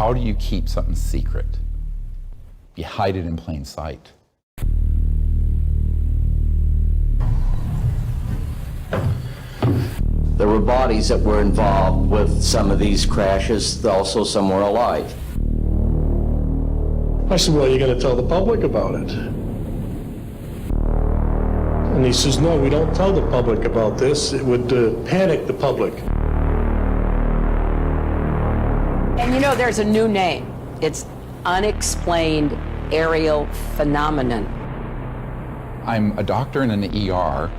How do you keep something secret? You hide it in plain sight. There were bodies that were involved with some of these crashes, also some were alive. I said, well, you're going to tell the public about it. And he says, no, we don't tell the public about this. It would panic the public. And you know, there's a new name. It's unexplained aerial phenomenon. I'm a doctor in an ER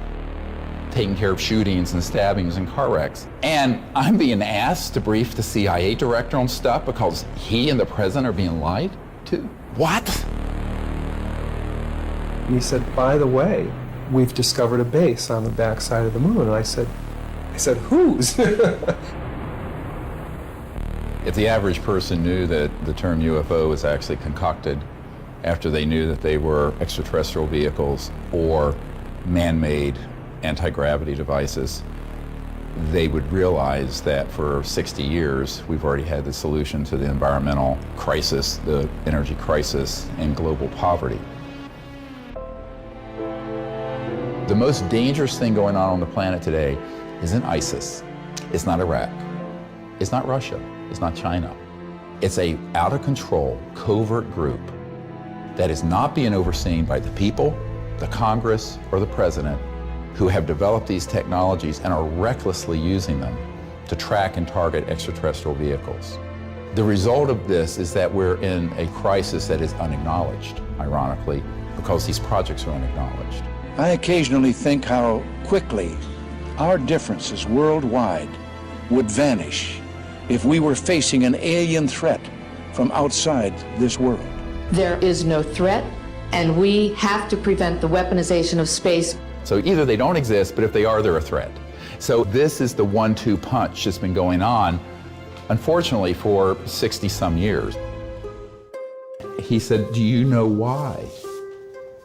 taking care of shootings and stabbings and car wrecks. And I'm being asked to brief the CIA director on stuff because he and the president are being lied to? What? And he said, by the way, we've discovered a base on the backside of the moon. And I said, whose? If the average person knew that the term UFO was actually concocted after they knew that they were extraterrestrial vehicles or man-made anti-gravity devices, they would realize that for 60 years we've already had the solution to the environmental crisis, the energy crisis, and global poverty. The most dangerous thing going on the planet today isn't ISIS, it's not Iraq, it's not Russia, it's not China. It's a out-of-control, covert group that is not being overseen by the people, the Congress, or the president, who have developed these technologies and are recklessly using them to track and target extraterrestrial vehicles. The result of this is that we're in a crisis that is unacknowledged, ironically, because these projects are unacknowledged. I occasionally think how quickly our differences worldwide would vanish if we were facing an alien threat from outside this world. There is no threat, and we have to prevent the weaponization of space. So either they don't exist, but if they are, they're a threat. So this is the 1-2 punch that's been going on, unfortunately, for 60-some years. He said, do you know why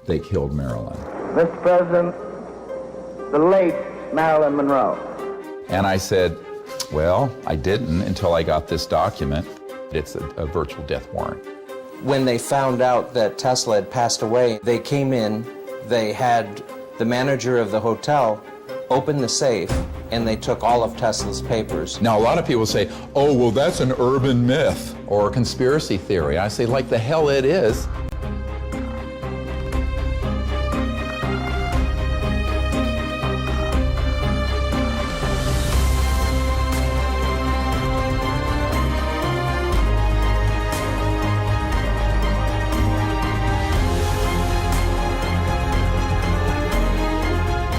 they killed Marilyn? Mr. President, the late Marilyn Monroe. And I said, well, I didn't until I got this document. It's a virtual death warrant. When they found out that Tesla had passed away, they came in, they had the manager of the hotel open the safe, and they took all of Tesla's papers. Now, a lot of people say, oh, well, that's an urban myth or a conspiracy theory. I say, like the hell it is.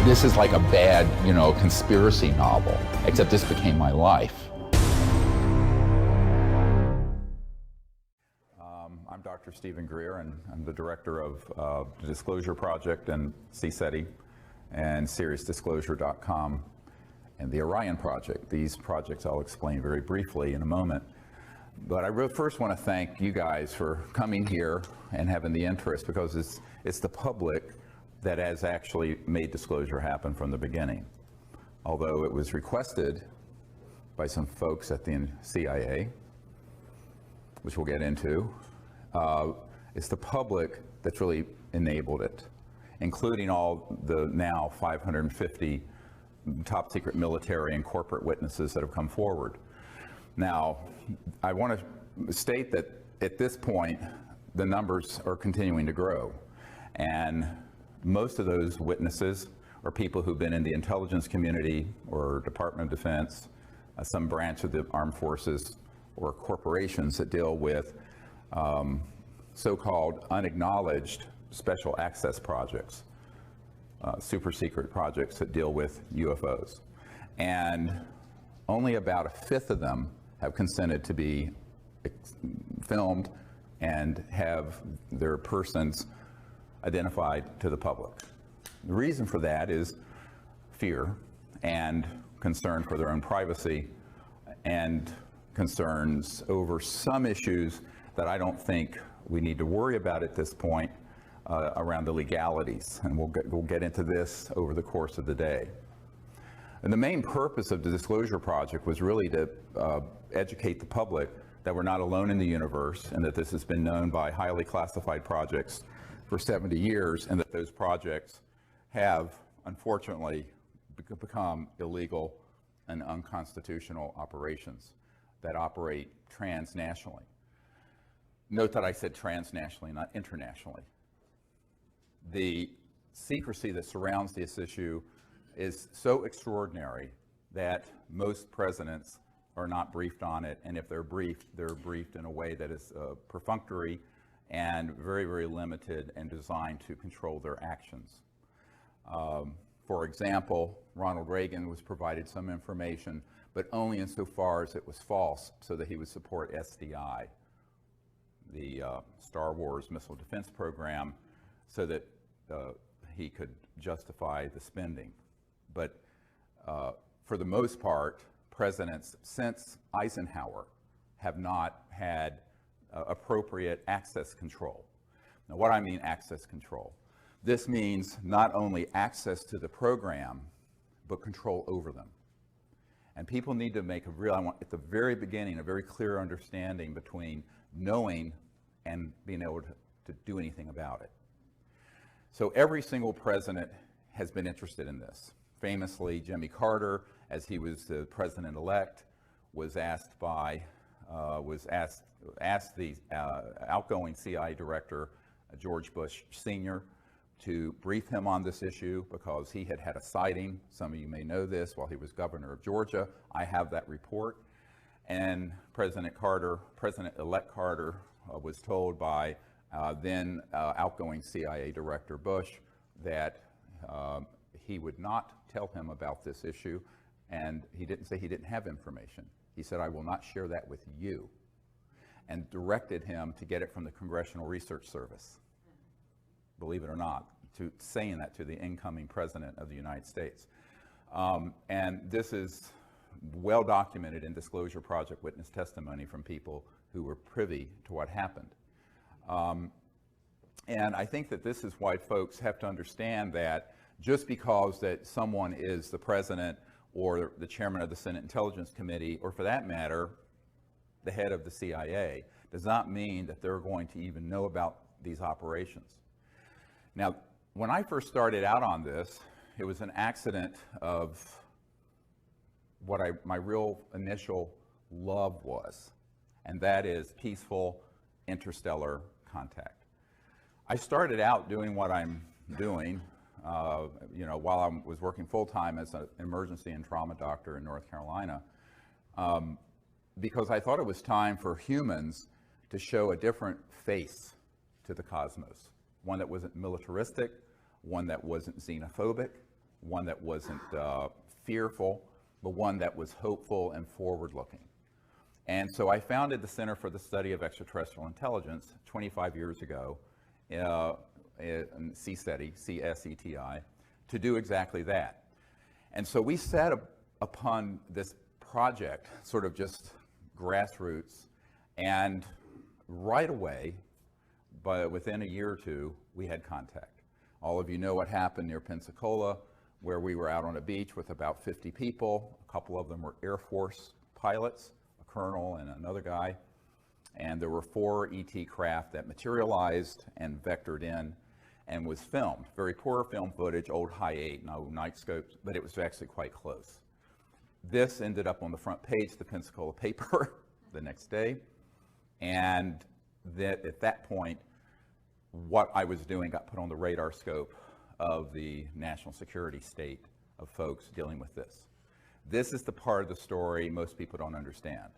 This is like a bad, conspiracy novel, except this became my life. I'm Dr. Stephen Greer, and I'm the director of the Disclosure Project and CSETI and SeriousDisclosure.com and the Orion Project. These projects I'll explain very briefly in a moment. But I first want to thank you guys for coming here and having the interest, because it's the public that has actually made disclosure happen from the beginning. Although it was requested by some folks at the CIA, which we'll get into, it's the public that's really enabled it, including all the now 550 top secret military and corporate witnesses that have come forward. Now, I want to state that at this point, the numbers are continuing to grow. And most of those witnesses are people who've been in the intelligence community or Department of Defense, some branch of the armed forces, or corporations that deal with so-called unacknowledged special access projects, super secret projects that deal with UFOs. And only about 1/5 of them have consented to be filmed and have their persons identified to the public. The reason for that is fear and concern for their own privacy and concerns over some issues that I don't think we need to worry about at this point around the legalities. And we'll get into this over the course of the day. And the main purpose of the Disclosure Project was really to educate the public that we're not alone in the universe, and that this has been known by highly classified projects for 70 years, and that those projects have, unfortunately, become illegal and unconstitutional operations that operate transnationally. Note that I said transnationally, not internationally. The secrecy that surrounds this issue is so extraordinary that most presidents are not briefed on it, and if they're briefed in a way that is perfunctory and very, very limited and designed to control their actions. For example, Ronald Reagan was provided some information, but only insofar as it was false, so that he would support SDI, the Star Wars missile defense program, so that he could justify the spending. But for the most part, presidents since Eisenhower have not had appropriate access control. Now, what I mean access control, this means not only access to the program, but control over them. And people need to make at the very beginning, a very clear understanding between knowing and being able to do anything about it. So every single president has been interested in this. Famously, Jimmy Carter, as he was the president-elect, was asked the outgoing CIA director, George Bush Sr., to brief him on this issue because he had had a sighting. Some of you may know this while he was governor of Georgia. I have that report. And President-elect Carter was told by then outgoing CIA Director Bush that he would not tell him about this issue, and he didn't say he didn't have information. He said, "I will not share that with you," and directed him to get it from the Congressional Research Service. Believe it or not, saying that to the incoming President of the United States. And this is well documented in Disclosure Project witness testimony from people who were privy to what happened. And I think that this is why folks have to understand that just because that someone is the president or the chairman of the Senate Intelligence Committee, or for that matter, the head of the CIA, does not mean that they're going to even know about these operations. Now, when I first started out on this, it was an accident of what my real initial love was, and that is peaceful interstellar contact. I started out doing what I'm doing, while I was working full-time as an emergency and trauma doctor in North Carolina, because I thought it was time for humans to show a different face to the cosmos. One that wasn't militaristic, one that wasn't xenophobic, one that wasn't fearful, but one that was hopeful and forward-looking. And so I founded the Center for the Study of Extraterrestrial Intelligence 25 years ago, in CSETI, C-S-E-T-I, to do exactly that. And so we set upon this project, sort of just grassroots, and right away, within a year or two, we had contact. All of you know what happened near Pensacola, where we were out on a beach with about 50 people. A couple of them were Air Force pilots, a colonel and another guy. And there were 4 ET craft that materialized and vectored in and was filmed. Very poor film footage, old Hi-8, no night scopes, but it was actually quite close. This ended up on the front page of the Pensacola paper the next day. And that at that point, what I was doing got put on the radar scope of the national security state of folks dealing with this. This is the part of the story most people don't understand.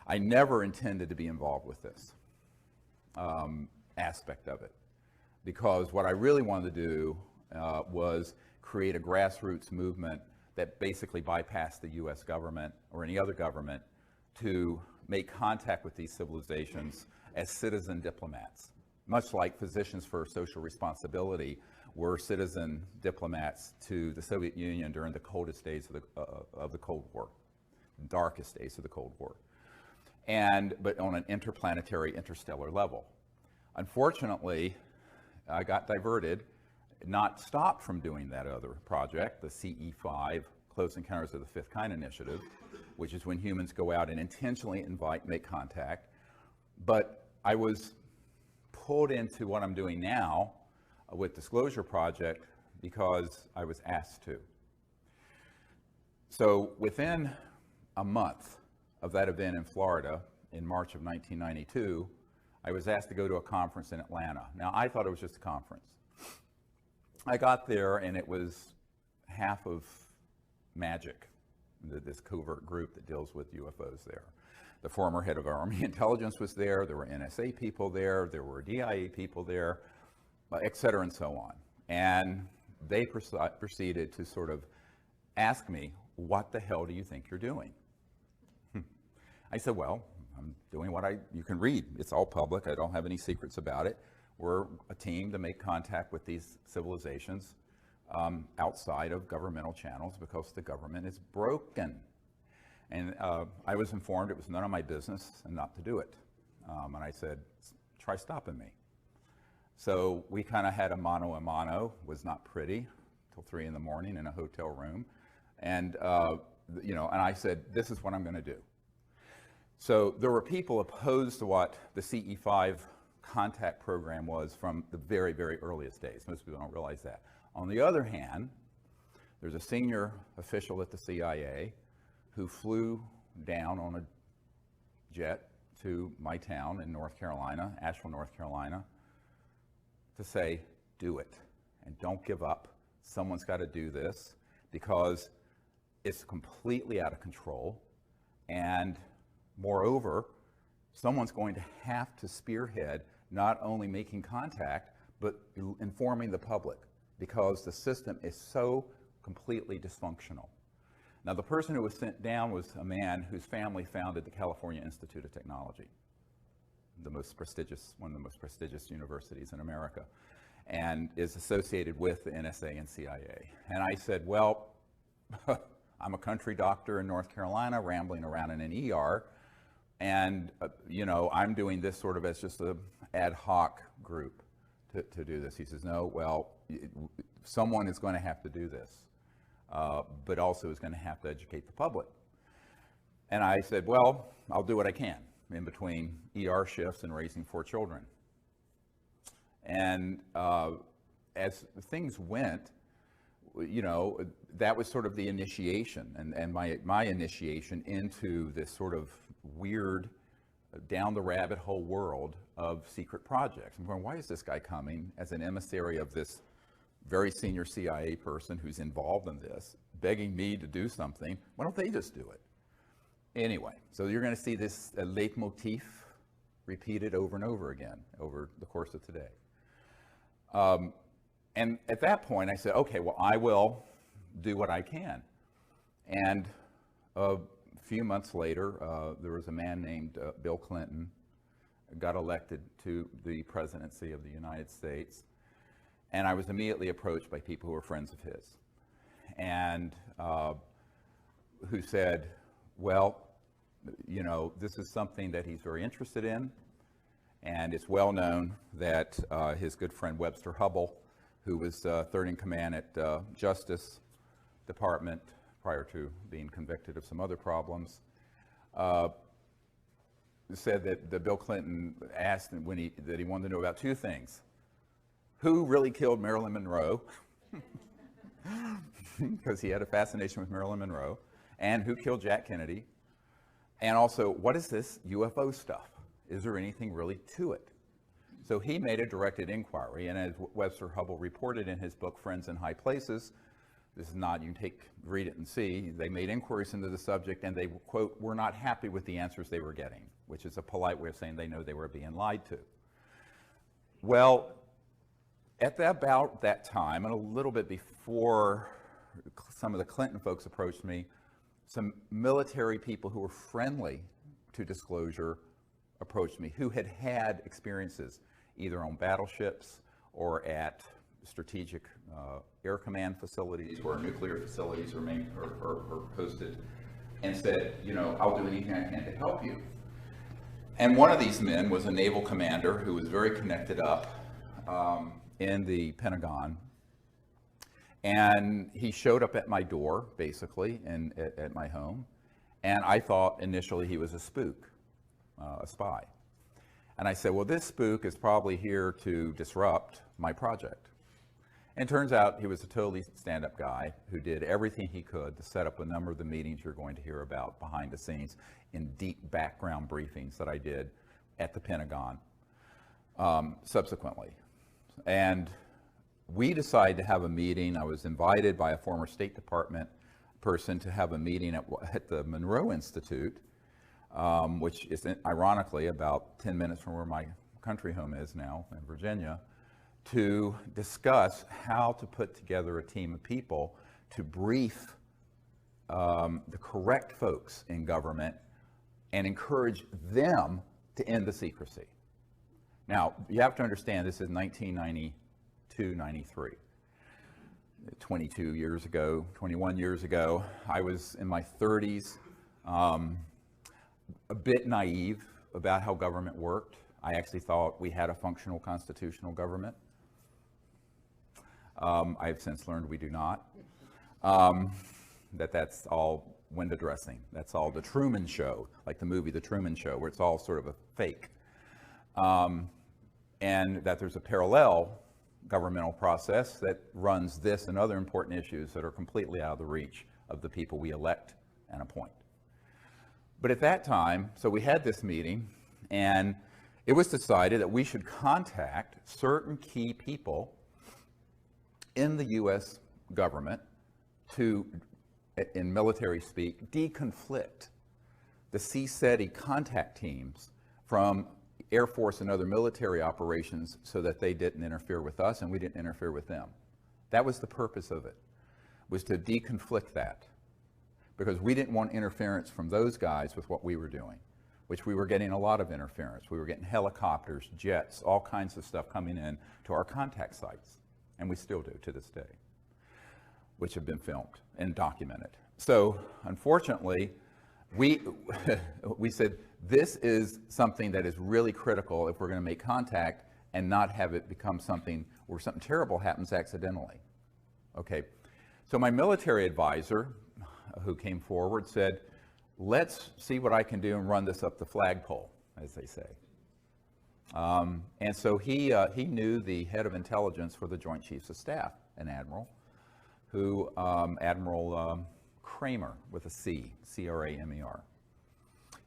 I never intended to be involved with this aspect of it, because what I really wanted to do was create a grassroots movement that basically bypassed the US government or any other government to make contact with these civilizations as citizen diplomats, much like Physicians for Social Responsibility were citizen diplomats to the Soviet Union during the coldest days of the Cold War, darkest days of the Cold War, but on an interplanetary, interstellar level. Unfortunately, I got diverted, not stopped from doing that other project, the CE5 Close Encounters of the Fifth Kind initiative, which is when humans go out and intentionally make contact. But I was pulled into what I'm doing now with Disclosure Project because I was asked to. So within a month of that event in Florida in March of 1992, I was asked to go to a conference in Atlanta. Now, I thought it was just a conference. I got there and it was half of MAGIC, this covert group that deals with UFOs there. The former head of Army intelligence was there, there were NSA people there were DIA people there, et cetera and so on. And they proceeded to sort of ask me, what the hell do you think you're doing? I said, well, I'm doing what you can read. It's all public. I don't have any secrets about it. We're a team to make contact with these civilizations outside of governmental channels because the government is broken. And I was informed it was none of my business and not to do it. And I said, try stopping me. So we kind of had a mano a mano. Was not pretty till 3 in the morning in a hotel room. And, and I said, this is what I'm going to do. So there were people opposed to what the CE5 contact program was from the very, very earliest days. Most people don't realize that. On the other hand, there's a senior official at the CIA who flew down on a jet to my town in North Carolina, Asheville, North Carolina, to say, do it and don't give up. Someone's got to do this because it's completely out of control. And moreover, someone's going to have to spearhead not only making contact, but informing the public because the system is so completely dysfunctional. Now, the person who was sent down was a man whose family founded the California Institute of Technology, one of the most prestigious universities in America, and is associated with the NSA and CIA. And I said, well, I'm a country doctor in North Carolina, rambling around in an ER, and I'm doing this sort of as just an ad hoc group to do this. He says, no, well, someone is going to have to do this, but also is going to have to educate the public. And I said, well, I'll do what I can in between ER shifts and raising 4 children. And as things went, that was sort of the initiation and my initiation into this sort of weird down the rabbit hole world of secret projects. I'm going, why is this guy coming as an emissary of this very senior CIA person who's involved in this, begging me to do something? Why don't they just do it? Anyway, so you're going to see this leitmotif repeated over and over again over the course of today. And at that point, I said, okay, well, I will do what I can. And a few months later, there was a man named Bill Clinton, got elected to the presidency of the United States. And I was immediately approached by people who were friends of his and who said, well, this is something that he's very interested in. And it's well known that his good friend Webster Hubbell, who was third in command at Justice Department prior to being convicted of some other problems, said that Bill Clinton asked that he wanted to know about 2 things. Who really killed Marilyn Monroe? Because he had a fascination with Marilyn Monroe. And who killed Jack Kennedy? And also, what is this UFO stuff? Is there anything really to it? So he made a directed inquiry, and as Webster Hubbell reported in his book, Friends in High Places, this is not, you can read it and see, they made inquiries into the subject and they, quote, were not happy with the answers they were getting, which is a polite way of saying they know they were being lied to. Well, at about that time, and a little bit before some of the Clinton folks approached me, some military people who were friendly to disclosure approached me, who had experiences either on battleships or at strategic air command facilities where nuclear facilities are hosted, and said, I'll do anything I can to help you. And one of these men was a naval commander who was very connected up in the Pentagon. And he showed up at my door, basically, at my home. And I thought initially he was a spook, a spy. And I said, well, this spook is probably here to disrupt my project. And it turns out he was a totally stand-up guy who did everything he could to set up a number of the meetings you're going to hear about behind the scenes in deep background briefings that I did at the Pentagon subsequently. And we decided to have a meeting. I was invited by a former State Department person to have a meeting at the Monroe Institute, which is ironically about 10 minutes from where my country home is now in Virginia, to discuss how to put together a team of people to brief the correct folks in government and encourage them to end the secrecy. Now, you have to understand this is 1992, 93. 22 years ago, 21 years ago, I was in my 30s, a bit naive about how government worked. I actually thought we had a functional constitutional government. I have since learned we do not. That's all window dressing. That's all the Truman Show, like the movie The Truman Show, where it's all sort of a fake. And that there's a parallel governmental process that runs this and other important issues that are completely out of the reach of the people we elect and appoint. But at that time, so we had this meeting, and it was decided that we should contact certain key people in the U.S. government to, in military speak, deconflict the CSETI contact teams from Air Force and other military operations so that they didn't interfere with us and we didn't interfere with them. That was the purpose of it, was to deconflict that, because we didn't want interference from those guys with what we were doing, which we were getting a lot of interference. We were getting helicopters, jets, all kinds of stuff coming in to our contact sites, and we still do to this day, which have been filmed and documented. So unfortunately, we said, this is something that is really critical if we're going to make contact and not have it become something where something terrible happens accidentally. Okay, so my military advisor, who came forward, said, let's see what I can do and run this up the flagpole, as they say. And so he knew the head of intelligence for the Joint Chiefs of Staff, an admiral, who, Admiral Kramer, with a C, C-R-A-M-E-R.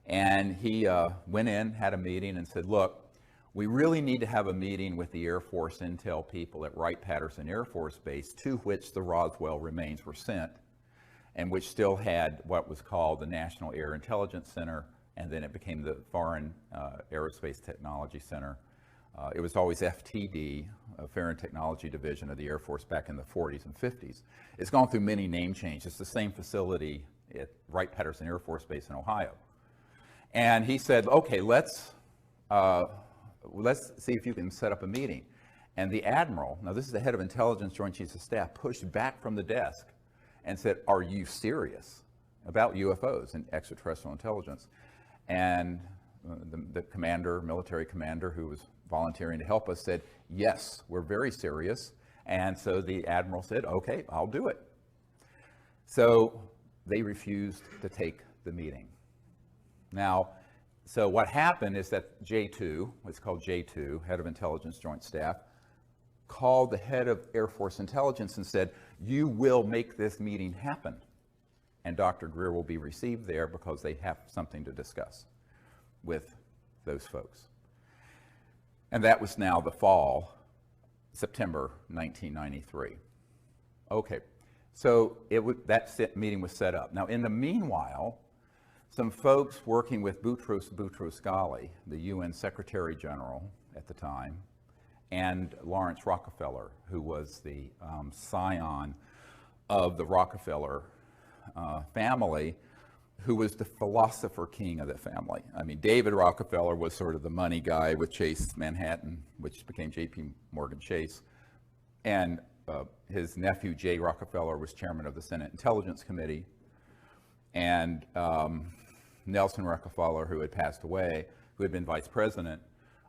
And he went in, had a meeting, and said, look, we really need to have a meeting with the Air Force intel people at Wright-Patterson Air Force Base, to which the Roswell remains were sent, and which still had what was called the National Air Intelligence Center, and then it became the Foreign Aerospace Technology Center. It was always FTD, Foreign Technology Division of the Air Force, back in the 40s and 50s. It's gone through many name changes. It's the same facility at Wright-Patterson Air Force Base in Ohio. And he said, okay, let's see if you can set up a meeting. And the admiral, now this is the head of intelligence, Joint Chiefs of Staff, pushed back from the desk and said, are you serious about UFOs and extraterrestrial intelligence? And the commander, military commander, who was volunteering to help us, said, yes, we're very serious. And so the admiral said, okay, I'll do it. So they refused to take the meeting. Now, so what happened is that J2, what's called J2, head of intelligence joint staff, called the head of Air Force intelligence and said, you will make this meeting happen. And Dr. Greer will be received there because they have something to discuss with those folks. And that was now the fall, September 1993. Okay, so that meeting was set up. Now, in the meanwhile, some folks working with Boutros Boutros-Ghali, the UN Secretary General at the time, and Lawrence Rockefeller, who was the scion of the Rockefeller family, who was the philosopher king of the family. I mean, David Rockefeller was sort of the money guy with Chase Manhattan, which became J.P. Morgan Chase. And his nephew, Jay Rockefeller, was chairman of the Senate Intelligence Committee. And Nelson Rockefeller, who had passed away, who had been vice president,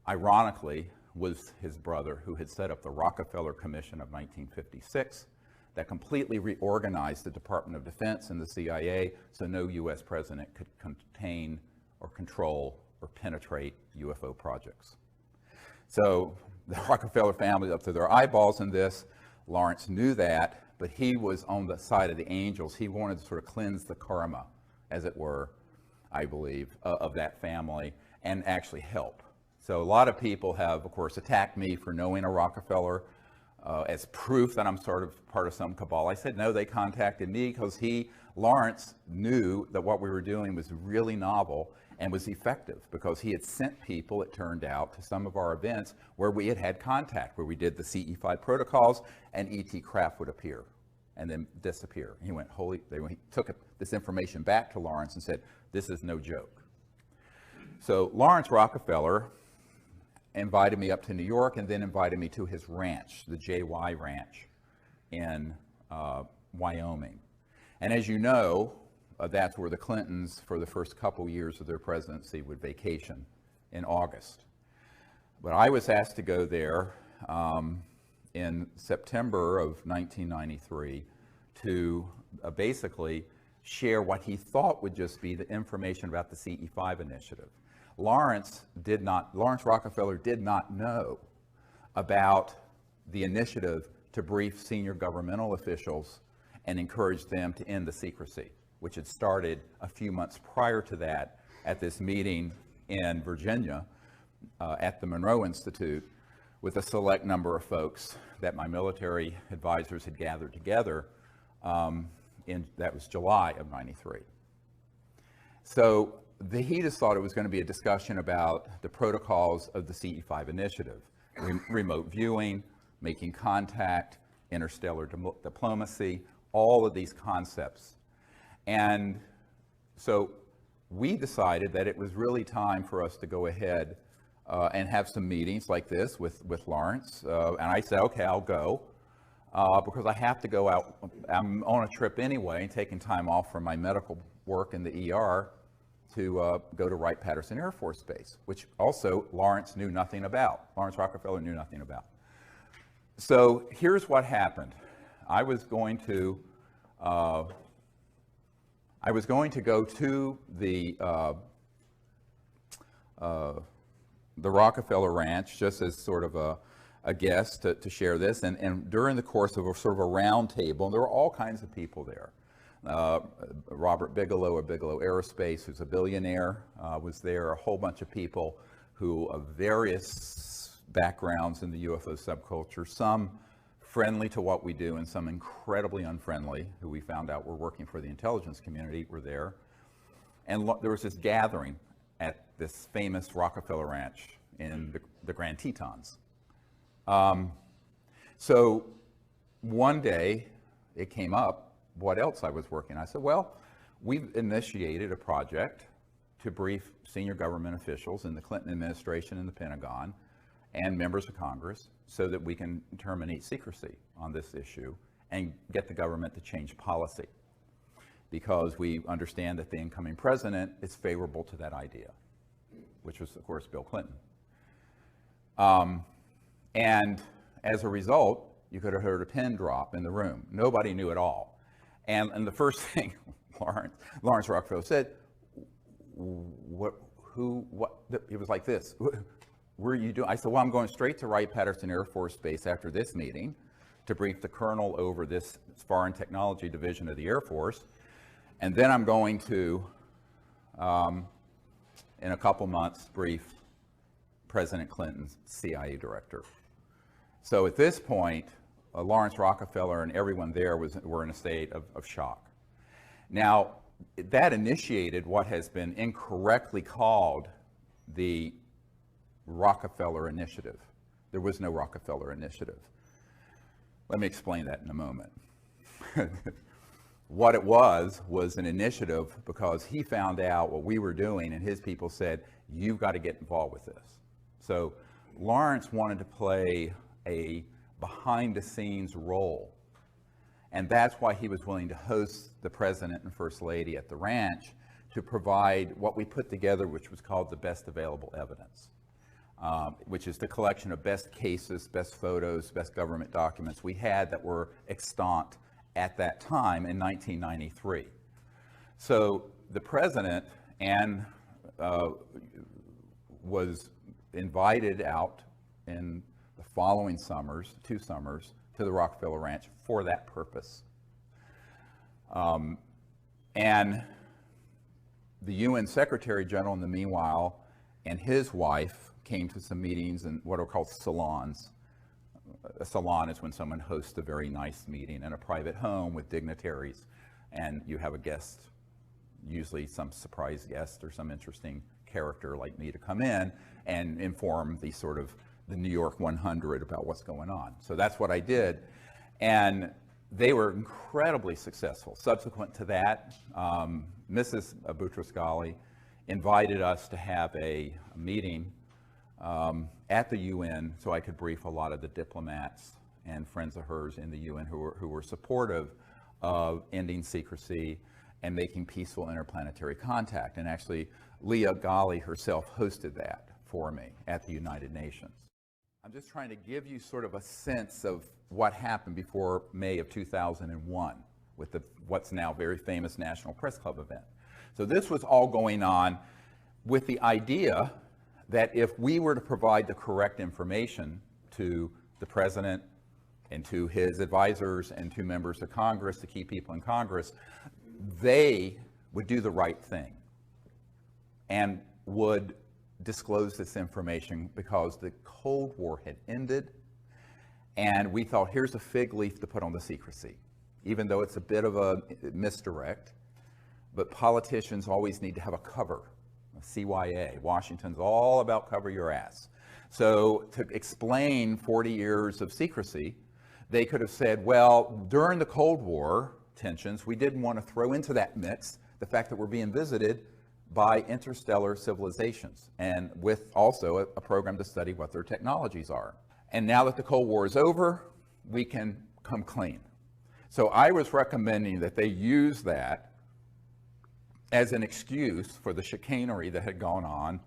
ironically, was his brother, who had set up the Rockefeller Commission of 1956 that completely reorganized the Department of Defense and the CIA so no U.S. president could contain or control or penetrate UFO projects. So the Rockefeller family up to their eyeballs in this. Lawrence knew that, but he was on the side of the angels. He wanted to sort of cleanse the karma, as it were, I believe, of that family and actually help. So a lot of people have, of course, attacked me for knowing a Rockefeller as proof that I'm sort of part of some cabal. I said, no, they contacted me because Lawrence knew that what we were doing was really novel and was effective because he had sent people, it turned out, to some of our events where we had contact, where we did the CE5 protocols, and E.T. Craft would appear and then disappear. He went, he took this information back to Lawrence and said, this is no joke. So Lawrence Rockefeller invited me up to New York and then invited me to his ranch, the JY Ranch in Wyoming. And as you know, that's where the Clintons, for the first couple years of their presidency, would vacation in August. But I was asked to go there in September of 1993 to basically share what he thought would just be the information about the CE5 initiative. Lawrence Rockefeller did not know about the initiative to brief senior governmental officials and encourage them to end the secrecy, which had started a few months prior to that at this meeting in Virginia at the Monroe Institute with a select number of folks that my military advisors had gathered together that was July of '93. So he just thought it was going to be a discussion about the protocols of the CE5 initiative, remote viewing, making contact, interstellar diplomacy, all of these concepts. And so we decided that it was really time for us to go ahead and have some meetings like this with Lawrence. And I said, okay, I'll go because I have to go out. I'm on a trip anyway, taking time off from my medical work in the ER to go to Wright-Patterson Air Force Base, which also Lawrence knew nothing about. Lawrence Rockefeller knew nothing about. So here's what happened. I was going to go to the Rockefeller Ranch just as sort of a guest to share this, and during the course of a sort of a round table, and there were all kinds of people there. Robert Bigelow of Bigelow Aerospace, who's a billionaire, was there. A whole bunch of people who of various backgrounds in the UFO subculture, some friendly to what we do and some incredibly unfriendly, who we found out were working for the intelligence community, were there. And there was this gathering at this famous Rockefeller Ranch in the Grand Tetons. So one day it came up what else I was working on. I said, well, we've initiated a project to brief senior government officials in the Clinton administration and the Pentagon and members of Congress so that we can terminate secrecy on this issue and get the government to change policy, because we understand that the incoming president is favorable to that idea, which was, of course, Bill Clinton. And as a result, you could have heard a pin drop in the room. Nobody knew at all. And the first thing Lawrence Rockefeller said, what, it was like this. Where are you doing? I said, well, I'm going straight to Wright-Patterson Air Force Base after this meeting to brief the colonel over this Foreign Technology Division of the Air Force. And then I'm going to, in a couple months, brief President Clinton's CIA director. So at this point, Lawrence Rockefeller and everyone there were in a state of shock. Now, that initiated what has been incorrectly called the Rockefeller Initiative. There was no Rockefeller Initiative. Let me explain that in a moment. What it was an initiative because he found out what we were doing, and his people said, you've got to get involved with this. So Lawrence wanted to play a behind-the-scenes role, and that's why he was willing to host the President and First Lady at the ranch to provide what we put together, which was called the best available evidence. which is the collection of best cases, best photos, best government documents we had that were extant at that time in 1993. So the president was invited out in the following summers, 2 summers, to the Rockefeller Ranch for that purpose. And the UN Secretary General, in the meanwhile, and his wife came to some meetings in what are called salons. A salon is when someone hosts a very nice meeting in a private home with dignitaries, and you have a guest, usually some surprise guest or some interesting character like me, to come in and inform the New York 100 about what's going on. So that's what I did, and they were incredibly successful. Subsequent to that, Mrs. Boutros-Ghali invited us to have a meeting at the UN so I could brief a lot of the diplomats and friends of hers in the UN who were supportive of ending secrecy and making peaceful interplanetary contact. And actually, Leah Ghali herself hosted that for me at the United Nations. I'm just trying to give you sort of a sense of what happened before May of 2001 with what's now very famous National Press Club event. So this was all going on with the idea that if we were to provide the correct information to the president and to his advisors and to members of Congress, the key people in Congress, they would do the right thing and would disclose this information because the Cold War had ended, and we thought, here's a fig leaf to put on the secrecy, even though it's a bit of a misdirect. But politicians always need to have a cover. CYA, Washington's all about cover your ass. So to explain 40 years of secrecy, they could have said, well, during the Cold War tensions, we didn't want to throw into that mix the fact that we're being visited by interstellar civilizations, and with also a program to study what their technologies are. And now that the Cold War is over, we can come clean. So I was recommending that they use that as an excuse for the chicanery that had gone on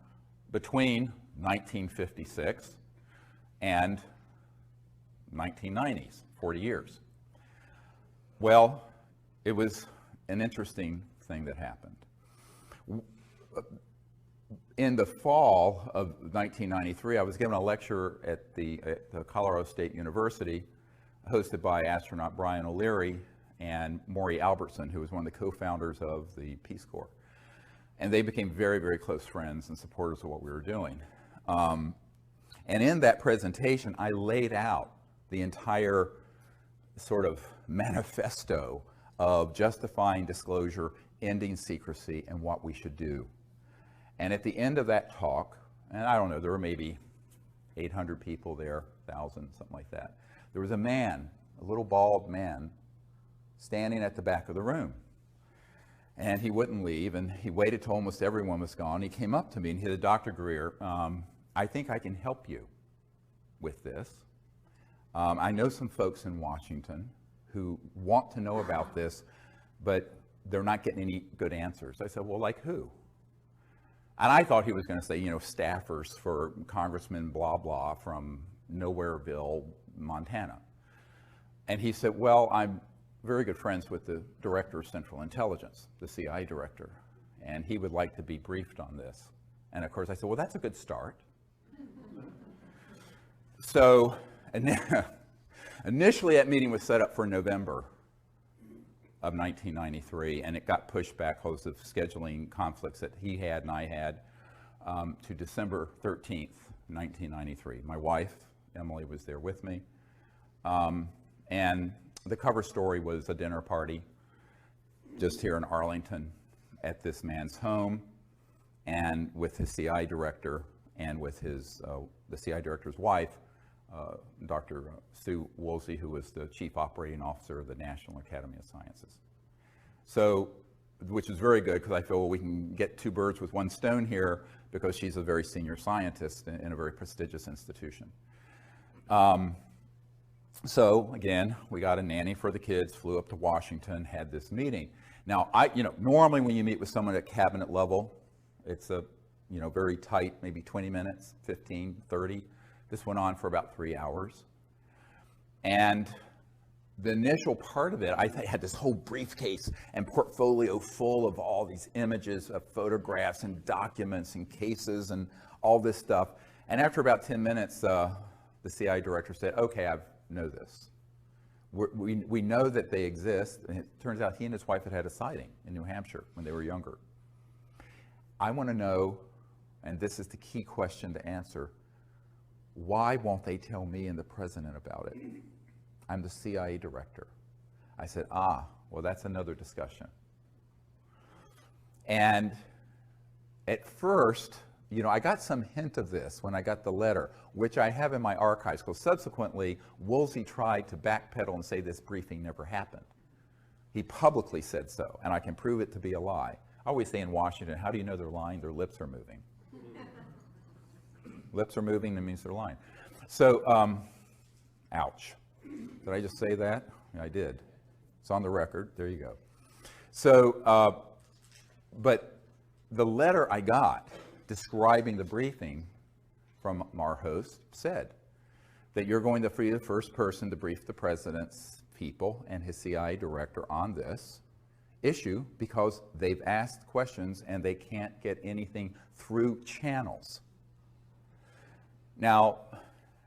between 1956 and 1990s, 40 years. Well, it was an interesting thing that happened. In the fall of 1993, I was given a lecture at the Colorado State University, hosted by astronaut Brian O'Leary and Maury Albertson, who was one of the co-founders of the Peace Corps. And they became very, very close friends and supporters of what we were doing. And in that presentation, I laid out the entire sort of manifesto of justifying disclosure, ending secrecy, and what we should do. And at the end of that talk, and I don't know, there were maybe 800 people there, 1,000, something like that. There was a man, a little bald man, standing at the back of the room. And he wouldn't leave, and he waited till almost everyone was gone. He came up to me and he said, Dr. Greer, I think I can help you with this. I know some folks in Washington who want to know about this, but they're not getting any good answers. I said, well, like who? And I thought he was going to say, staffers for Congressman blah blah from Nowhereville, Montana. And he said, well, I'm very good friends with the director of Central Intelligence, the CIA director, and he would like to be briefed on this. And of course I said, well, that's a good start. So initially that meeting was set up for November of 1993, and it got pushed back because of scheduling conflicts that he had and I had to December 13th, 1993. My wife, Emily, was there with me. And the cover story was a dinner party just here in Arlington at this man's home, and with his CI director and with his the CI director's wife, Dr. Sue Woolsey, who was the chief operating officer of the National Academy of Sciences. So, which is very good because I feel, well, we can get 2 birds with 1 stone here because she's a very senior scientist in a very prestigious institution. So again, we got a nanny for the kids, flew up to Washington, had this meeting. Now, normally when you meet with someone at cabinet level, it's a very tight, maybe 20 minutes, 15, 30. This went on for about 3 hours. And the initial part of it, I had this whole briefcase and portfolio full of all these images of photographs and documents and cases and all this stuff. And after about 10 minutes, the CIA director said, okay, I know this. We know that they exist. And it turns out he and his wife had had a sighting in New Hampshire when they were younger. I want to know, and this is the key question to answer, why won't they tell me and the president about it? I'm the CIA director. I said, well, that's another discussion. And at first, I got some hint of this when I got the letter, which I have in my archives, because subsequently, Woolsey tried to backpedal and say this briefing never happened. He publicly said so, and I can prove it to be a lie. I always say in Washington, how do you know they're lying? Their lips are moving. Lips are moving, that means they're lying. So, ouch. Did I just say that? Yeah, I did. It's on the record. There you go. So, but the letter I got describing the briefing from our host said that you're going to be the first person to brief the president's people and his CIA director on this issue because they've asked questions and they can't get anything through channels. Now,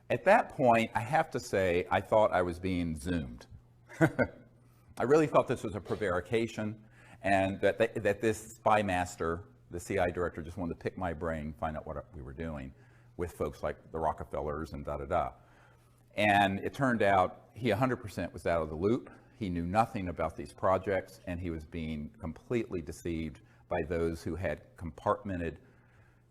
at that point, I have to say, I thought I was being Zoomed. I really thought this was a prevarication and that this spy master, the CIA director, just wanted to pick my brain, find out what we were doing with folks like the Rockefellers and da-da-da. And it turned out he 100% was out of the loop. He knew nothing about these projects, and he was being completely deceived by those who had compartmented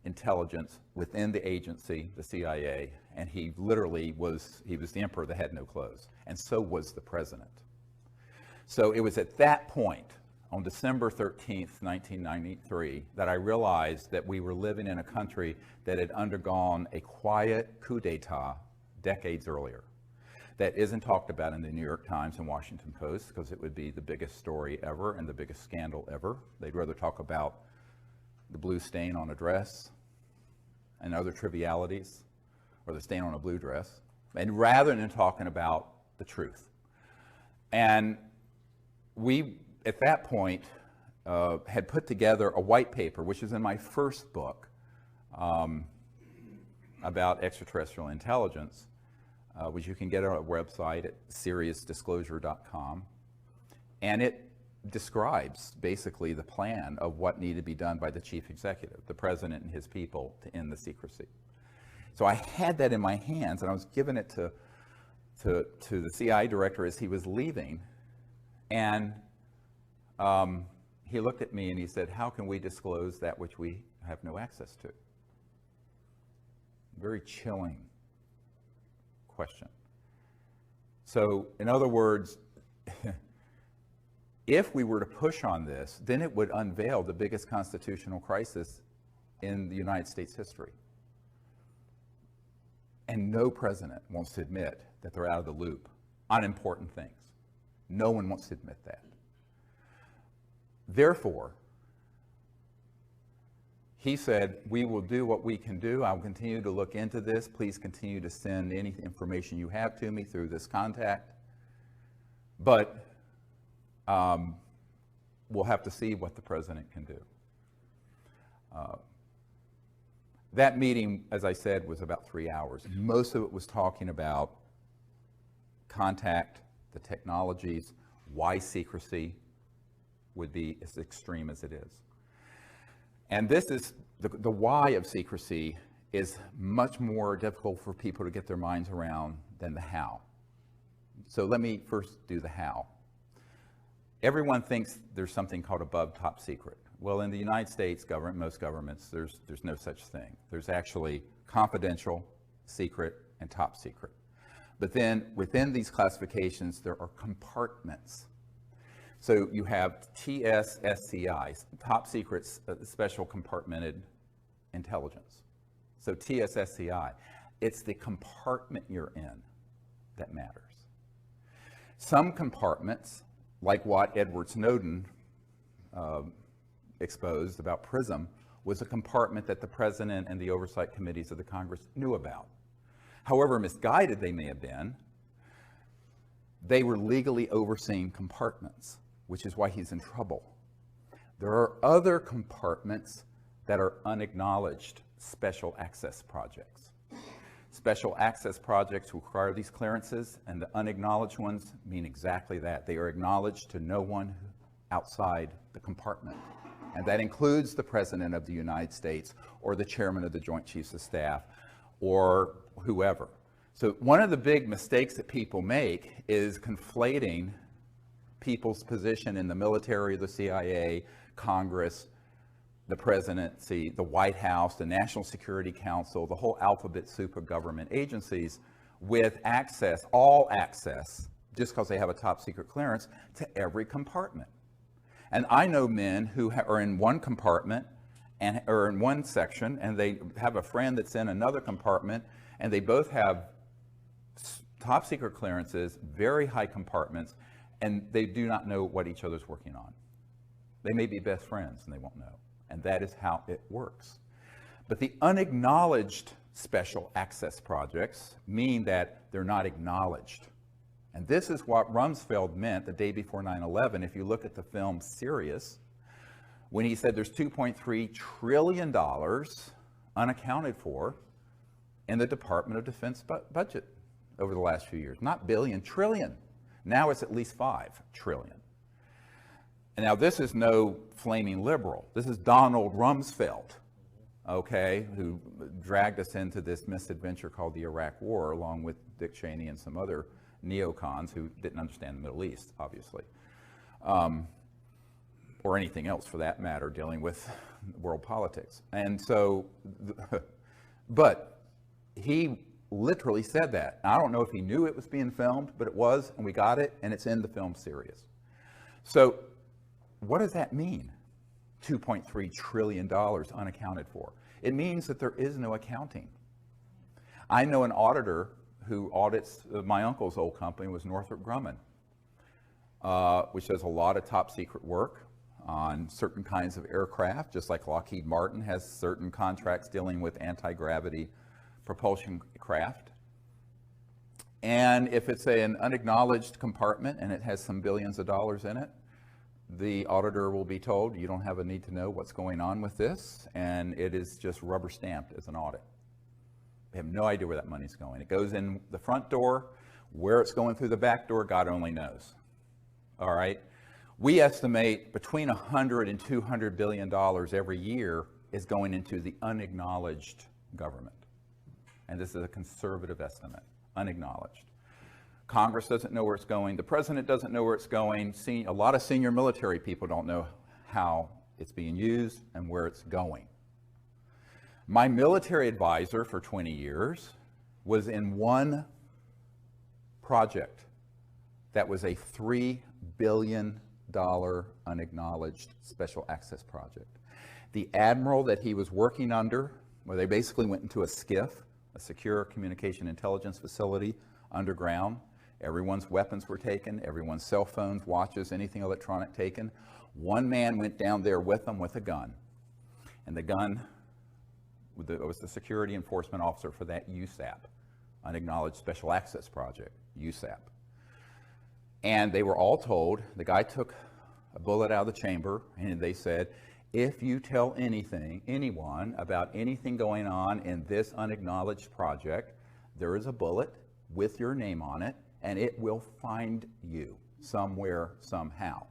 intelligence within the agency, the CIA, and he literally was the emperor that had no clothes, and so was the president. So it was at that point, on December 13th, 1993, that I realized that we were living in a country that had undergone a quiet coup d'etat decades earlier. That isn't talked about in the New York Times and Washington Post because it would be the biggest story ever and the biggest scandal ever. They'd rather talk about the blue stain on a dress and other trivialities, or the stain on a blue dress, and rather than talking about the truth. And we, at that point, had put together a white paper, which is in my first book about extraterrestrial intelligence, which you can get on our website at seriousdisclosure.com. And it describes basically the plan of what needed to be done by the chief executive, the president and his people, to end the secrecy. So I had that in my hands, and I was giving it to the CIA director as he was leaving. And he looked at me and he said, how can we disclose that which we have no access to? Very chilling question. So, in other words, if we were to push on this, then it would unveil the biggest constitutional crisis in the United States history. And no president wants to admit that they're out of the loop on important things. No one wants to admit that. Therefore, he said, we will do what we can do. I'll continue to look into this. Please continue to send any information you have to me through this contact. But we'll have to see what the president can do. That meeting, as I said, was about 3 hours. Most of it was talking about contact, the technologies, why secrecy would be as extreme as it is. And this is, the why of secrecy is much more difficult for people to get their minds around than the how. So let me first do the how. Everyone thinks there's something called above top secret. Well, in the United States government, most governments, there's no such thing. There's actually confidential, secret, and top secret. But then within these classifications, there are compartments. So you have TSSCI, top secret special compartmented intelligence. So TSSCI, it's the compartment you're in that matters. Some compartments, like what Edward Snowden exposed about PRISM, was a compartment that the president and the oversight committees of the Congress knew about. However misguided they may have been, they were legally overseeing compartments, which is why he's in trouble. There are other compartments that are unacknowledged special access projects. Special access projects require these clearances, and the unacknowledged ones mean exactly that. They are acknowledged to no one outside the compartment. And that includes the President of the United States or the Chairman of the Joint Chiefs of Staff or whoever. So one of the big mistakes that people make is conflating people's position in the military, the CIA, Congress, the presidency, the White House, the National Security Council, the whole alphabet soup of government agencies with access, all access, just because they have a top secret clearance, to every compartment. And I know men who are in one compartment and or in one section, and they have a friend that's in another compartment, and they both have top secret clearances, very high compartments, and they do not know what each other's working on. They may be best friends and they won't know. And that is how it works. But the unacknowledged special access projects mean that they're not acknowledged. And this is what Rumsfeld meant the day before 9/11. If you look at the film Sirius, when he said there's $2.3 trillion unaccounted for in the Department of Defense budget over the last few years. Not billion, trillion. Now it's at least 5 trillion. And now this is no flaming liberal. This is Donald Rumsfeld, okay, who dragged us into this misadventure called the Iraq War, along with Dick Cheney and some other neocons who didn't understand the Middle East, obviously, or anything else for that matter, dealing with world politics. And so, but he literally said that. I don't know if he knew it was being filmed, but it was, and we got it, and it's in the film Sirius. So what does that mean? $2.3 trillion unaccounted for. It means that there is no accounting. I know an auditor who audits my uncle's old company, was Northrop Grumman, which does a lot of top secret work on certain kinds of aircraft, just like Lockheed Martin has certain contracts dealing with anti-gravity propulsion craft. And if it's an unacknowledged compartment and it has some billions of dollars in it, the auditor will be told, you don't have a need to know what's going on with this, and it is just rubber stamped as an audit. They have no idea where that money's going. It goes in the front door. Where it's going through the back door, God only knows. All right? We estimate between $100 and $200 billion every year is going into the unacknowledged government. And this is a conservative estimate, unacknowledged. Congress doesn't know where it's going. The president doesn't know where it's going. A lot of senior military people don't know how it's being used and where it's going. My military advisor for 20 years was in one project that was a $3 billion unacknowledged special access project. The admiral that he was working under, where they basically went into a SCIF, a secure communication intelligence facility underground. Everyone's weapons were taken, everyone's cell phones, watches, anything electronic taken. One man went down there with them with a gun. And the gun was the security enforcement officer for that USAP, Unacknowledged Special Access Project, USAP. And they were all told, the guy took a bullet out of the chamber, and they said, if you tell anyone about anything going on in this unacknowledged project, there is a bullet with your name on it, and it will find you somewhere, somehow.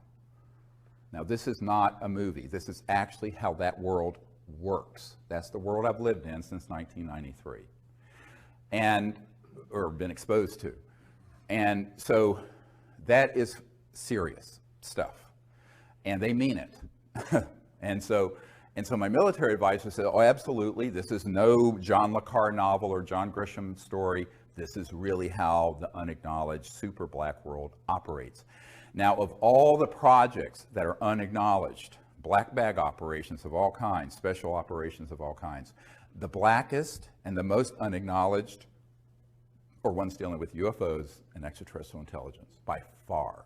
Now, this is not a movie. This is actually how that world works. That's the world I've lived in since 1993, or been exposed to. And so that is serious stuff, and they mean it. And so my military advisor said, oh, absolutely, this is no John le Carre novel or John Grisham story. This is really how the unacknowledged super black world operates. Now, of all the projects that are unacknowledged, black bag operations of all kinds, special operations of all kinds, the blackest and the most unacknowledged are ones dealing with UFOs and extraterrestrial intelligence, by far.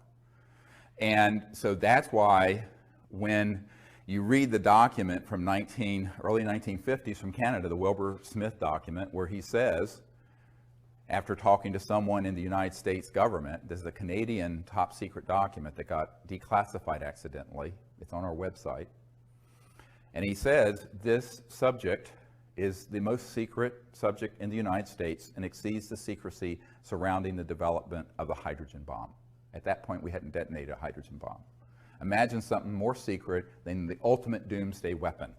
And so that's why when You read the document from early 1950s from Canada, the Wilbur Smith document, where he says, after talking to someone in the United States government, this is a Canadian top secret document that got declassified accidentally. It's on our website. And he says this subject is the most secret subject in the United States and exceeds the secrecy surrounding the development of the hydrogen bomb. At that point, we hadn't detonated a hydrogen bomb. Imagine something more secret than the ultimate doomsday weapon.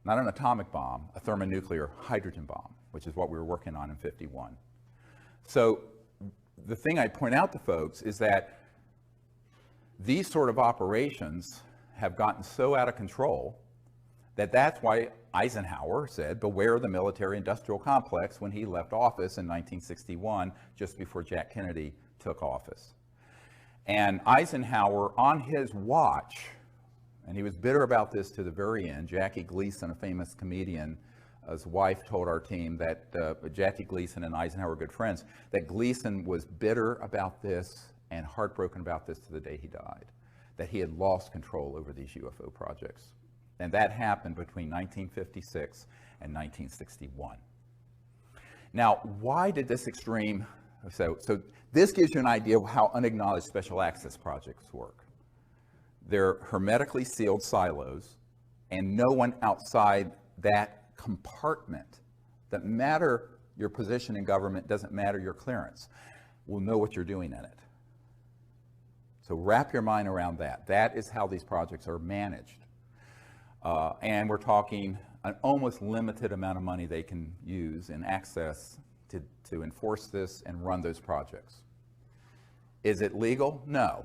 Not an atomic bomb, a thermonuclear hydrogen bomb, which is what we were working on in '51. So the thing I point out to folks is that these sort of operations have gotten so out of control that that's why Eisenhower said, beware the military-industrial complex when he left office in 1961, just before Jack Kennedy took office. And Eisenhower, on his watch, and he was bitter about this to the very end, Jackie Gleason, a famous comedian, his wife told our team that Jackie Gleason and Eisenhower were good friends, that Gleason was bitter about this and heartbroken about this to the day he died, that he had lost control over these UFO projects. And that happened between 1956 and 1961. Now, why did this extreme, so this gives you an idea of how unacknowledged special access projects work. They're hermetically sealed silos, and no one outside that compartment, that matter your position in government, doesn't matter your clearance, will know what you're doing in it. So wrap your mind around that. That is how these projects are managed. And we're talking an almost limited amount of money they can use in access to enforce this and run those projects. Is it legal? No.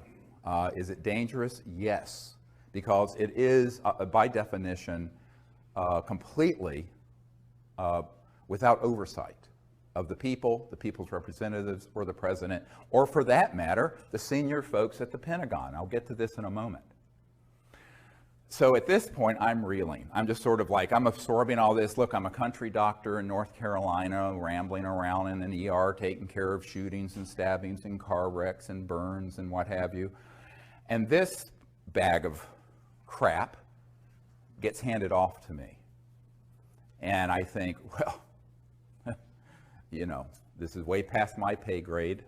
Is it dangerous? Yes. Because it is, by definition, completely without oversight of the people, the people's representatives, or the president, or for that matter, the senior folks at the Pentagon. I'll get to this in a moment. So at this point, I'm reeling. I'm just sort of like, I'm absorbing all this. Look, I'm a country doctor in North Carolina, rambling around in an ER, taking care of shootings and stabbings and car wrecks and burns and what have you. And this bag of crap gets handed off to me. And I think, well, you know, this is way past my pay grade.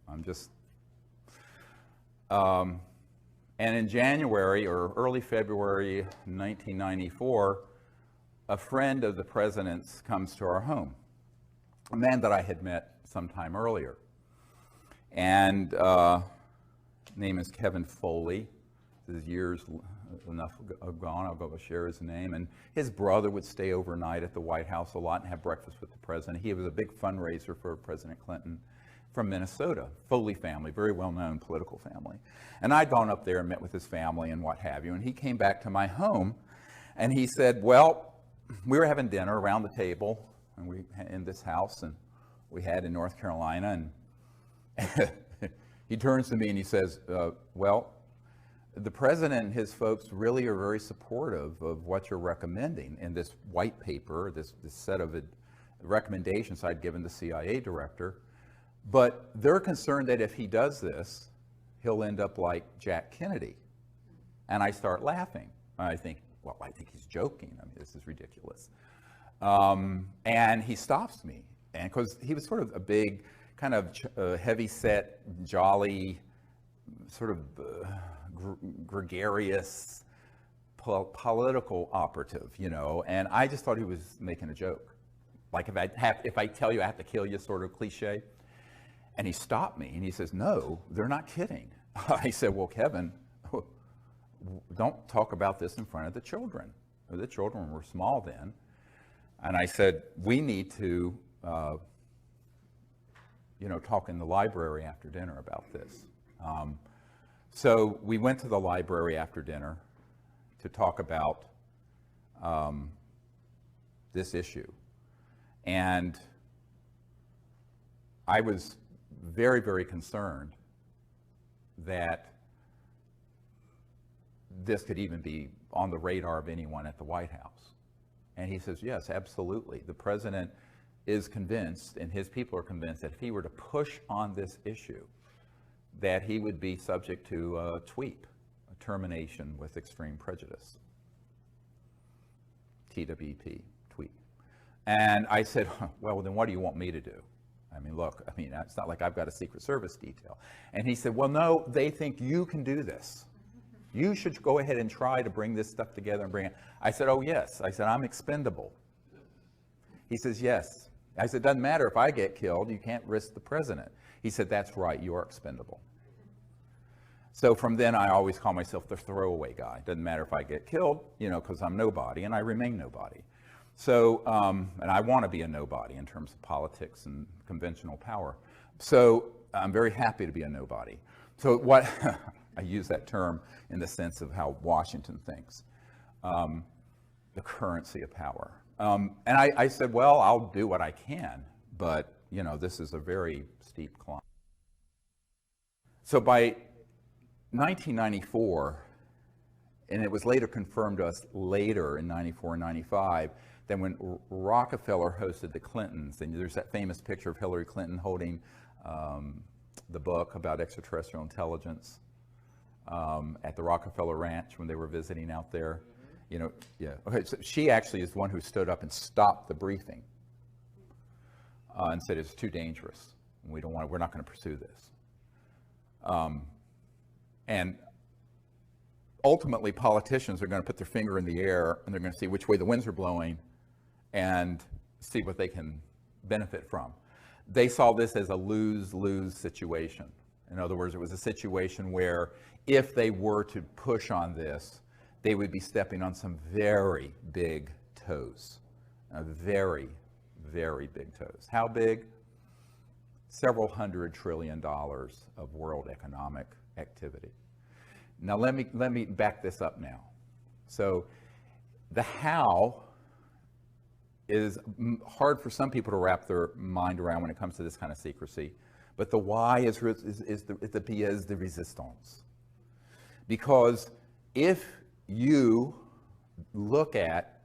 I'm just... And in January or early February 1994, a friend of the president's comes to our home, a man that I had met sometime earlier. And name is Kevin Foley. This is years enough gone, I'll go share his name. And his brother would stay overnight at the White House a lot and have breakfast with the president. He was a big fundraiser for President Clinton. From Minnesota, Foley family, very well-known political family. And I'd gone up there and met with his family and what have you, and he came back to my home, and he said, well, we were having dinner around the table and we in this house, and we had in North Carolina, and he turns to me and he says, well, the president and his folks really are very supportive of what you're recommending in this white paper, this set of recommendations I'd given the CIA director. But they're concerned that if he does this, he'll end up like Jack Kennedy. And I start laughing. I think, well, I think he's joking. I mean, this is ridiculous. And he stops me. And because he was sort of a big, kind of heavy-set, jolly, sort of gregarious political operative, you know. And I just thought he was making a joke. Like if I tell you I have to kill you, sort of cliche. And he stopped me and he says, no, they're not kidding. I said, well, Kevin, don't talk about this in front of the children. The children were small then. And I said, we need to, talk in the library after dinner about this. So we went to the library after dinner to talk about this issue. And I was very, very concerned that this could even be on the radar of anyone at the White House. And he says, yes, absolutely. The president is convinced, and his people are convinced, that if he were to push on this issue, that he would be subject to a termination with extreme prejudice. TWP, tweet. And I said, well, then what do you want me to do? I mean, look, it's not like I've got a Secret Service detail. And he said, well, no, they think you can do this. You should go ahead and try to bring this stuff together and bring it. I said, oh, yes. I said, I'm expendable. He says, yes. I said, doesn't matter if I get killed, you can't risk the president. He said, that's right, you are expendable. So from then, I always call myself the throwaway guy. Doesn't matter if I get killed, because I'm nobody, and I remain nobody. So, and I want to be a nobody in terms of politics and conventional power. So I'm very happy to be a nobody. So what, I use that term in the sense of how Washington thinks, the currency of power. And I said, well, I'll do what I can, but this is a very steep climb. So by 1994, and it was later confirmed to us later in 94 and 95, then when Rockefeller hosted the Clintons, and there's that famous picture of Hillary Clinton holding the book about extraterrestrial intelligence at the Rockefeller Ranch when they were visiting out there. Okay, so she actually is the one who stood up and stopped the briefing and said it's too dangerous. We're not going to pursue this. And ultimately, politicians are going to put their finger in the air and they're going to see which way the winds are blowing and see what they can benefit from. They saw this as a lose-lose situation. In other words, it was a situation where if they were to push on this, they would be stepping on some very big toes. Very, very big toes. How big? Several $100 trillion of world economic activity. Now let me back this up now. So the how is hard for some people to wrap their mind around when it comes to this kind of secrecy, but the why is the pièce de résistance. Because if you look at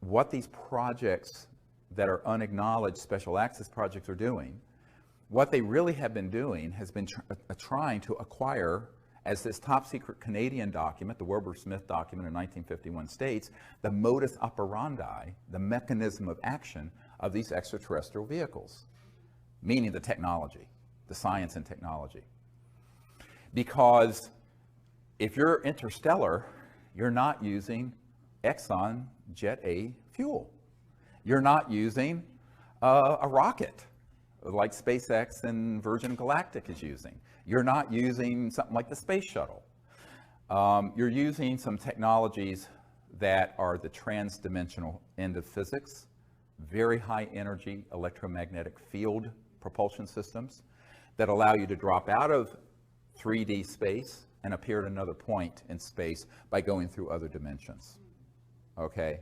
what these projects that are unacknowledged special access projects are doing, what they really have been doing has been trying to acquire, as this top secret Canadian document, the Wilbur-Smith document in 1951 states, the modus operandi, the mechanism of action of these extraterrestrial vehicles, meaning the technology, the science and technology. Because if you're interstellar, you're not using Exxon Jet A fuel. You're not using a rocket like SpaceX and Virgin Galactic is using. You're not using something like the space shuttle. You're using some technologies that are the trans-dimensional end of physics, very high energy electromagnetic field propulsion systems that allow you to drop out of 3D space and appear at another point in space by going through other dimensions. Okay?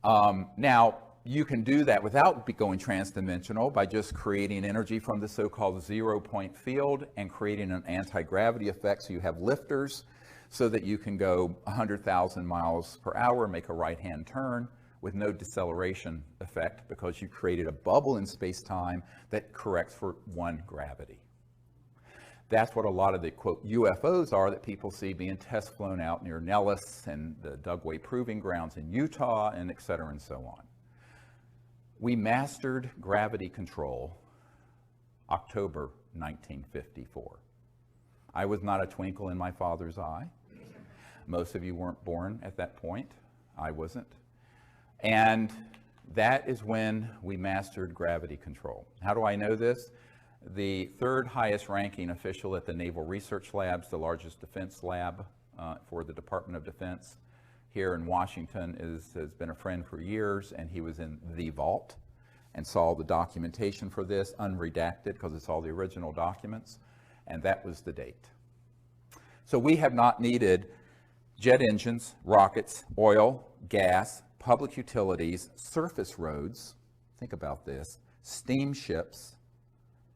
Now, you can do that without going trans-dimensional by just creating energy from the so-called zero-point field and creating an anti-gravity effect, so you have lifters so that you can go 100,000 miles per hour, make a right-hand turn with no deceleration effect because you created a bubble in space-time that corrects for one gravity. That's what a lot of the, quote, UFOs are that people see being test flown out near Nellis and the Dugway Proving Grounds in Utah, and et cetera and so on. We mastered gravity control October 1954. I was not a twinkle in my father's eye. Most of you weren't born at that point. I wasn't. And that is when we mastered gravity control. How do I know this? The third highest ranking official at the Naval Research Labs, the largest defense lab for the Department of Defense here in Washington, has been a friend for years, and he was in the vault and saw the documentation for this, unredacted, because it's all the original documents, and that was the date. So we have not needed jet engines, rockets, oil, gas, public utilities, surface roads, think about this, steamships,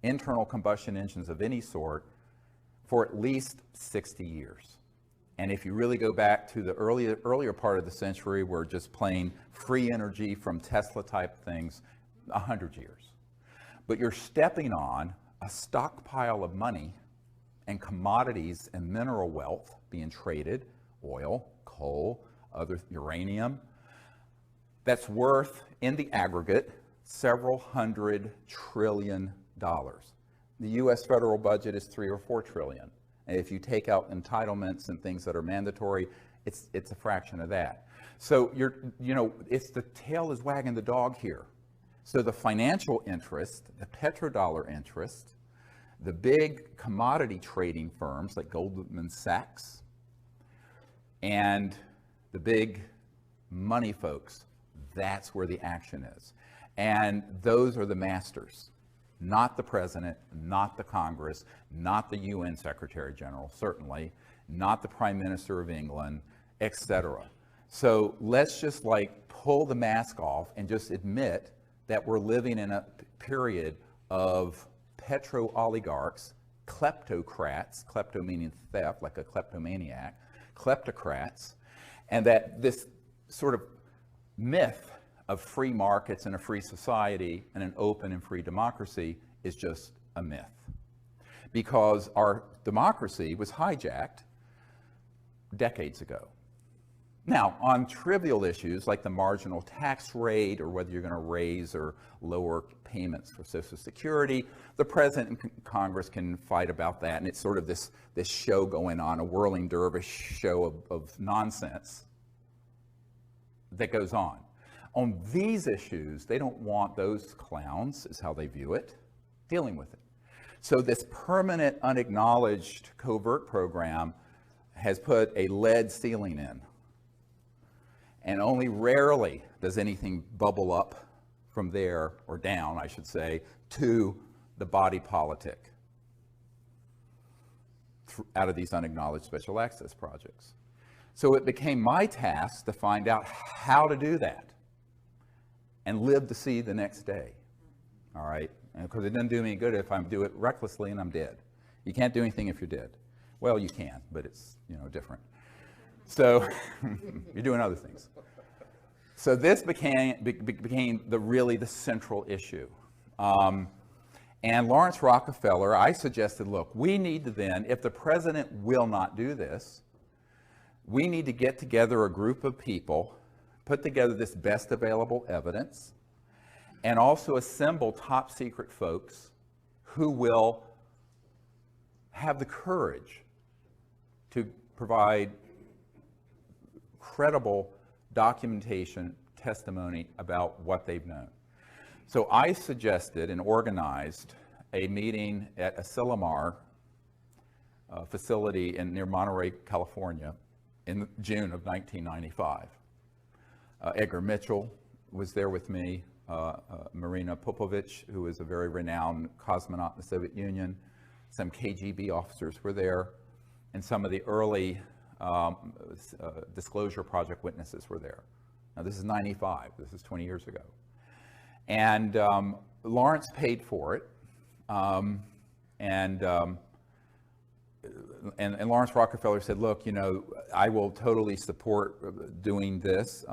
internal combustion engines of any sort, for at least 60 years. And if you really go back to the earlier part of the century, we're just plain free energy from Tesla type things, 100 years. But you're stepping on a stockpile of money and commodities and mineral wealth being traded, oil, coal, other uranium, that's worth, in the aggregate, several $100 trillion. The U.S. federal budget is $3 or $4 trillion. And if you take out entitlements and things that are mandatory, it's a fraction of that. So it's the tail is wagging the dog here. So the financial interest, the petrodollar interest, the big commodity trading firms like Goldman Sachs, and the big money folks, that's where the action is. And those are the masters, not the president, not the Congress, not the UN Secretary General, certainly, not the Prime Minister of England, etc. So let's just pull the mask off and just admit that we're living in a period of petro-oligarchs, kleptocrats, klepto meaning theft, like a kleptomaniac, kleptocrats, and that this sort of myth of free markets and a free society and an open and free democracy is just a myth. Because our democracy was hijacked decades ago. Now, on trivial issues like the marginal tax rate or whether you're going to raise or lower payments for Social Security, the President and Congress can fight about that, and it's sort of this show going on, a whirling dervish show of nonsense that goes on. On these issues, they don't want those clowns, is how they view it, dealing with it. So this permanent, unacknowledged covert program has put a lead ceiling in. And only rarely does anything bubble up from there, or down, I should say, to the body politic out of these unacknowledged special access projects. So it became my task to find out how to do that and live to see the next day, all right? Because it doesn't do me any good if I do it recklessly and I'm dead. You can't do anything if you're dead. Well, you can, but it's different. So you're doing other things. So this became the central issue. And Lawrence Rockefeller, I suggested, look, we need to then, if the president will not do this, we need to get together a group of people, put together this best available evidence, and also assemble top secret folks who will have the courage to provide credible documentation, testimony about what they've known. So I suggested and organized a meeting at a Silomar facility near Monterey, California, in June of 1995. Edgar Mitchell was there with me, Marina Popovich, who was a very renowned cosmonaut in the Soviet Union, some KGB officers were there, and some of the early Disclosure Project witnesses were there. Now this is 95, this is 20 years ago. And Lawrence paid for it, and Lawrence Rockefeller said, look, I will totally support doing this.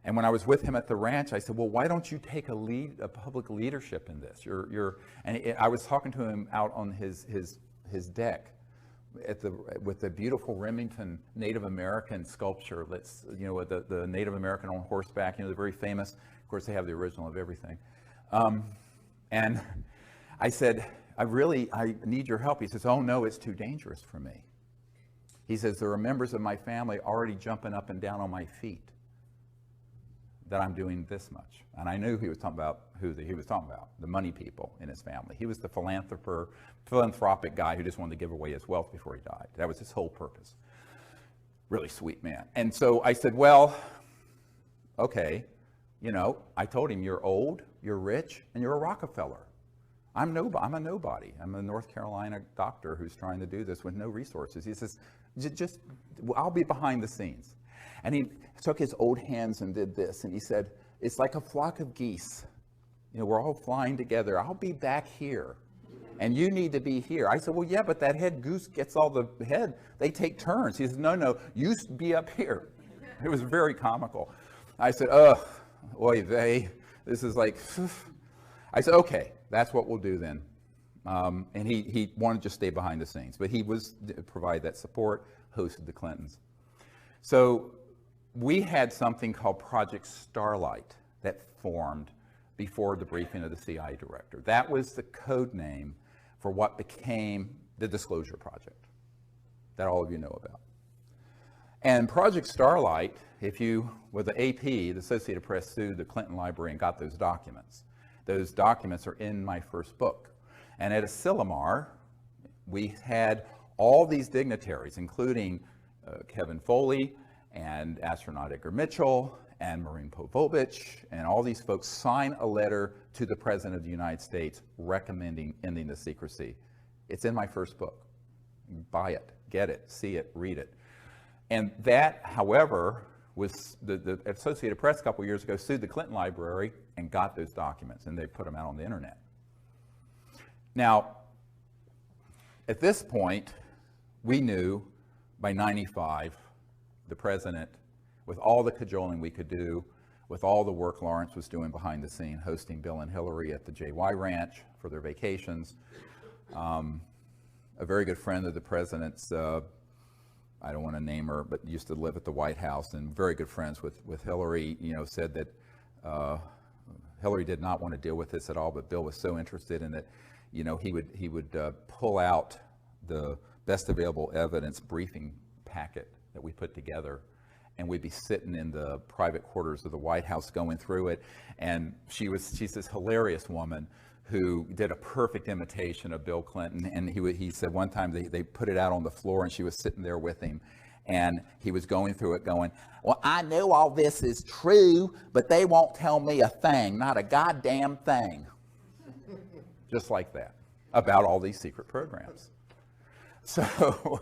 And when I was with him at the ranch, I said, well, why don't you take a public leadership in this? I was talking to him out on his deck with the beautiful Remington Native American sculpture that's, with the Native American on horseback, the very famous. Of course, they have the original of everything. And I said, I need your help. He says, oh no, it's too dangerous for me. He says, there are members of my family already jumping up and down on my feet that I'm doing this much. And I knew he was talking about he was talking about, the money people in his family. He was the philanthropic guy who just wanted to give away his wealth before he died. That was his whole purpose. Really sweet man. And so I said, well, okay, I told him, you're old, you're rich, and you're a Rockefeller. I'm a nobody. I'm a North Carolina doctor who's trying to do this with no resources. He says, I'll be behind the scenes. And he took his old hands and did this, and he said, it's like a flock of geese. We're all flying together. I'll be back here, and you need to be here. I said, well, yeah, but that head goose gets all the head. They take turns. He said, no, you be up here. It was very comical. I said, oy vey, this is like, I said, okay, that's what we'll do then. And he wanted to just stay behind the scenes, but he was provide that support, hosted the Clintons. So we had something called Project Starlight that formed before the briefing of the CIA director. That was the code name for what became the Disclosure Project that all of you know about. And Project Starlight, with the AP, the Associated Press sued the Clinton Library and got those documents. Those documents are in my first book. And at Asilomar, we had all these dignitaries, including Kevin Foley and astronaut Edgar Mitchell and Maureen Povovich, and all these folks sign a letter to the President of the United States recommending ending the secrecy. It's in my first book. Buy it, get it, see it, read it. And that, however, was the Associated Press a couple years ago sued the Clinton Library and got those documents, and they put them out on the internet. Now, at this point, we knew by '95, the president, with all the cajoling we could do, with all the work Lawrence was doing behind the scene, hosting Bill and Hillary at the JY Ranch for their vacations, a very good friend of the president's, I don't want to name her, but used to live at the White House and very good friends with Hillary, said that Hillary did not want to deal with this at all, but Bill was so interested in it, he would pull out the best available evidence briefing packet that we put together, and we'd be sitting in the private quarters of the White House going through it. And she's this hilarious woman who did a perfect imitation of Bill Clinton. And he said one time they put it out on the floor and she was sitting there with him. And he was going through it going, well, I know all this is true, but they won't tell me a thing, not a goddamn thing. Just like that, about all these secret programs. So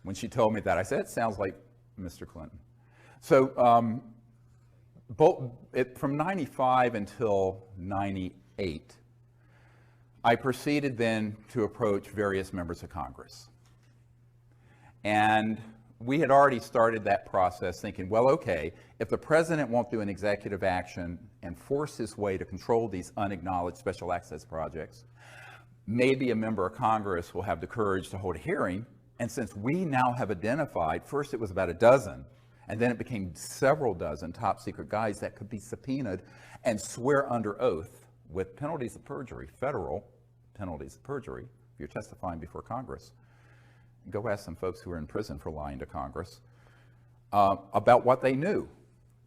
when she told me that, I said, it sounds like Mr. Clinton. So from 95 until 98, I proceeded then to approach various members of Congress. And we had already started that process thinking, well, okay, if the president won't do an executive action and force his way to control these unacknowledged special access projects, maybe a member of Congress will have the courage to hold a hearing. And since we now have identified, first it was about a dozen, and then it became several dozen top secret guys that could be subpoenaed and swear under oath with penalties of perjury, federal penalties of perjury, if you're testifying before Congress. Go ask some folks who are in prison for lying to Congress about what they knew.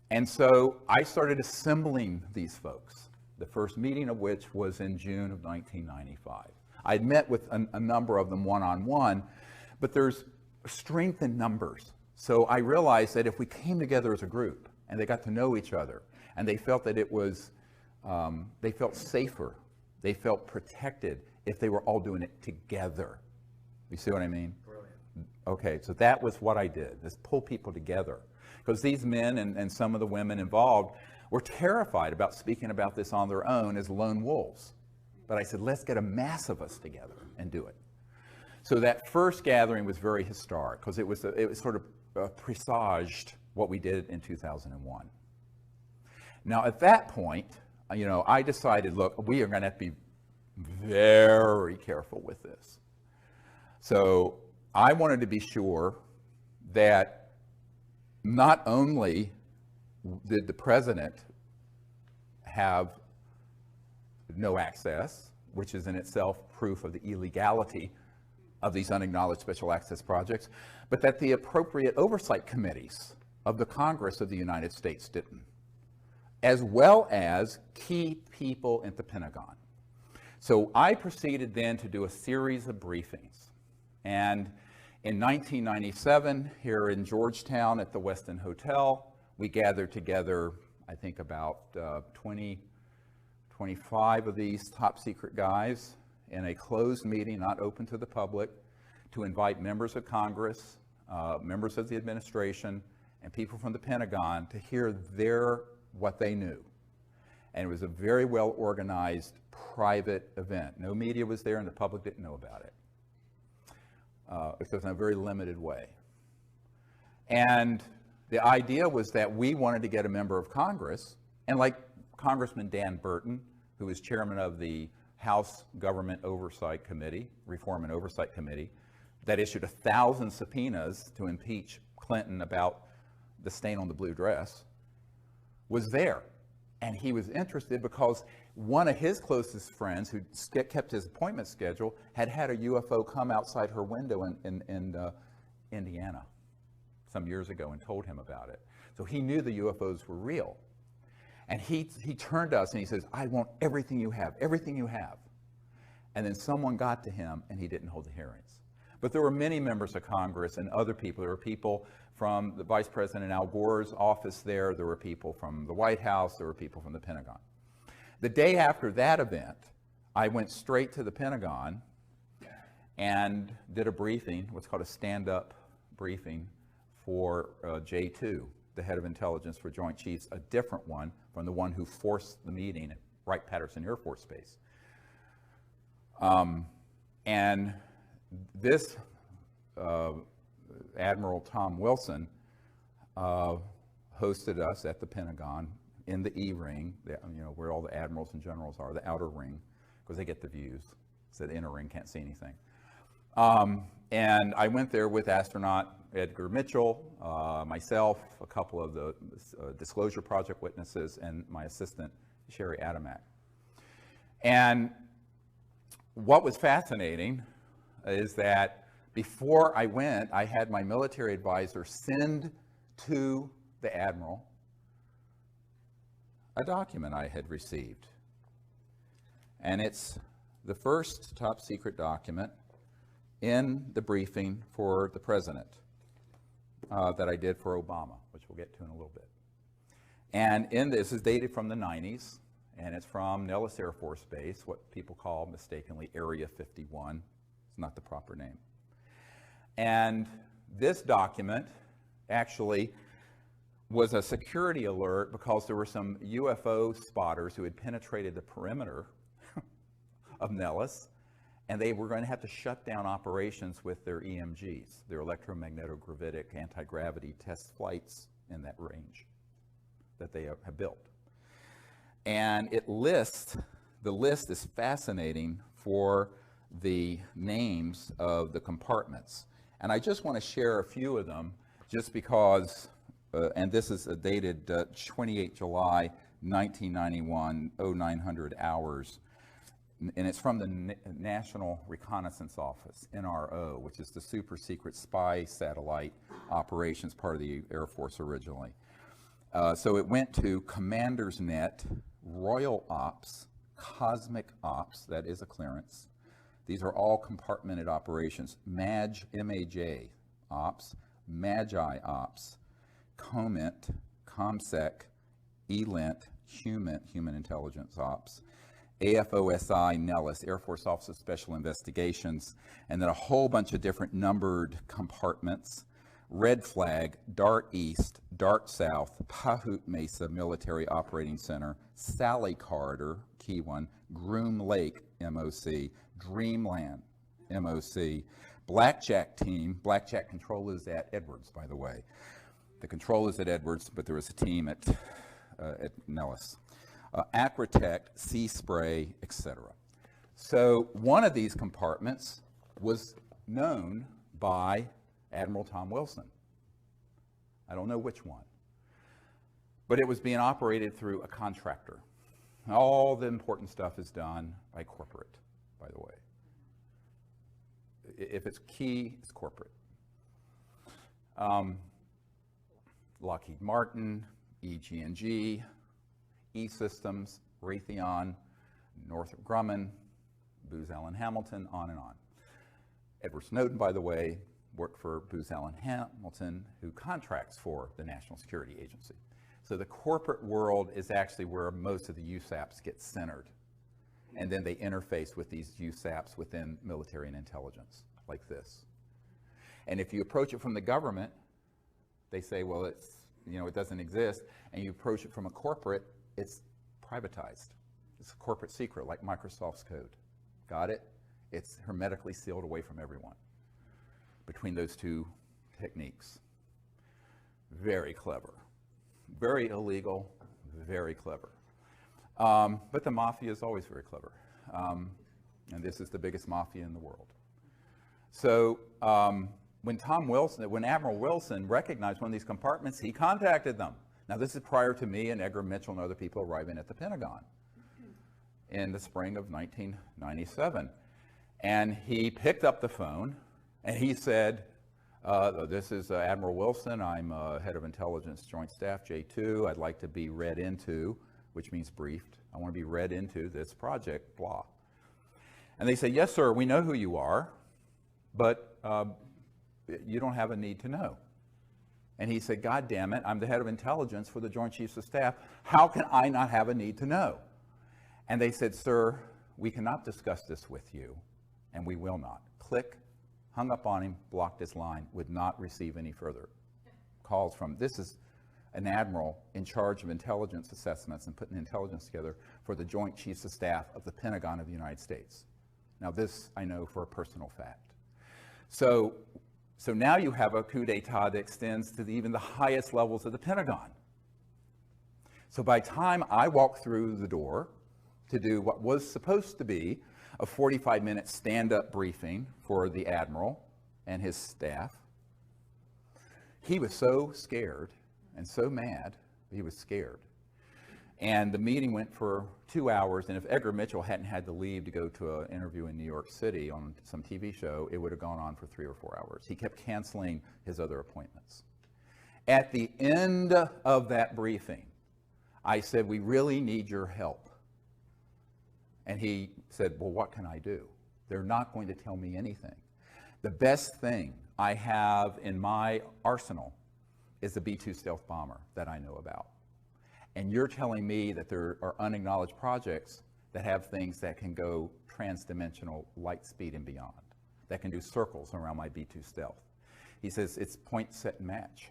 And so I started assembling these folks, the first meeting of which was in June of 1995. I'd met with a number of them one-on-one, but there's strength in numbers. So I realized that if we came together as a group and they got to know each other and they felt that it was, they felt safer, they felt protected if they were all doing it together. You see what I mean? Brilliant. Okay, so that was what I did, is pull people together. Because these men and some of the women involved were terrified about speaking about this on their own as lone wolves. But I said, let's get a mass of us together and do it. So that first gathering was very historic because it was sort of presaged what we did in 2001. Now at that point, I decided, look, we are going to have to be very careful with this. So I wanted to be sure that not only did the president have no access, which is in itself proof of the illegality of these unacknowledged special access projects, but that the appropriate oversight committees of the Congress of the United States didn't, as well as key people at the Pentagon. So I proceeded then to do a series of briefings. And in 1997, here in Georgetown at the Westin Hotel, we gathered together, I think about 25 of these top secret guys in a closed meeting, not open to the public, to invite members of Congress, members of the administration, and people from the Pentagon to hear what they knew. And it was a very well organized private event. No media was there and the public didn't know about it. Except in a very limited way. And the idea was that we wanted to get a member of Congress, and like Congressman Dan Burton, who was chairman of the House Government Oversight Committee, Reform and Oversight Committee, that issued 1,000 subpoenas to impeach Clinton about the stain on the blue dress, was there. And he was interested because one of his closest friends, who kept his appointment schedule, had had a UFO come outside her window in Indiana some years ago and told him about it. So he knew the UFOs were real. And he turned to us and he says, I want everything you have, everything you have. And then someone got to him and he didn't hold the hearings. But there were many members of Congress and other people. There were people from the Vice President Al Gore's office there. There were people from the White House. There were people from the Pentagon. The day after that event, I went straight to the Pentagon and did a briefing, what's called a stand-up briefing for J2, the head of intelligence for Joint Chiefs, a different one from the one who forced the meeting at Wright-Patterson Air Force Base. And this Admiral Tom Wilson hosted us at the Pentagon in the E-ring, where all the admirals and generals are, the outer ring, because they get the views. So the inner ring can't see anything. And I went there with astronaut Edgar Mitchell, myself, a couple of the Disclosure Project witnesses, and my assistant, Sherry Adamak. And what was fascinating is that before I went, I had my military advisor send to the Admiral a document I had received. And it's the first top secret document in the briefing for the President that I did for Obama, which we'll get to in a little bit. And this is dated from the 90s, and it's from Nellis Air Force Base, what people call mistakenly Area 51. It's not the proper name. And this document actually was a security alert because there were some UFO spotters who had penetrated the perimeter of Nellis, and they were going to have to shut down operations with their EMGs, their electromagnetic anti-gravity test flights in that range that they have built. And the list is fascinating for the names of the compartments. And I just want to share a few of them just because, and this is dated 28 July 1991, 0900 hours. And it's from the National Reconnaissance Office, NRO, which is the super secret spy satellite operations part of the Air Force originally. So it went to Commander's Net, Royal Ops, Cosmic Ops, that is a clearance. These are all compartmented operations. MAJ, M-A-J, Ops, Magi Ops, COMINT, COMSEC, ELINT, Human Intelligence Ops, AFOSI, Nellis, Air Force Office of Special Investigations, and then a whole bunch of different numbered compartments. Red Flag, Dart East, Dart South, Pahut Mesa Military Operating Center, Sally Corridor, key one, Groom Lake, MOC, Dreamland, MOC, Blackjack Team. Blackjack control is at Edwards, by the way. The control is at Edwards, but there was a team at Nellis. Acrotech, Sea Spray, etc. So one of these compartments was known by Admiral Tom Wilson. I don't know which one. But it was being operated through a contractor. All the important stuff is done by corporate, by the way. If it's key, it's corporate. Lockheed Martin, EG&G, E-Systems, Raytheon, Northrop Grumman, Booz Allen Hamilton, on and on. Edward Snowden, by the way, worked for Booz Allen Hamilton, who contracts for the National Security Agency. So the corporate world is actually where most of the USAPs get centered. And then they interface with these USAPs within military and intelligence, like this. And if you approach it from the government, they say, well, it doesn't exist. And you approach it from a corporate, it's privatized. It's a corporate secret, like Microsoft's code. Got it? It's hermetically sealed away from everyone between those two techniques. Very clever. Very illegal, very clever. But the mafia is always very clever. and this is the biggest mafia in the world. So when Admiral Wilson recognized one of these compartments, he contacted them. Now this is prior to me and Edgar Mitchell and other people arriving at the Pentagon in the spring of 1997. And he picked up the phone and he said, this is Admiral Wilson. I'm head of intelligence joint staff J2. I'd like to be read into, which means briefed. I want to be read into this project, blah. And they said, yes, sir, we know who you are, but you don't have a need to know. And he said, God damn it, I'm the head of intelligence for the Joint Chiefs of Staff. How can I not have a need to know? And they said, sir, we cannot discuss this with you, and we will not. Click, hung up on him, blocked his line, would not receive any further calls from. This is an admiral in charge of intelligence assessments and putting intelligence together for the Joint Chiefs of Staff of the Pentagon of the United States. Now this I know for a personal fact. So now you have a coup d'etat that extends to even the highest levels of the Pentagon. So by the time I walked through the door to do what was supposed to be a 45-minute stand-up briefing for the admiral and his staff, he was so scared and so mad, he was scared. And the meeting went for 2 hours, and if Edgar Mitchell hadn't had to leave to go to an interview in New York City on some TV show, it would have gone on for 3 or 4 hours. He kept canceling his other appointments. At the end of that briefing, I said, we really need your help. And he said, well, what can I do? They're not going to tell me anything. The best thing I have in my arsenal is the B-2 stealth bomber that I know about. And you're telling me that there are unacknowledged projects that have things that can go trans-dimensional light speed and beyond, that can do circles around my B-2 stealth. He says, it's point, set, and match.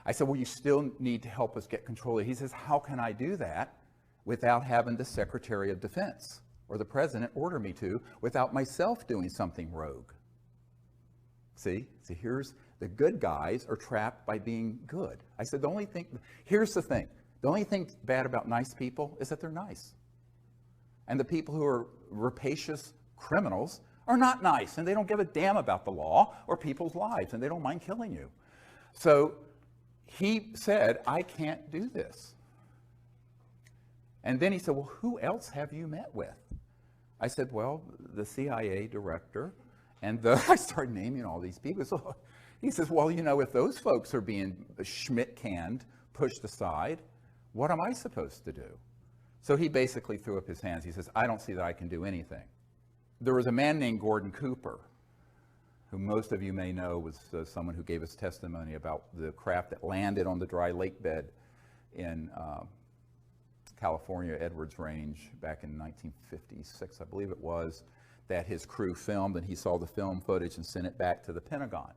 I said, well, you still need to help us get control of it. He says, how can I do that without having the Secretary of Defense or the President order me to, without myself doing something rogue? See, here's the good guys are trapped by being good. I said, here's the thing. The only thing bad about nice people is that they're nice. And the people who are rapacious criminals are not nice, and they don't give a damn about the law or people's lives, and they don't mind killing you. So he said, I can't do this. And then he said, well, who else have you met with? I said, well, the CIA director. And I started naming all these people. So he says, well, you know, if those folks are being Schmidt-canned, pushed aside, what am I supposed to do? So he basically threw up his hands. He says, I don't see that I can do anything. There was a man named Gordon Cooper, who most of you may know was someone who gave us testimony about the craft that landed on the dry lake bed in California, Edwards Range, back in 1956, I believe it was, that his crew filmed, and he saw the film footage and sent it back to the Pentagon.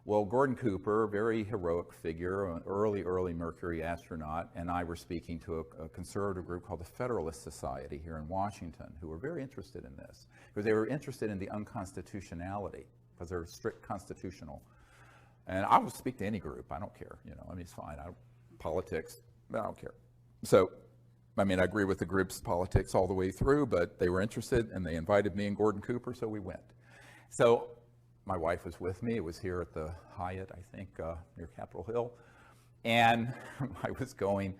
Well, Gordon Cooper, a very heroic figure, an early Mercury astronaut, and I were speaking to a conservative group called the Federalist Society here in Washington, who were very interested in this, because they were interested in the unconstitutionality, because they're strict constitutional. And I will speak to any group, I don't care, you know, I mean, it's fine, politics, I don't care. So, I mean, I agree with the group's politics all the way through, but they were interested and they invited me and Gordon Cooper, so we went. So my wife was with me. It was here at the Hyatt, I think, near Capitol Hill. And I was going,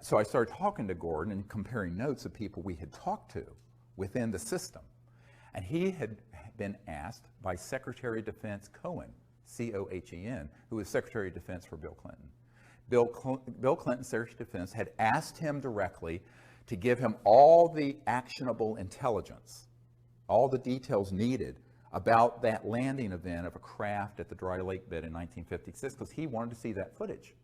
so I started talking to Gordon and comparing notes of people we had talked to within the system. And he had been asked by Secretary of Defense Cohen, C-O-H-E-N, who was Secretary of Defense for Bill Clinton. Bill Clinton, Secretary of Defense, had asked him directly to give him all the actionable intelligence, all the details needed about that landing event of a craft at the dry lake bed in 1956, because he wanted to see that footage.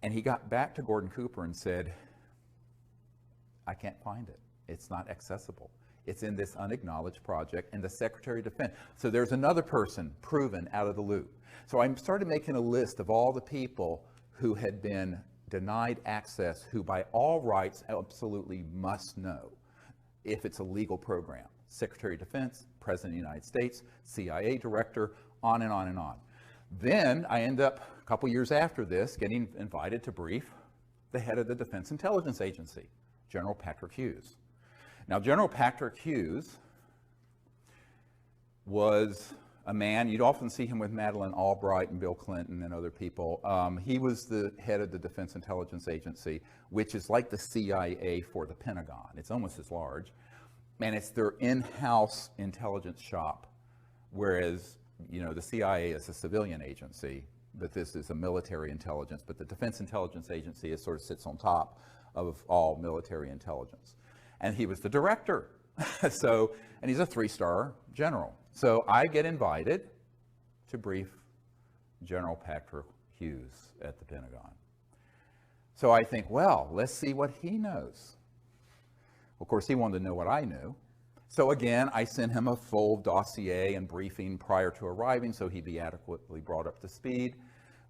And he got back to Gordon Cooper and said, I can't find it. It's not accessible. It's in this unacknowledged project, and the Secretary of Defense. So there's another person proven out of the loop. So I started making a list of all the people who had been denied access, who by all rights absolutely must know if it's a legal program. Secretary of Defense, President of the United States, CIA Director, on and on and on. Then I end up, a couple years after this, getting invited to brief the head of the Defense Intelligence Agency, General Patrick Hughes. Now, General Patrick Hughes was a man, you'd often see him with Madeleine Albright and Bill Clinton and other people. He was the head of the Defense Intelligence Agency, which is like the CIA for the Pentagon. It's almost as large. And it's their in-house intelligence shop, whereas, you know, the CIA is a civilian agency, but this is a military intelligence. But the Defense Intelligence Agency is sort of sits on top of all military intelligence. And he was the director. So, and he's a 3-star general. So I get invited to brief General Patrick Hughes at the Pentagon. So I think, well, let's see what he knows. Of course, he wanted to know what I knew. So again, I sent him a full dossier and briefing prior to arriving so he'd be adequately brought up to speed.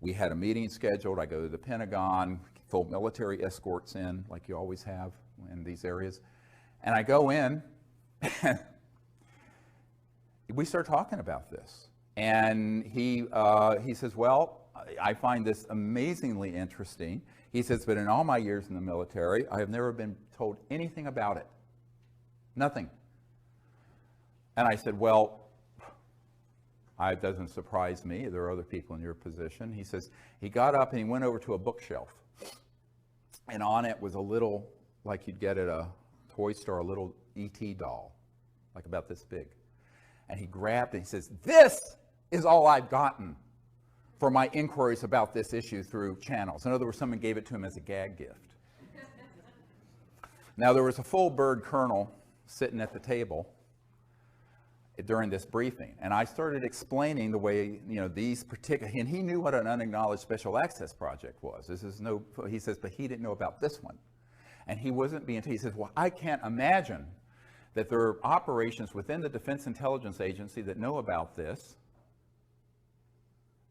We had a meeting scheduled. I go to the Pentagon, full military escorts in, like you always have in these areas. And I go in, and we start talking about this. And he says, well, I find this amazingly interesting. He says, but in all my years in the military, I have never been told anything about it. Nothing. And I said, well, it doesn't surprise me. There are other people in your position. He says, he got up and he went over to a bookshelf. And on it was a little, like you'd get at a toy store, a little E.T. doll, like about this big. And he grabbed it and he says, this is all I've gotten for my inquiries about this issue through channels. In other words, someone gave it to him as a gag gift. Now, there was a full bird colonel sitting at the table during this briefing, and I started explaining the way, you know, these particular, and he knew what an unacknowledged special access project was. This is no, he says, but he didn't know about this one. And he wasn't being, he says, well, I can't imagine that there are operations within the Defense Intelligence Agency that know about this,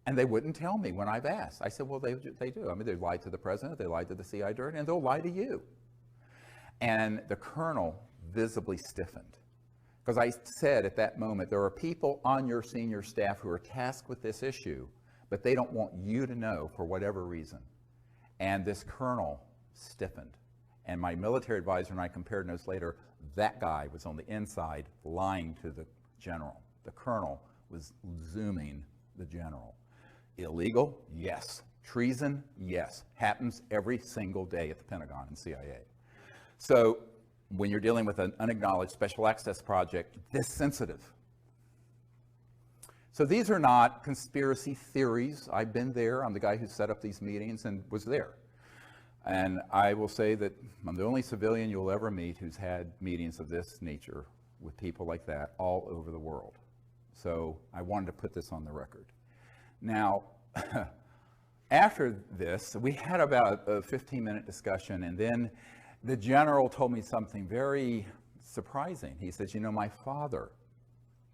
and they wouldn't tell me when I've asked. I said, well, they do. I mean, they lied to the president, they lied to the CIA director, and they'll lie to you. And the colonel visibly stiffened. Because I said at that moment, there are people on your senior staff who are tasked with this issue, but they don't want you to know for whatever reason. And this colonel stiffened. And my military advisor and I compared notes later. That guy was on the inside lying to the general. The colonel was zooming the general. Illegal? Yes. Treason? Yes. Happens every single day at the Pentagon and CIA. So when you're dealing with an unacknowledged special access project this sensitive. So these are not conspiracy theories. I've been there. I'm the guy who set up these meetings and was there. And I will say that I'm the only civilian you'll ever meet who's had meetings of this nature with people like that all over the world. So I wanted to put this on the record. Now, after this, we had about a 15-minute discussion, and then the general told me something very surprising. He says, you know, my father,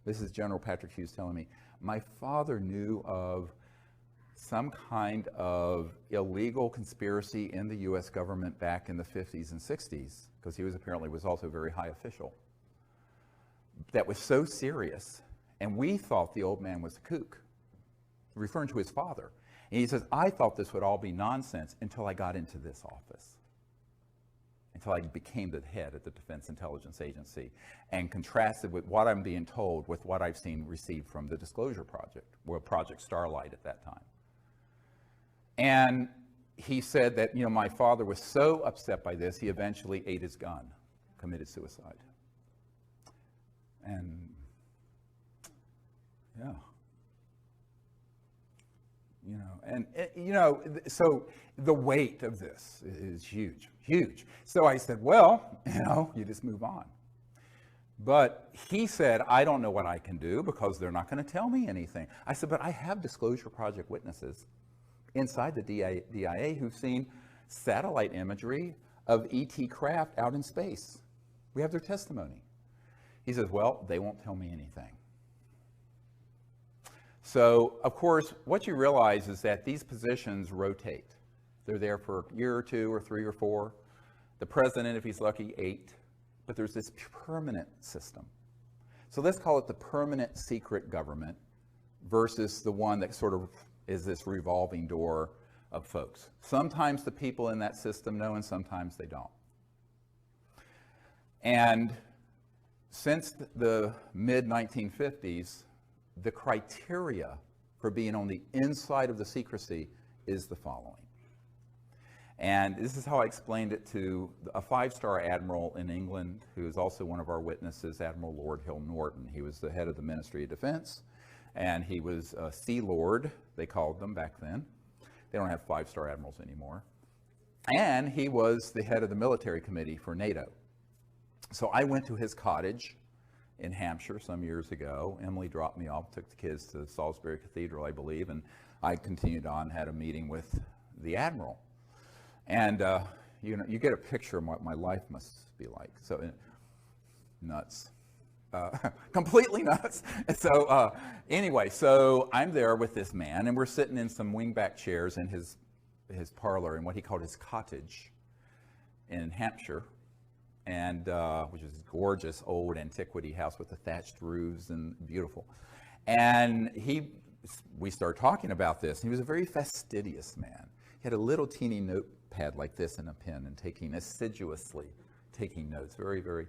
this is General Patrick Hughes telling me, my father knew of some kind of illegal conspiracy in the U.S. government back in the 50s and 60s, because he was apparently was also a very high official, that was so serious, and we thought the old man was a kook, referring to his father. And he says, I thought this would all be nonsense until I got into this office, until I became the head of the Defense Intelligence Agency, and contrasted with what I'm being told with what I've seen received from the Disclosure Project, or Project Starlight at that time. And he said that, you know, my father was so upset by this, he eventually ate his gun, committed suicide. And, yeah. You know, and, you know, so the weight of this is huge, huge. So I said, well, you know, you just move on. But he said, I don't know what I can do because they're not going to tell me anything. I said, but I have Disclosure Project witnesses inside the DIA who've seen satellite imagery of ET craft out in space. We have their testimony. He says, well, they won't tell me anything. So, of course, what you realize is that these positions rotate. They're there for a year or two or 3 or 4. The president, if he's lucky, 8. But there's this permanent system. So let's call it the permanent secret government versus the one that sort of is this revolving door of folks. Sometimes the people in that system know and sometimes they don't. And since the mid-1950s, the criteria for being on the inside of the secrecy is the following. And this is how I explained it to a five-star admiral in England, who is also one of our witnesses, Admiral Lord Hill Norton. He was the head of the Ministry of Defense, and he was a Sea Lord, they called them back then. They don't have five-star admirals anymore. And he was the head of the military committee for NATO. So I went to his cottage in Hampshire some years ago. Emily dropped me off, took the kids to Salisbury Cathedral, I believe, and I continued on, had a meeting with the admiral. And you know, you get a picture of what my life must be like. So nuts, completely nuts. And so anyway, so I'm there with this man, and we're sitting in some wingback chairs in his parlor in what he called his cottage in Hampshire, and which is a gorgeous old antiquity house with the thatched roofs and beautiful. And we started talking about this. He was a very fastidious man. He had a little teeny notepad like this and a pen, and assiduously taking notes, very, very.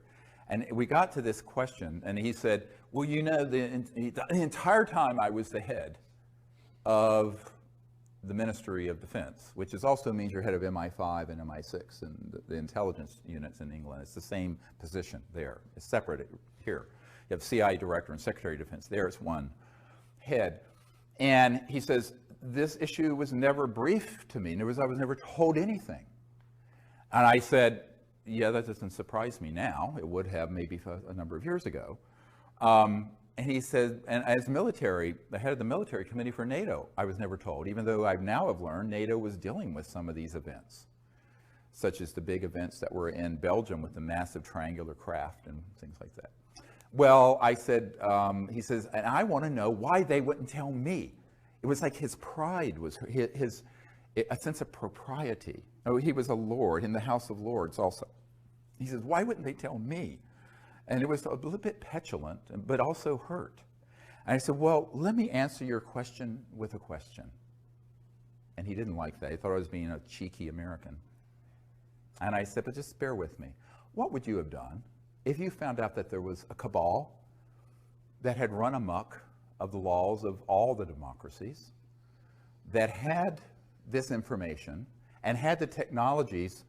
And we got to this question, and he said, well, you know, the entire time I was the head of the Ministry of Defense, which also means you're head of MI5 and MI6 and the intelligence units in England. It's the same position there. It's separate here. You have CIA Director and Secretary of Defense. There it's one head. And he says, this issue was never briefed to me. I was never told anything. And I said, yeah, that doesn't surprise me now. It would have maybe a number of years ago. And he said, and as the head of the military committee for NATO, I was never told, even though I now have learned NATO was dealing with some of these events, such as the big events that were in Belgium with the massive triangular craft and things like that. Well, I said, he says, and I want to know why they wouldn't tell me. It was like his pride was a sense of propriety. Oh, he was a lord in the House of Lords also. He says, why wouldn't they tell me? And it was a little bit petulant, but also hurt. And I said, well, let me answer your question with a question. And he didn't like that. He thought I was being a cheeky American. And I said, but just bear with me. What would you have done if you found out that there was a cabal that had run amok of the laws of all the democracies, that had this information and had the technologies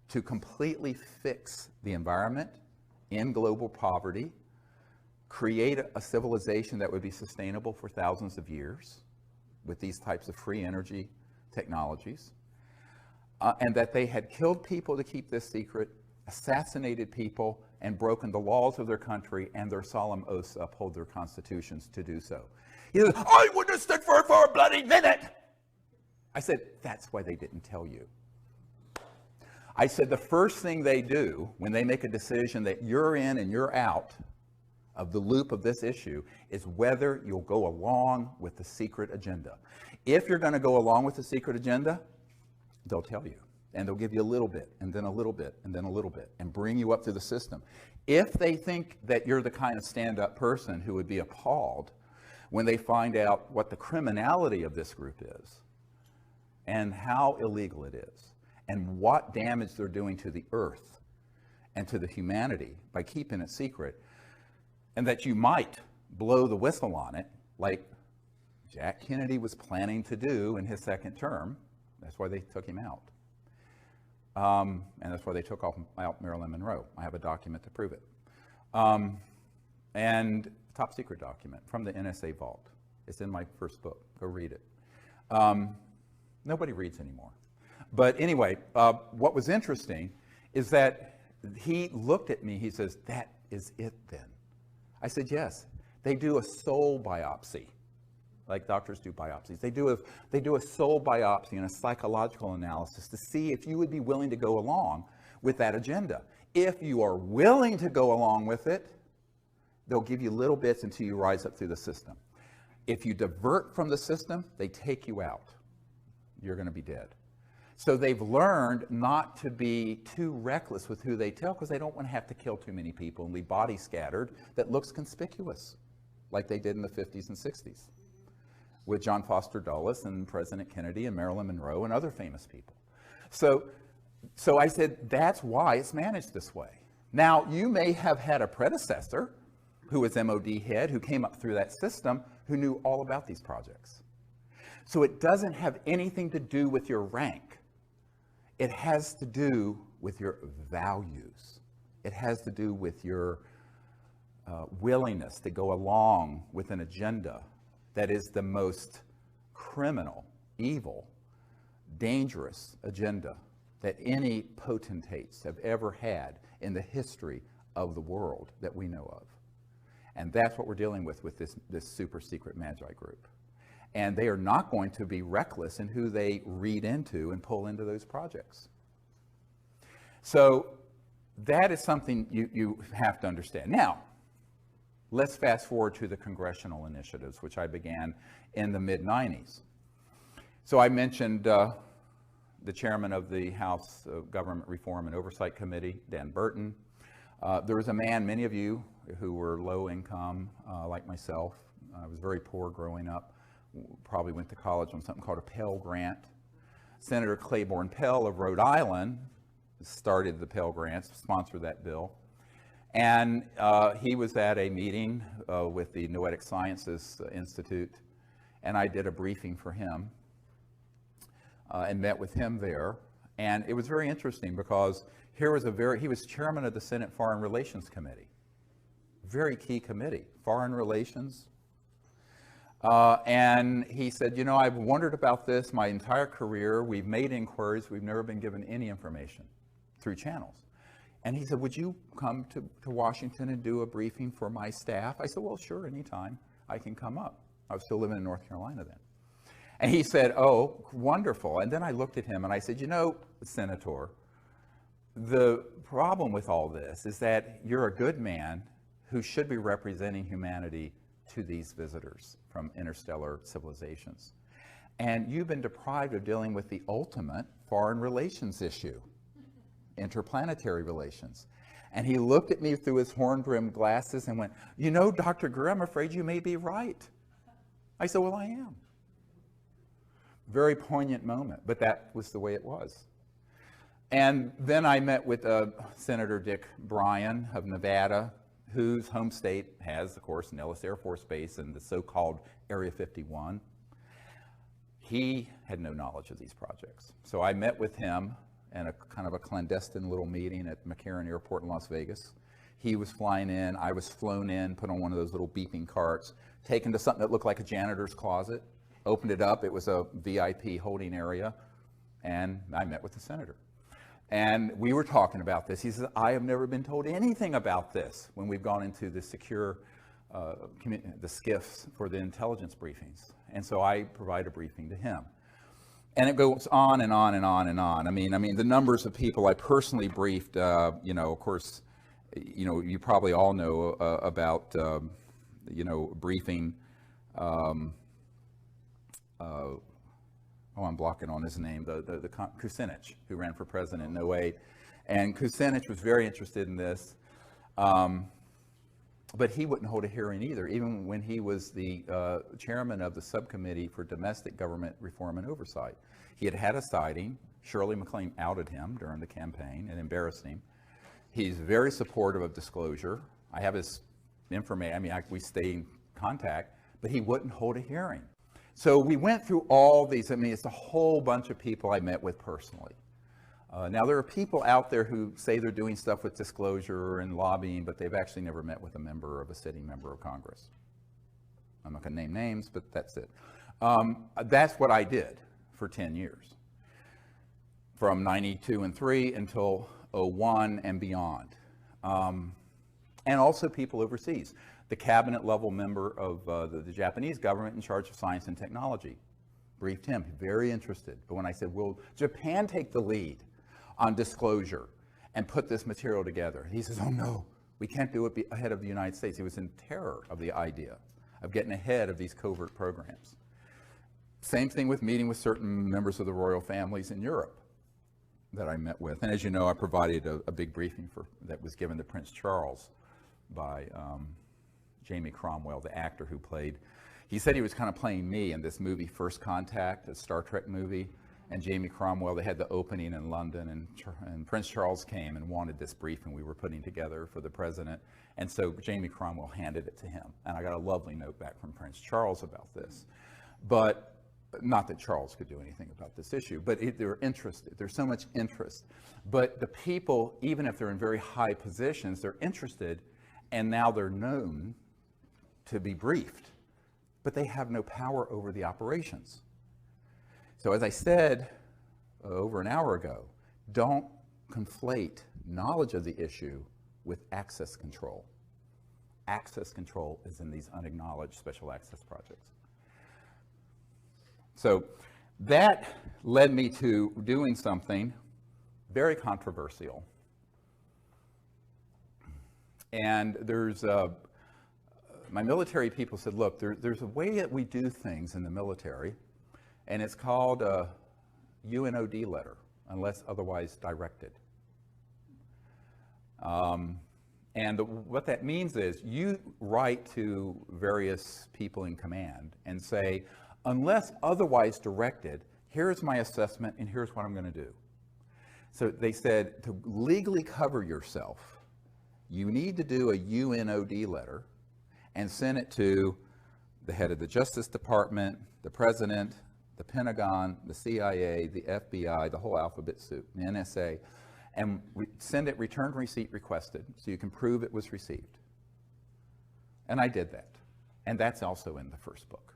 to completely fix the environment, end global poverty, create a civilization that would be sustainable for thousands of years with these types of free energy technologies, and that they had killed people to keep this secret, assassinated people, and broken the laws of their country and their solemn oaths to uphold their constitutions to do so. He said, I wouldn't have stood for it for a bloody minute. I said, that's why they didn't tell you. I said, the first thing they do when they make a decision that you're in and you're out of the loop of this issue is whether you'll go along with the secret agenda. If you're going to go along with the secret agenda, they'll tell you. And they'll give you a little bit, and then a little bit, and then a little bit, and bring you up through the system. If they think that you're the kind of stand-up person who would be appalled when they find out what the criminality of this group is, and how illegal it is, and what damage they're doing to the earth and to the humanity by keeping it secret, and that you might blow the whistle on it, like Jack Kennedy was planning to do in his second term. That's why they took him out. And that's why they took out Marilyn Monroe. I have a document to prove it. And top secret document from the NSA vault. It's in my first book. Go read it. Nobody reads anymore. But anyway, what was interesting is that he looked at me, he says, that is it then? I said, yes. They do a soul biopsy, like doctors do biopsies. They do a soul biopsy and a psychological analysis to see if you would be willing to go along with that agenda. If you are willing to go along with it, they'll give you little bits until you rise up through the system. If you divert from the system, they take you out. You're going to be dead. So they've learned not to be too reckless with who they tell, because they don't want to have to kill too many people and leave bodies scattered that looks conspicuous, like they did in the 50s and 60s with John Foster Dulles and President Kennedy and Marilyn Monroe and other famous people. So I said, that's why it's managed this way. Now, you may have had a predecessor who was MOD head, who came up through that system, who knew all about these projects. So it doesn't have anything to do with your rank. It has to do with your values. It has to do with your willingness to go along with an agenda that is the most criminal, evil, dangerous agenda that any potentates have ever had in the history of the world that we know of. And that's what we're dealing with this super secret Magi group. And they are not going to be reckless in who they read into and pull into those projects. So that is something you have to understand. Now, let's fast forward to the congressional initiatives, which I began in the mid-90s. So I mentioned the chairman of the House Government Reform and Oversight Committee, Dan Burton. There was a man, many of you who were low income, like myself. I was very poor growing up, probably went to college on something called a Pell Grant. Senator Claiborne Pell of Rhode Island started the Pell Grants, sponsored that bill. And he was at a meeting with the Noetic Sciences Institute, and I did a briefing for him and met with him there. And it was very interesting because he was chairman of the Senate Foreign Relations Committee. Very key committee, foreign relations. And he said, you know, I've wondered about this my entire career. We've made inquiries. We've never been given any information through channels. And he said, would you come to Washington and do a briefing for my staff? I said, well, sure, anytime I can come up. I was still living in North Carolina then. And he said, oh, wonderful. And then I looked at him and I said, you know, Senator, the problem with all this is that you're a good man who should be representing humanity to these visitors from interstellar civilizations. And you've been deprived of dealing with the ultimate foreign relations issue, interplanetary relations. And he looked at me through his horn-rimmed glasses and went, you know, Dr. Greer, I'm afraid you may be right. I said, well, I am. Very poignant moment, but that was the way it was. And then I met with Senator Dick Bryan of Nevada, whose home state has, of course, Nellis Air Force Base and the so-called Area 51. He had no knowledge of these projects. So I met with him in a kind of a clandestine little meeting at McCarran Airport in Las Vegas. He was flying in, I was flown in, put on one of those little beeping carts, taken to something that looked like a janitor's closet, opened it up, it was a VIP holding area, and I met with the senator. And we were talking about this. He says, I have never been told anything about this when we've gone into the secure, the SCIFs for the intelligence briefings. And so I provide a briefing to him. And it goes on and on and on and on. I mean, the numbers of people I personally briefed, you know, of course, you know, you probably all know about, you know, briefing, I'm blocking on his name, the Kucinich, who ran for president in 2008. And Kucinich was very interested in this, but he wouldn't hold a hearing either, even when he was the chairman of the subcommittee for domestic government reform and oversight. He had had a sighting. Shirley MacLaine outed him during the campaign and embarrassed him. He's very supportive of disclosure. I have his information, I mean, we stay in contact, but he wouldn't hold a hearing. So we went through all these. I mean, it's a whole bunch of people I met with personally. Now, there are people out there who say they're doing stuff with disclosure and lobbying, but they've actually never met with a sitting member of Congress. I'm not going to name names, but that's it. That's what I did for 10 years, from 92 and 3 until 01 and beyond. And also people overseas. The cabinet level member of the Japanese government in charge of science and technology briefed him, very interested. But when I said, will Japan take the lead on disclosure and put this material together? He says, oh no, we can't do it ahead of the United States. He was in terror of the idea of getting ahead of these covert programs. Same thing with meeting with certain members of the royal families in Europe that I met with. And as you know, I provided a big briefing that was given to Prince Charles by Jamie Cromwell, the actor who played. He said he was kind of playing me in this movie, First Contact, a Star Trek movie. and Jamie Cromwell. They had the opening in London, and Prince Charles came and wanted this briefing we were putting together for the president. And so Jamie Cromwell handed it to him. And I got a lovely note back from Prince Charles about this. But not that Charles could do anything about this issue, but they're interested. There's so much interest. But the people, even if they're in very high positions, they're interested, and now they're known to be briefed. But they have no power over the operations. So as I said over an hour ago, don't conflate knowledge of the issue with access control. Access control is in these unacknowledged special access projects. So that led me to doing something very controversial. And there's my military people said, look, there's a way that we do things in the military, and it's called a UNOD letter, unless otherwise directed. What that means is you write to various people in command and say, unless otherwise directed, here's my assessment and here's what I'm going to do. So they said to legally cover yourself, you need to do a UNOD letter and send it to the head of the Justice Department, the President, the Pentagon, the CIA, the FBI, the whole alphabet soup, the NSA, and send it returned receipt requested so you can prove it was received. And I did that. And that's also in the first book,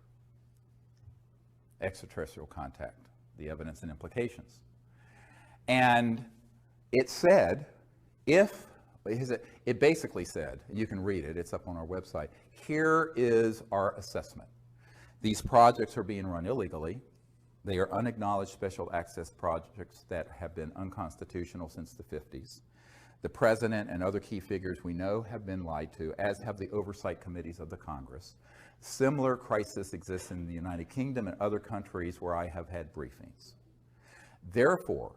Extraterrestrial Contact, The Evidence and Implications. And it said, it basically said, you can read it, it's up on our website, here is our assessment. These projects are being run illegally. They are unacknowledged special access projects that have been unconstitutional since the 50s. The president and other key figures we know have been lied to, as have the oversight committees of the Congress. Similar crisis exists in the United Kingdom and other countries where I have had briefings. Therefore,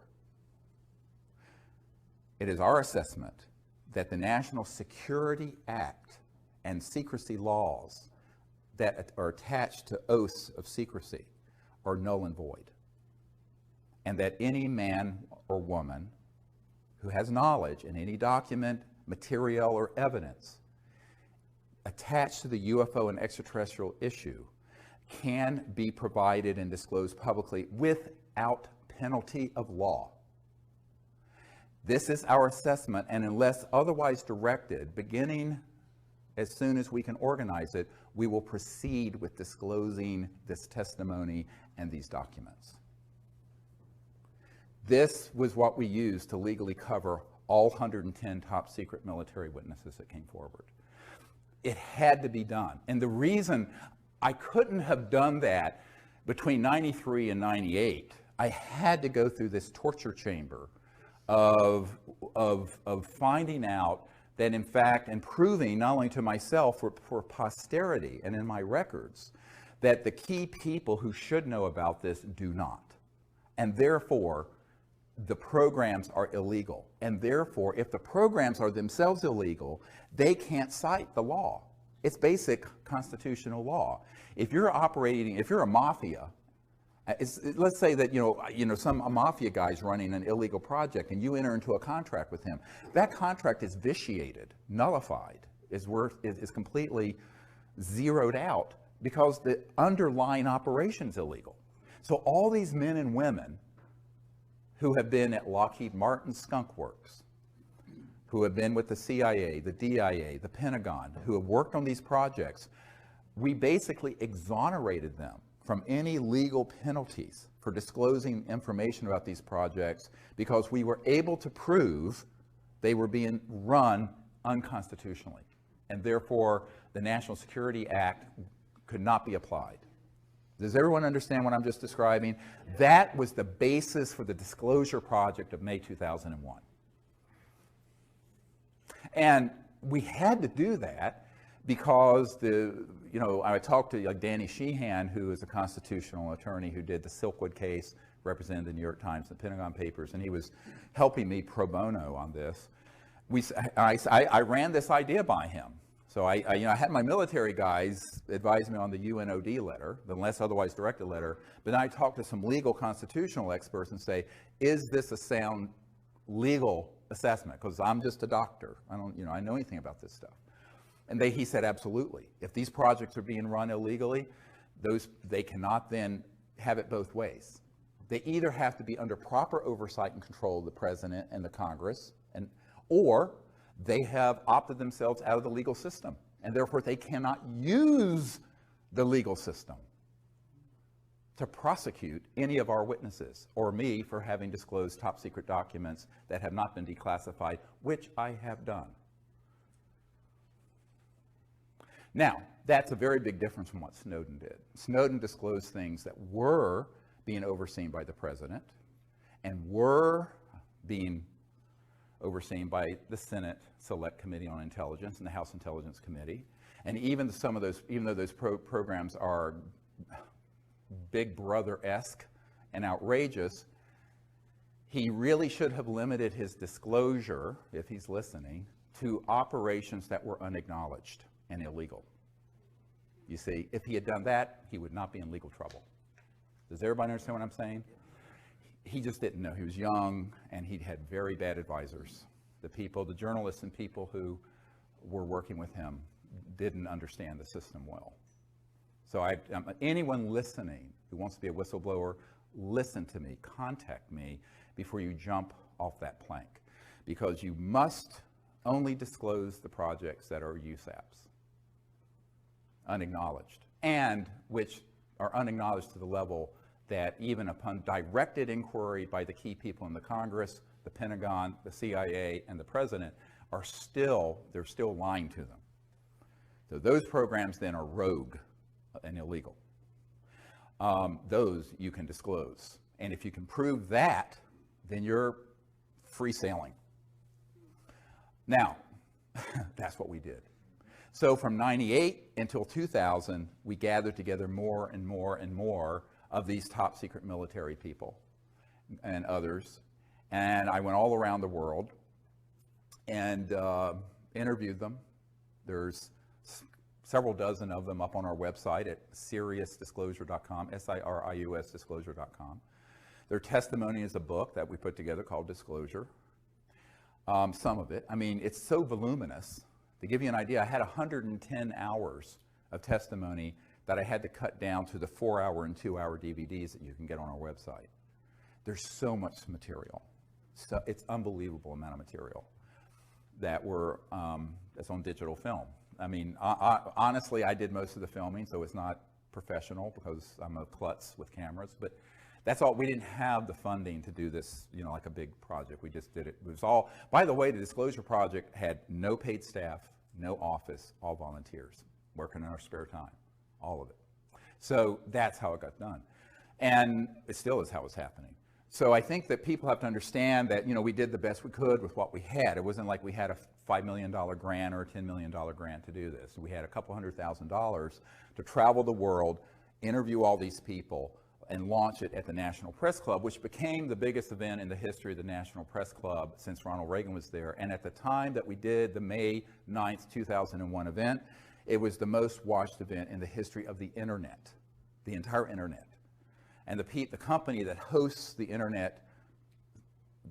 it is our assessment that the National Security Act and secrecy laws that are attached to oaths of secrecy are null and void, and that any man or woman who has knowledge in any document, material, or evidence attached to the UFO and extraterrestrial issue can be provided and disclosed publicly without penalty of law. This is our assessment, and unless otherwise directed, beginning as soon as we can organize it, we will proceed with disclosing this testimony and these documents. This was what we used to legally cover all 110 top secret military witnesses that came forward. It had to be done. And the reason I couldn't have done that between 93 and 98, I had to go through this torture chamber of finding out that, in fact, and proving not only to myself, for posterity and in my records, that the key people who should know about this do not. And therefore, the programs are illegal. And therefore, if the programs are themselves illegal, they can't cite the law. It's basic constitutional law. If you're a mafia, let's say that some mafia guy's running an illegal project and you enter into a contract with him. That contract is vitiated, nullified, is completely zeroed out because the underlying operation's illegal. So all these men and women who have been at Lockheed Martin Skunk Works, who have been with the CIA, the DIA, the Pentagon, who have worked on these projects, we basically exonerated them from any legal penalties for disclosing information about these projects because we were able to prove they were being run unconstitutionally. And therefore, the National Security Act could not be applied. Does everyone understand what I'm just describing? That was the basis for the Disclosure Project of May 2001. And we had to do that because I talked to Danny Sheehan, who is a constitutional attorney who did the Silkwood case, represented the New York Times, the Pentagon Papers, and he was helping me pro bono on this. I ran this idea by him. So I had my military guys advise me on the UNOD letter, the unless otherwise directed letter, but then I talked to some legal constitutional experts and say, is this a sound legal assessment? Because I'm just a doctor. I don't, I know anything about this stuff. And he said, absolutely. If these projects are being run illegally, they cannot then have it both ways. They either have to be under proper oversight and control of the president and the Congress, or they have opted themselves out of the legal system, and therefore they cannot use the legal system to prosecute any of our witnesses or me for having disclosed top secret documents that have not been declassified, which I have done. Now, that's a very big difference from what Snowden did. Snowden disclosed things that were being overseen by the president and were being overseen by the Senate Select Committee on Intelligence and the House Intelligence Committee. And even some of those, even though those programs are Big Brother-esque and outrageous, he really should have limited his disclosure, if he's listening, to operations that were unacknowledged and illegal. You see, if he had done that, he would not be in legal trouble. Does everybody understand what I'm saying? He just didn't know. He was young, and he'd had very bad advisors. The journalists and people who were working with him didn't understand the system well. So anyone listening who wants to be a whistleblower, listen to me, contact me before you jump off that plank, because you must only disclose the projects that are USAPs, unacknowledged, and which are unacknowledged to the level that even upon directed inquiry by the key people in the Congress, the Pentagon, the CIA, and the president, they're still lying to them. So those programs then are rogue and illegal. Those you can disclose. And if you can prove that, then you're free sailing. Now, that's what we did. So from 98 until 2000, we gathered together more and more and more of these top secret military people and others. And I went all around the world and interviewed them. There's several dozen of them up on our website at SiriusDisclosure.com, SIRIUS Disclosure.com. Their testimony is a book that we put together called Disclosure. Some of it. I mean, it's so voluminous. To give you an idea, I had 110 hours of testimony that I had to cut down to the 4-hour and 2-hour DVDs that you can get on our website. There's so much material. So it's unbelievable amount of material that that's on digital film. I mean, honestly, I did most of the filming, so it's not professional because I'm a klutz with cameras, but that's all. We didn't have the funding to do this, like a big project. We just did it. It was all, by the way, the Disclosure Project had no paid staff, no office, all volunteers working in our spare time, all of it. So that's how it got done. And it still is how it's happening. So I think that people have to understand that, we did the best we could with what we had. It wasn't like we had a $5 million grant or a $10 million grant to do this. We had a couple $100,000 to travel the world, interview all these people, and launch it at the National Press Club, which became the biggest event in the history of the National Press Club since Ronald Reagan was there. And at the time that we did the May 9th, 2001 event, it was the most watched event in the history of the internet, the entire internet. And the company that hosts the internet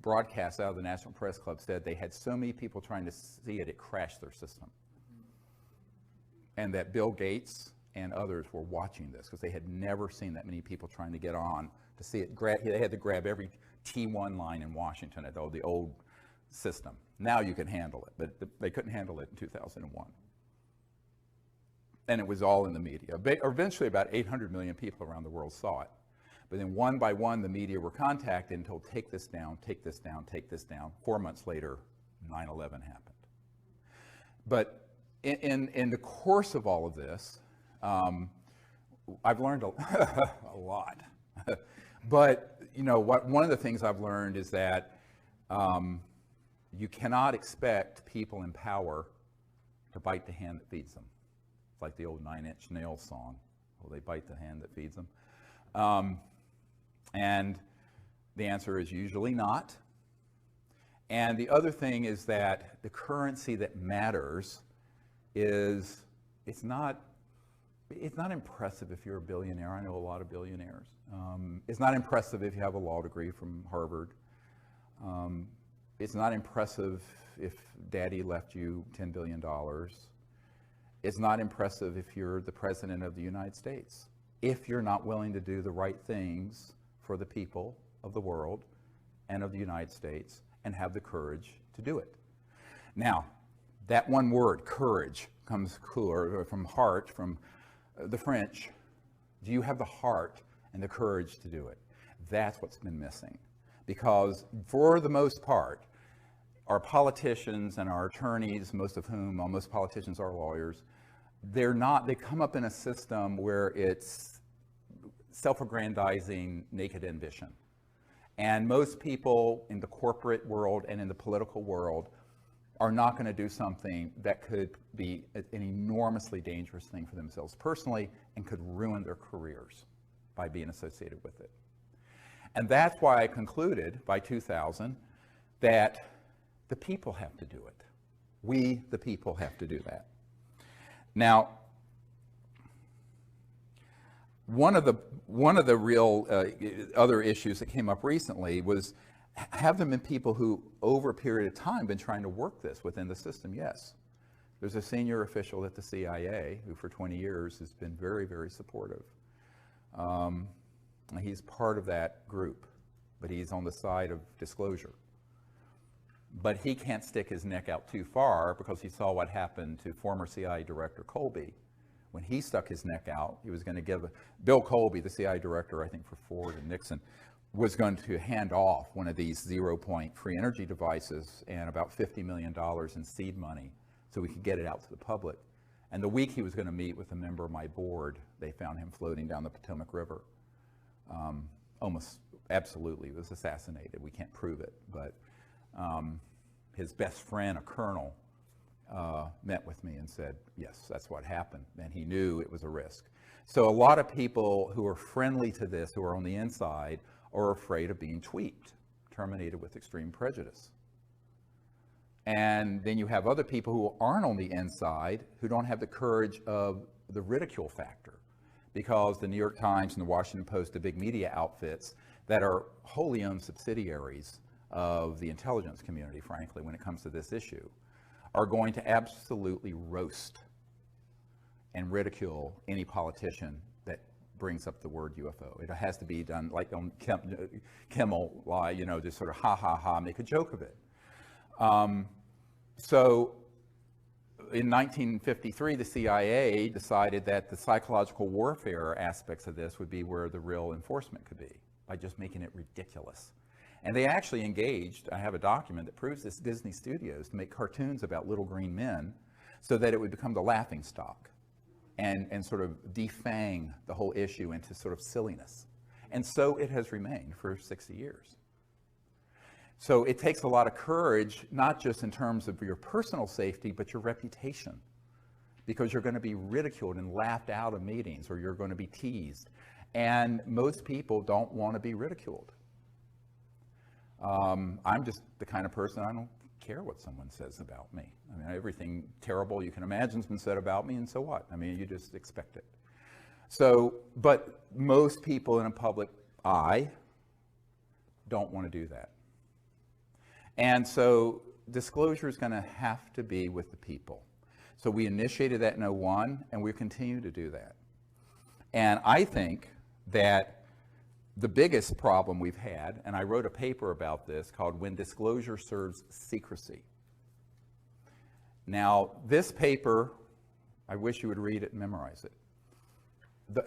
broadcasts out of the National Press Club said they had so many people trying to see it, it crashed their system. And that Bill Gates and others were watching this because they had never seen that many people trying to get on to see it. They had to grab every T1 line in Washington at the old system. Now you can handle it, but they couldn't handle it in 2001. And it was all in the media. Eventually about 800 million people around the world saw it. But then one by one, the media were contacted and told, take this down, take this down, take this down. 4 months later, 9/11 happened. But in the course of all of this, I've learned a lot. But, one of the things I've learned is that you cannot expect people in power to bite the hand that feeds them. It's like the old 9 Inch Nails song. Will they bite the hand that feeds them? And the answer is usually not. And the other thing is that the currency that matters is it's not impressive if you're a billionaire. I know a lot of billionaires. It's not impressive if you have a law degree from Harvard. It's not impressive if daddy left you $10 billion. It's not impressive if you're the president of the United States, if you're not willing to do the right things for the people of the world and of the United States and have the courage to do it. Now, that one word, courage, comes from heart, from the French. Do you have the heart and the courage to do it? That's what's been missing. Because for the most part, our politicians and our attorneys, most politicians are lawyers, they come up in a system where it's self-aggrandizing, naked ambition. And most people in the corporate world and in the political world are not going to do something that could be an enormously dangerous thing for themselves personally and could ruin their careers by being associated with it. And that's why I concluded by 2000 that the people have to do it. We, the people, have to do that. Now, one of the real other issues that came up recently was, have there been people who, over a period of time, been trying to work this within the system? Yes. There's a senior official at the CIA who for 20 years has been very, very supportive. He's part of that group, but he's on the side of disclosure. But he can't stick his neck out too far because he saw what happened to former CIA Director Colby. When he stuck his neck out, he was going to give Bill Colby, the CIA Director, I think for Ford and Nixon, was going to hand off one of these zero-point free energy devices and about $50 million in seed money so we could get it out to the public. And the week he was going to meet with a member of my board, they found him floating down the Potomac River. Almost absolutely was assassinated. We can't prove it, but his best friend, a colonel, met with me and said, yes, that's what happened. And he knew it was a risk. So a lot of people who are friendly to this, who are on the inside, are afraid of being tweaked, terminated with extreme prejudice. And then you have other people who aren't on the inside who don't have the courage of the ridicule factor, because the New York Times and the Washington Post, the big media outfits that are wholly owned subsidiaries of the intelligence community, frankly, when it comes to this issue, are going to absolutely roast and ridicule any politician that brings up the word UFO. It has to be done like on Kimmel, just sort of ha ha ha, make a joke of it. So in 1953, the CIA decided that the psychological warfare aspects of this would be where the real enforcement could be, by just making it ridiculous. And they actually engaged, I have a document that proves this, Disney Studios, to make cartoons about little green men so that it would become the laughing stock and sort of defang the whole issue into sort of silliness. And so it has remained for 60 years. So it takes a lot of courage, not just in terms of your personal safety, but your reputation, because you're going to be ridiculed and laughed out of meetings, or you're going to be teased. And most people don't want to be ridiculed. I'm just the kind of person, I don't care what someone says about me. I mean, everything terrible you can imagine has been said about me, and so what? I mean, you just expect it. So, but most people in a public eye don't want to do that. And so disclosure is going to have to be with the people. So we initiated that in 2001, and we continue to do that. And I think that the biggest problem we've had, and I wrote a paper about this called When Disclosure Serves Secrecy. Now, this paper, I wish you would read it and memorize it.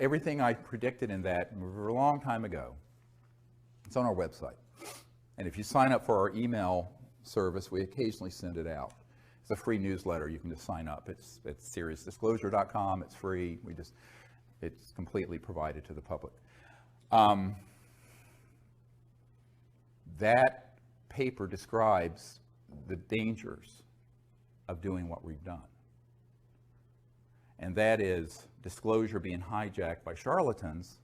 Everything I predicted in that a long time ago, it's on our website. And if you sign up for our email service, we occasionally send it out. It's a free newsletter. You can just sign up. It's seriousdisclosure.com. It's free. It's completely provided to the public. That paper describes the dangers of doing what we've done. And that is disclosure being hijacked by charlatans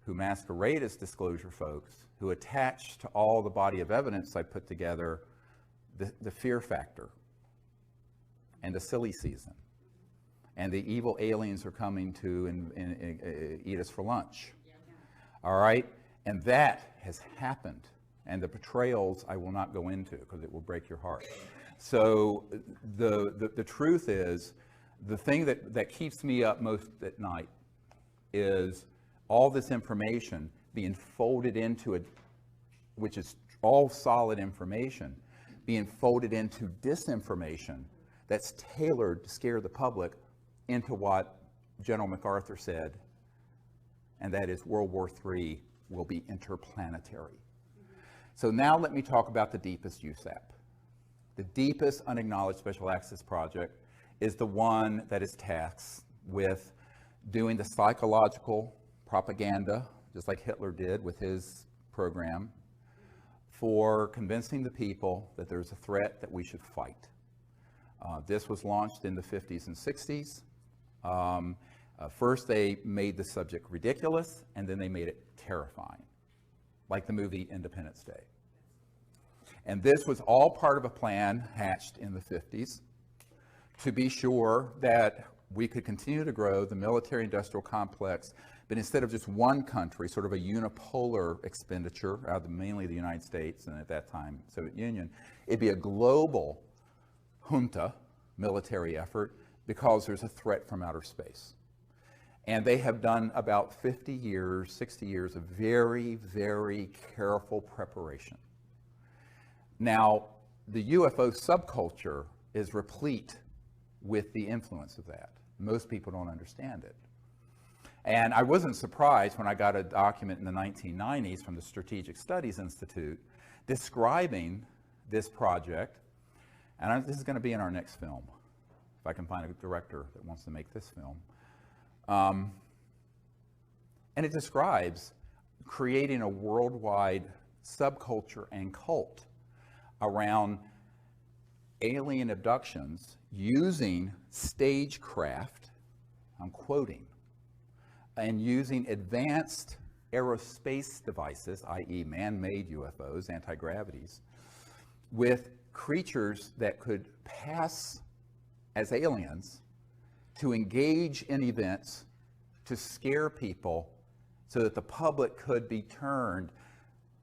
who masquerade as disclosure folks, who attach to all the body of evidence I put together the fear factor and the silly season. And the evil aliens are coming to eat us for lunch. All right? And that has happened. And the betrayals I will not go into because it will break your heart. So the truth is, the thing that keeps me up most at night is all this information being folded into it, which is all solid information, being folded into disinformation that's tailored to scare the public into what General MacArthur said, and that is World War III will be interplanetary. So now let me talk about the deepest USAP. The deepest unacknowledged special access project is the one that is tasked with doing the psychological propaganda, just like Hitler did with his program, for convincing the people that there's a threat that we should fight. This was launched in the 50s and 60s. First, they made the subject ridiculous, and then they made it terrifying, like the movie Independence Day. And this was all part of a plan hatched in the 50s to be sure that we could continue to grow the military-industrial complex, but instead of just one country, sort of a unipolar expenditure out of mainly the United States and at that time Soviet Union, it'd be a global junta military effort because there's a threat from outer space. And they have done about 50 years, 60 years of very, very careful preparation. Now, the UFO subculture is replete with the influence of that. Most people don't understand it. And I wasn't surprised when I got a document in the 1990s from the Strategic Studies Institute describing this project. And this is going to be in our next film, if I can find a director that wants to make this film. And it describes creating a worldwide subculture and cult around alien abductions using stagecraft, I'm quoting, and using advanced aerospace devices, i.e. man-made UFOs, anti-gravities, with creatures that could pass as aliens to engage in events to scare people so that the public could be turned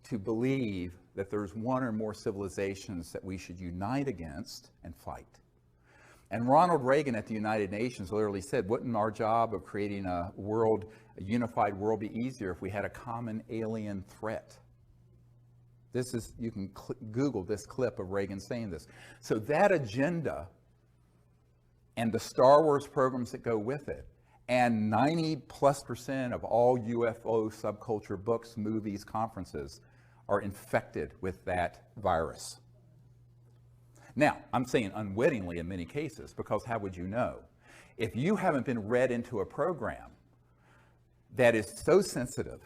to believe that there's one or more civilizations that we should unite against and fight. And Ronald Reagan at the United Nations literally said, wouldn't our job of creating a unified world be easier if we had a common alien threat? This is, you can Google this clip of Reagan saying this. So that agenda and the Star Wars programs that go with it, and 90+% of all UFO subculture books, movies, conferences are infected with that virus. Now, I'm saying unwittingly in many cases, because how would you know? If you haven't been read into a program that is so sensitive,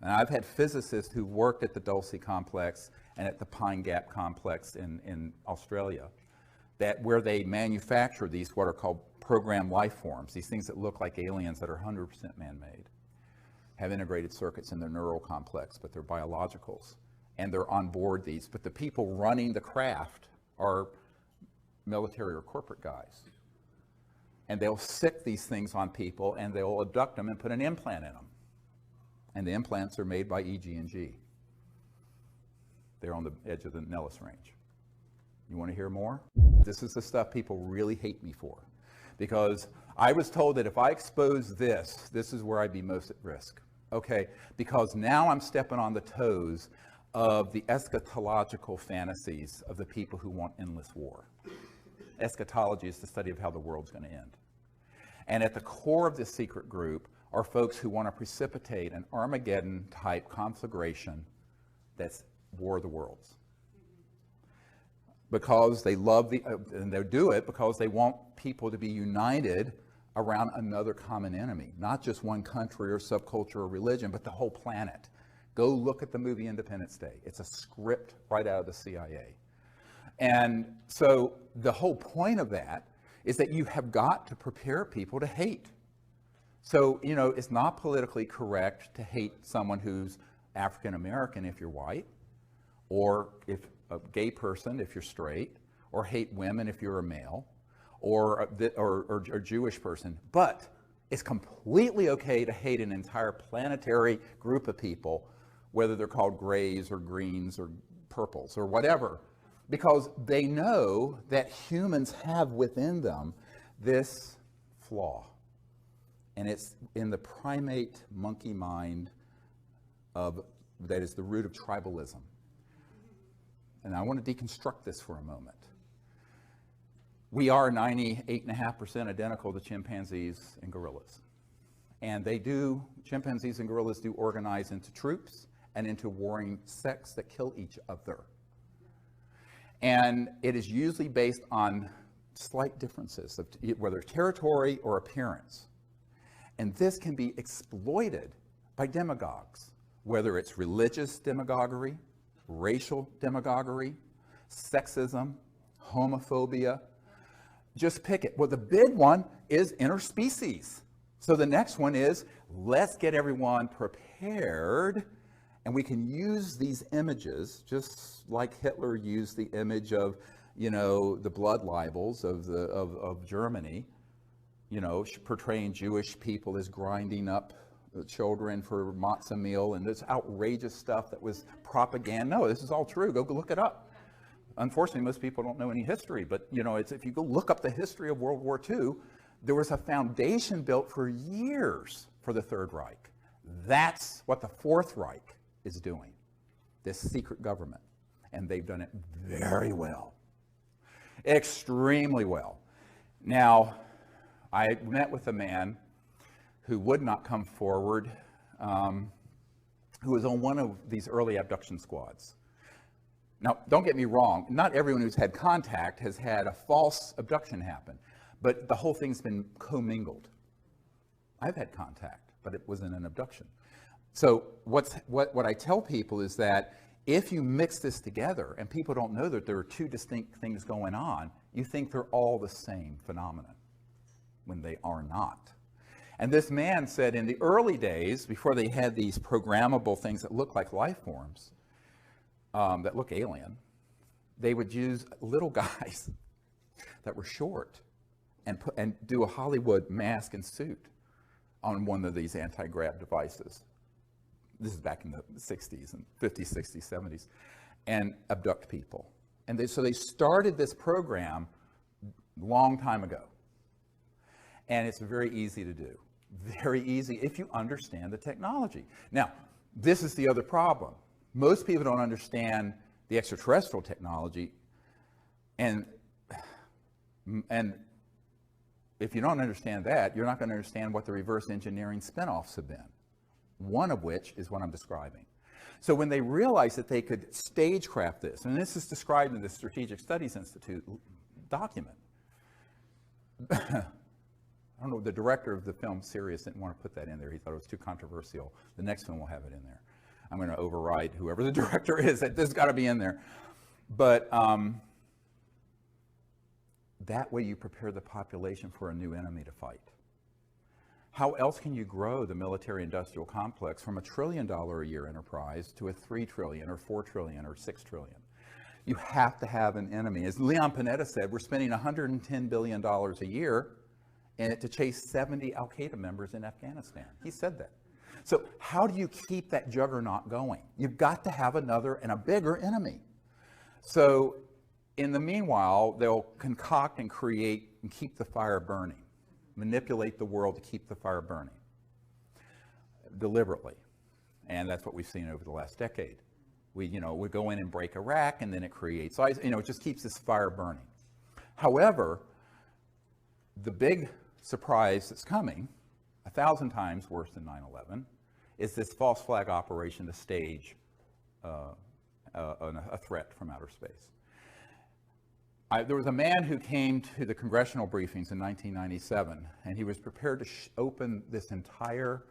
and I've had physicists who worked at the Dulce complex and at the Pine Gap complex in Australia, that where they manufacture these what are called programmed life forms, these things that look like aliens that are 100% man-made, have integrated circuits in their neural complex, but they're biologicals, and they're on board these. But the people running the craft are military or corporate guys. And they'll sick these things on people, and they'll abduct them and put an implant in them. And the implants are made by EG&G. They're on the edge of the Nellis Range. You want to hear more? This is the stuff people really hate me for. Because I was told that if I expose this, this is where I'd be most at risk. Okay, because now I'm stepping on the toes of the eschatological fantasies of the people who want endless war. Eschatology is the study of how the world's going to end. And at the core of this secret group are folks who want to precipitate an Armageddon-type conflagration that's War of the Worlds. Because they love and they do it because they want people to be united around another common enemy, not just one country or subculture or religion, but the whole planet. Go look at the movie Independence Day. It's a script right out of the CIA. And so the whole point of that is that you have got to prepare people to hate. So, you know, it's not politically correct to hate someone who's African American if you're white, or if a gay person if you're straight, or hate women if you're a male, or Jewish person, but it's completely okay to hate an entire planetary group of people, whether they're called grays or greens or purples or whatever, because they know that humans have within them this flaw. And it's in the primate monkey mind that is the root of tribalism. And I want to deconstruct this for a moment. We are 98.5% identical to chimpanzees and gorillas. And chimpanzees and gorillas do organize into troops and into warring sects that kill each other. And it is usually based on slight differences of whether territory or appearance. And this can be exploited by demagogues, whether it's religious demagoguery, racial demagoguery, sexism, homophobia. Just pick it. Well, the big one is interspecies. So the next one is, let's get everyone prepared, and we can use these images, just like Hitler used the image of, the blood libels of Germany, portraying Jewish people as grinding up children for matzah meal, and this outrageous stuff that was propaganda. No, this is all true. Go look it up. Unfortunately, most people don't know any history, but if you go look up the history of World War II, there was a foundation built for years for the Third Reich. That's what the Fourth Reich is doing, this secret government. And they've done it very well, extremely well. Now, I met with a man who would not come forward, who was on one of these early abduction squads. Now, don't get me wrong, not everyone who's had contact has had a false abduction happen, but the whole thing's been commingled. I've had contact, but it wasn't an abduction. So what I tell people is that if you mix this together and people don't know that there are two distinct things going on, you think they're all the same phenomenon when they are not. And this man said in the early days, before they had these programmable things that look like life forms, that look alien, they would use little guys that were short and do a Hollywood mask and suit on one of these anti-grav devices. This is back in the 60s and 50s, 60s, 70s, and abduct people. And so they started this program a long time ago. And it's very easy to do. Very easy if you understand the technology. Now, this is the other problem. Most people don't understand the extraterrestrial technology, and if you don't understand that, you're not going to understand what the reverse engineering spinoffs have been, one of which is what I'm describing. So when they realized that they could stagecraft this, and this is described in the Strategic Studies Institute document. I don't know, the director of the film Sirius didn't want to put that in there. He thought it was too controversial. The next film will have it in there. I'm going to override whoever the director is. This has got to be in there. But that way you prepare the population for a new enemy to fight. How else can you grow the military-industrial complex from $1 trillion a year enterprise to a $3 trillion or $4 trillion or $6 trillion? You have to have an enemy. As Leon Panetta said, we're spending $110 billion a year to chase 70 Al-Qaeda members in Afghanistan. He said that. So how do you keep that juggernaut going? You've got to have another and a bigger enemy. So in the meanwhile, they'll concoct and create and keep the fire burning, manipulate the world to keep the fire burning deliberately. And that's what we've seen over the last decade. We go in and break Iraq, and then it creates, it just keeps this fire burning. However, the big surprise that's coming, 1,000 times worse than 9/11, is this false flag operation to stage a threat from outer space. There was a man who came to the congressional briefings in 1997, and he was prepared to open this entire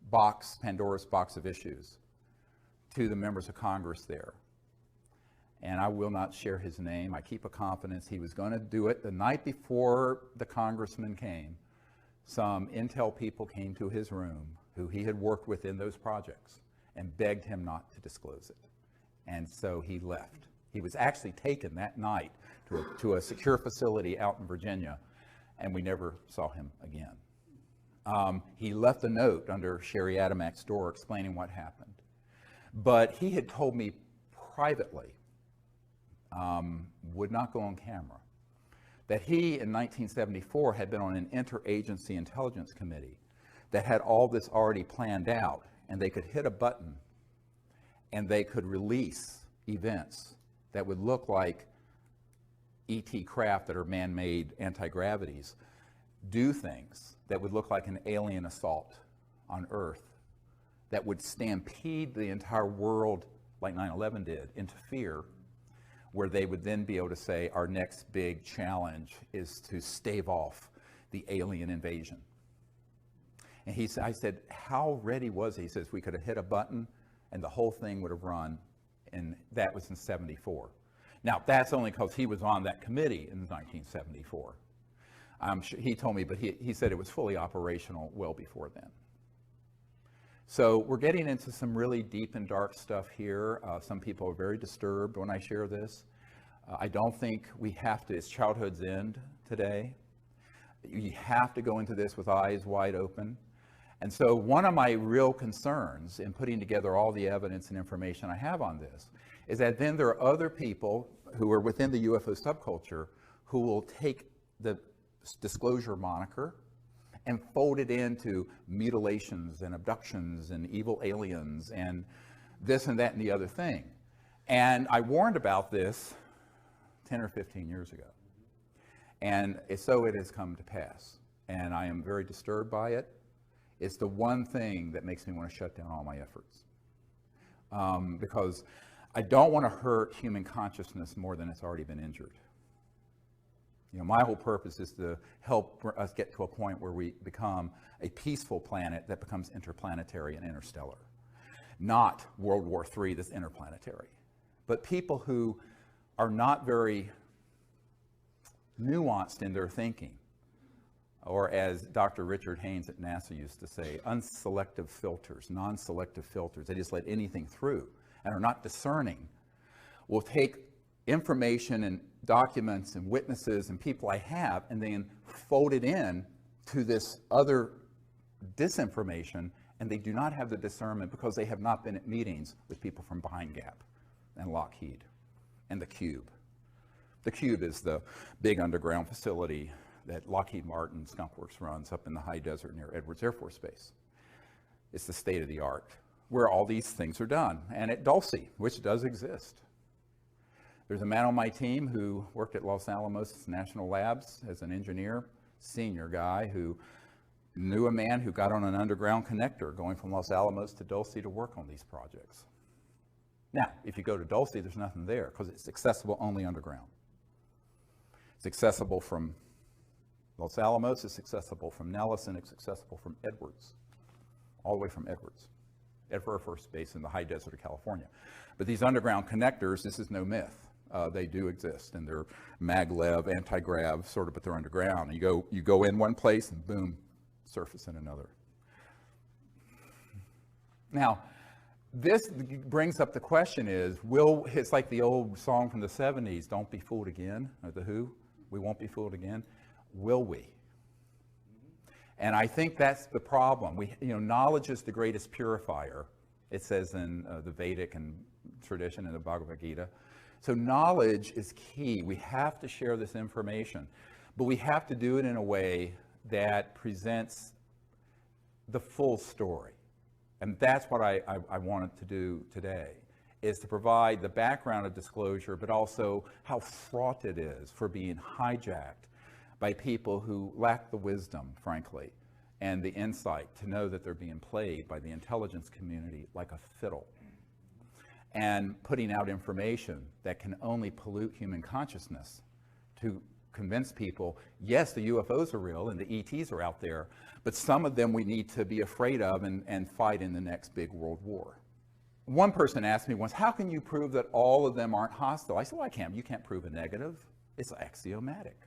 box, Pandora's box of issues, to the members of Congress there. And I will not share his name. I keep a confidence he was going to do it. The night before the congressman came, some intel people came to his room who he had worked with in those projects and begged him not to disclose it. And so he left. He was actually taken that night to a secure facility out in Virginia, and we never saw him again. He left a note under Sherry Adamak's door explaining what happened. But he had told me privately, would not go on camera, that he in 1974 had been on an interagency intelligence committee that had all this already planned out, and they could hit a button and they could release events that would look like ET craft that are man-made anti-gravities, do things that would look like an alien assault on Earth that would stampede the entire world like 9/11 did into fear, where they would then be able to say our next big challenge is to stave off the alien invasion. And I said, how ready was he? He says, we could have hit a button and the whole thing would have run, and that was in 74. Now, that's only because he was on that committee in 1974. I'm sure, he told me, but he said it was fully operational well before then. So we're getting into some really deep and dark stuff here. Some people are very disturbed when I share this. I don't think we have to, it's childhood's end today. You have to go into this with eyes wide open. And so one of my real concerns in putting together all the evidence and information I have on this is that then there are other people who are within the UFO subculture who will take the disclosure moniker and fold it into mutilations and abductions and evil aliens and this and that and the other thing. And I warned about this 10 or 15 years ago. And so it has come to pass. And I am very disturbed by it. It's the one thing that makes me want to shut down all my efforts. Because I don't want to hurt human consciousness more than it's already been injured. You know, my whole purpose is to help us get to a point where we become a peaceful planet that becomes interplanetary and interstellar. Not World War III that's interplanetary. But people who are not very nuanced in their thinking, or as Dr. Richard Haynes at NASA used to say, unselective filters, non-selective filters. They just let anything through and are not discerning, will take information and documents and witnesses and people I have and then fold it in to this other disinformation, and they do not have the discernment because they have not been at meetings with people from Pine Gap and Lockheed and the Cube. The Cube is the big underground facility that Lockheed Martin Skunk Works runs up in the high desert near Edwards Air Force Base. It's the state of the art where all these things are done. And at Dulce, which does exist. There's a man on my team who worked at Los Alamos National Labs as an engineer, senior guy, who knew a man who got on an underground connector going from Los Alamos to Dulce to work on these projects. Now, if you go to Dulce, there's nothing there because it's accessible only underground. It's accessible from Los Alamos, it's accessible from Nellis, and it's accessible from Edwards, all the way from Edwards, Air Force Base in the high desert of California. But these underground connectors, this is no myth. They do exist, and they're maglev, anti-grav, sort of, but they're underground. And you go in one place, and boom, surface in another. Now, this brings up the question is, it's like the old song from the 70s, Don't Be Fooled Again, or The Who, we won't be fooled again. Will we? And I think that's the problem. Knowledge is the greatest purifier, it says in the Vedic and tradition in the Bhagavad Gita. So knowledge is key. We have to share this information, but we have to do it in a way that presents the full story. And that's what I wanted to do today, is to provide the background of disclosure, but also how fraught it is for being hijacked by people who lack the wisdom, frankly, and the insight to know that they're being played by the intelligence community like a fiddle, and putting out information that can only pollute human consciousness to convince people, yes, the UFOs are real and the ETs are out there, but some of them we need to be afraid of and fight in the next big world war. One person asked me once, how can you prove that all of them aren't hostile? I said, well, I can't. You can't prove a negative. It's axiomatic.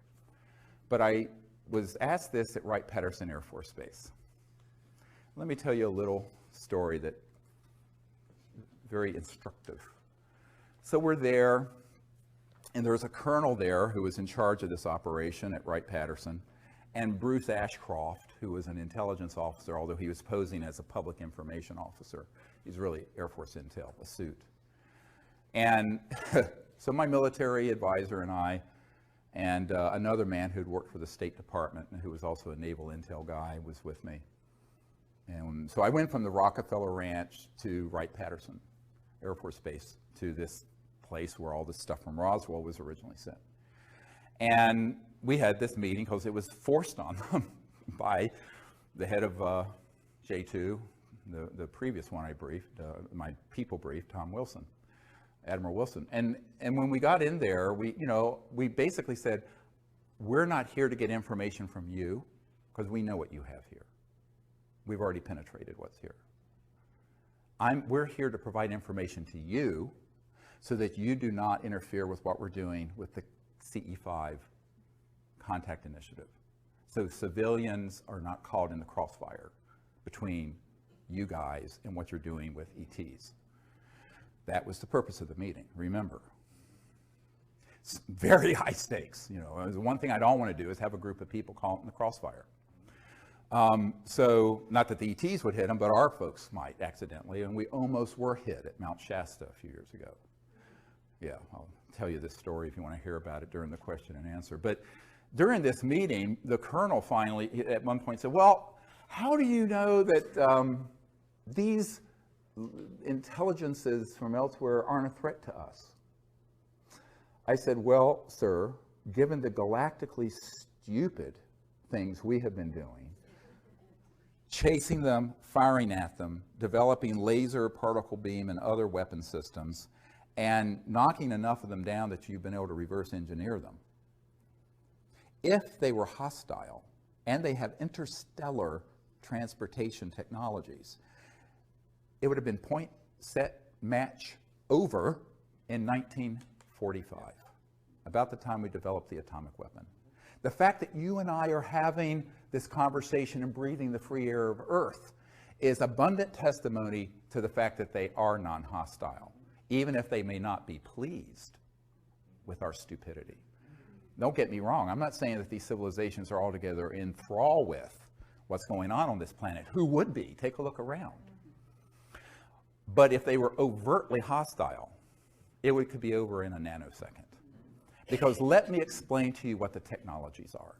But I was asked this at Wright-Patterson Air Force Base. Let me tell you a little story that very instructive. So we're there, And there was a colonel there who was in charge of this operation at Wright-Patterson, and Bruce Ashcroft, who was an intelligence officer, although he was posing as a public information officer. He's really Air Force Intel, a suit. And so my military advisor and I, and another man who'd worked for the State Department and who was also a naval intel guy, was with me. And so I went from the Rockefeller Ranch to Wright-Patterson Air Force Base, to this place where all this stuff from Roswell was originally sent. And we had this meeting because it was forced on them by the head of J2, the previous one I briefed, my people briefed, Tom Wilson, Admiral Wilson. And when we got in there, we basically said, we're not here to get information from you because we know what you have here. We've already penetrated what's here. We're here to provide information to you so that you do not interfere with what we're doing with the CE5 contact initiative. So civilians are not caught in the crossfire between you guys and what you're doing with ETs. That was the purpose of the meeting, remember. It's very high stakes. The one thing I don't want to do is have a group of people caught in the crossfire. So not that the ETs would hit them, but our folks might accidentally, and we almost were hit at Mount Shasta a few years ago. Yeah, I'll tell you this story if you want to hear about it during the question and answer. But during this meeting, the colonel finally, at one point, said, well, how do you know that these intelligences from elsewhere aren't a threat to us? I said, well, sir, given the galactically stupid things we have been doing, chasing them, firing at them, developing laser, particle beam, and other weapon systems, and knocking enough of them down that you've been able to reverse engineer them. If they were hostile and they have interstellar transportation technologies, it would have been point, set, match, over in 1945, about the time we developed the atomic weapon. The fact that you and I are having this conversation and breathing the free air of Earth is abundant testimony to the fact that they are non-hostile, even if they may not be pleased with our stupidity. Don't get me wrong, I'm not saying that these civilizations are altogether in thrall with what's going on this planet. Who would be? Take a look around. But if they were overtly hostile, it could be over in a nanosecond. Because let me explain to you what the technologies are.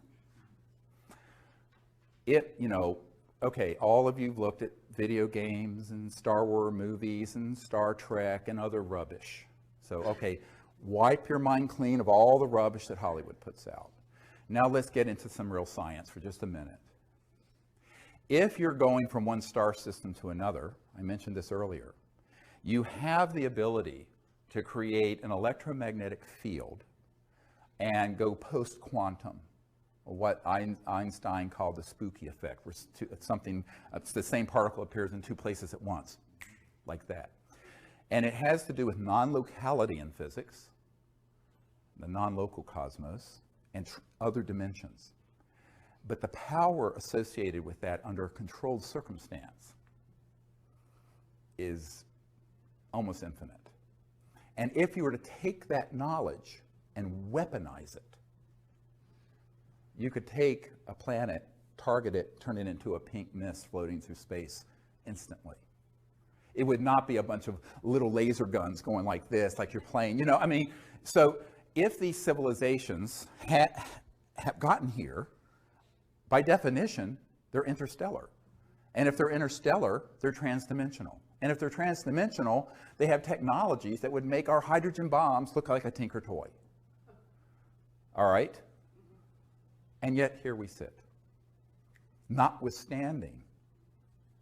Okay, all of you have looked at video games and Star Wars movies and Star Trek and other rubbish. So, okay, wipe your mind clean of all the rubbish that Hollywood puts out. Now let's get into some real science for just a minute. If you're going from one star system to another, I mentioned this earlier, you have the ability to create an electromagnetic field and go post-quantum, what Einstein called the spooky effect, where it's the same particle appears in two places at once, like that. And it has to do with non-locality in physics, the non-local cosmos, and other dimensions. But the power associated with that under a controlled circumstance is almost infinite. And if you were to take that knowledge and weaponize it, you could take a planet, target it, turn it into a pink mist floating through space instantly. It would not be a bunch of little laser guns going like this, like you're playing, So if these civilizations have gotten here, by definition, they're interstellar. And if they're interstellar, they're transdimensional. And if they're transdimensional, they have technologies that would make our hydrogen bombs look like a Tinker toy. All right? And yet here we sit, notwithstanding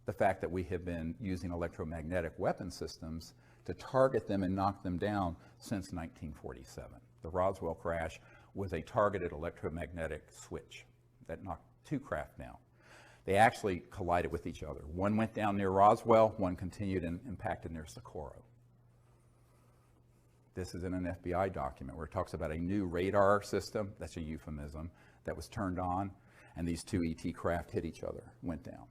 the fact that we have been using electromagnetic weapon systems to target them and knock them down since 1947. The Roswell crash was a targeted electromagnetic switch that knocked two craft down. They actually collided with each other. One went down near Roswell, one continued and impacted near Socorro. This is in an FBI document where it talks about a new radar system, that's a euphemism, that was turned on, and these two ET craft hit each other, went down.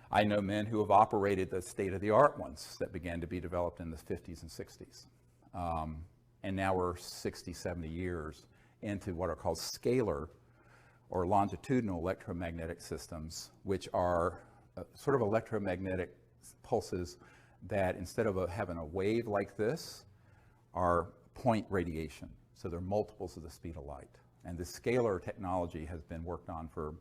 I know men who have operated the state-of-the-art ones that began to be developed in the 50s and 60s. And now we're 60, 70 years into what are called scalar or longitudinal electromagnetic systems, which are sort of electromagnetic pulses that instead of having a wave like this, are point radiation. So they're multiples of the speed of light. And this scalar technology has been worked on for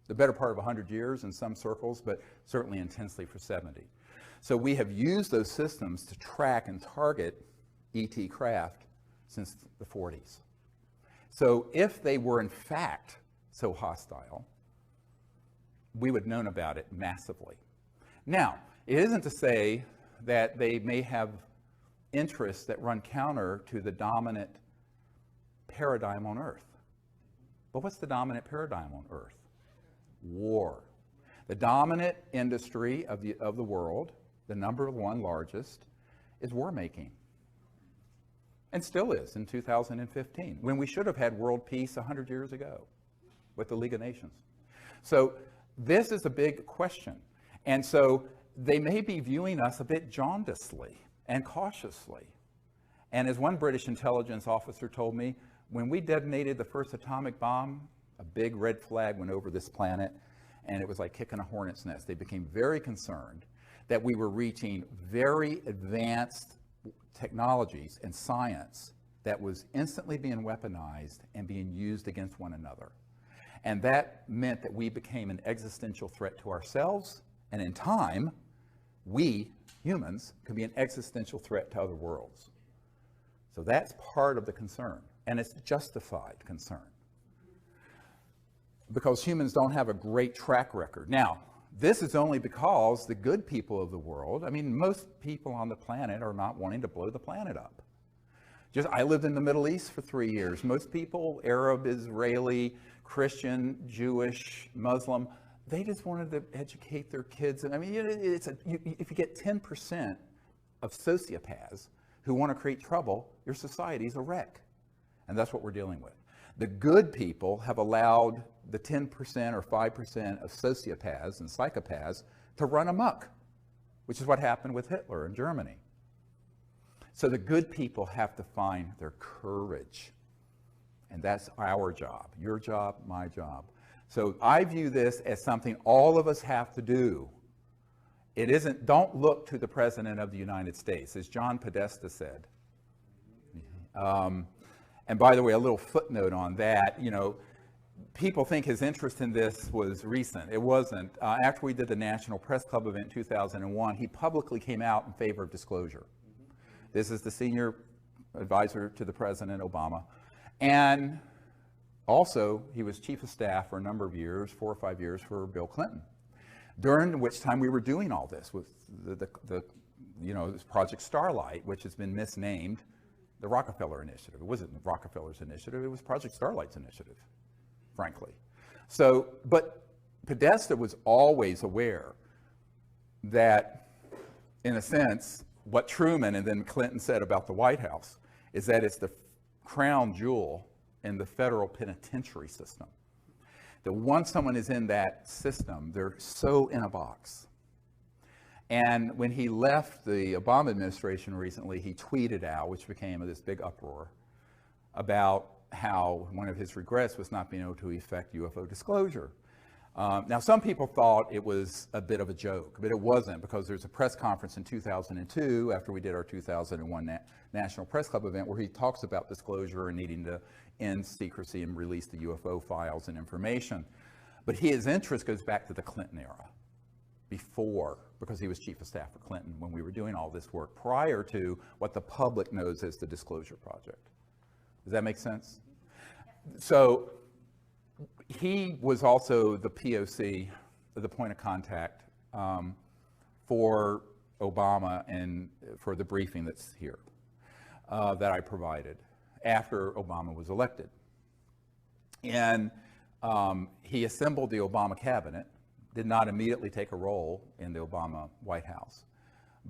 the better part of 100 years in some circles, but certainly intensely for 70. So we have used those systems to track and target ET craft since the 40s. So if they were in fact so hostile, we would have known about it massively. Now, it isn't to say that they may have interests that run counter to the dominant paradigm on Earth. But what's the dominant paradigm on Earth? War. The dominant industry of the world, the number one largest, is war making. And still is in 2015, when we should have had world peace 100 years ago with the League of Nations. So this is a big question. And so they may be viewing us a bit jaundicely and cautiously. And as one British intelligence officer told me, when we detonated the first atomic bomb, a big red flag went over this planet, and it was like kicking a hornet's nest. They became very concerned that we were reaching very advanced technologies and science that was instantly being weaponized and being used against one another. And that meant that we became an existential threat to ourselves, and in time, we, humans, could be an existential threat to other worlds. So that's part of the concern, and it's justified concern, because humans don't have a great track record. Now, this is only because the good people of the world, I mean, most people on the planet are not wanting to blow the planet up. I lived in the Middle East for 3 years. Most people, Arab, Israeli, Christian, Jewish, Muslim, they just wanted to educate their kids. And I mean, if you get 10% of sociopaths who want to create trouble, your society's a wreck. And that's what we're dealing with. The good people have allowed the 10% or 5% of sociopaths and psychopaths to run amok, which is what happened with Hitler in Germany. So the good people have to find their courage. And that's our job, your job, my job. So I view this as something all of us have to do. It isn't, don't look to the President of the United States, as John Podesta said. And by the way, a little footnote on that, people think his interest in this was recent. It wasn't. After we did the National Press Club event in 2001, he publicly came out in favor of disclosure. This is the senior advisor to the President Obama. And also, he was chief of staff for a number of years, 4 or 5 years, for Bill Clinton, during which time we were doing all this with this Project Starlight, which has been misnamed the Rockefeller Initiative. It wasn't Rockefeller's initiative, it was Project Starlight's initiative, frankly. So, but Podesta was always aware that, in a sense, what Truman and then Clinton said about the White House is that it's the crown jewel in the federal penitentiary system. That once someone is in that system, they're so in a box. And when he left the Obama administration recently, he tweeted out, which became this big uproar, about how one of his regrets was not being able to effect UFO disclosure. Now, some people thought it was a bit of a joke, but it wasn't, because there's a press conference in 2002, after we did our 2001 National Press Club event, where he talks about disclosure and needing to end secrecy and release the UFO files and information. But his interest goes back to the Clinton era, before, because he was chief of staff for Clinton when we were doing all this work, prior to what the public knows as the Disclosure Project. Does that make sense? So he was also the POC, the point of contact, for Obama and for the briefing that's here that I provided after Obama was elected. And he assembled the Obama cabinet, did not immediately take a role in the Obama White House,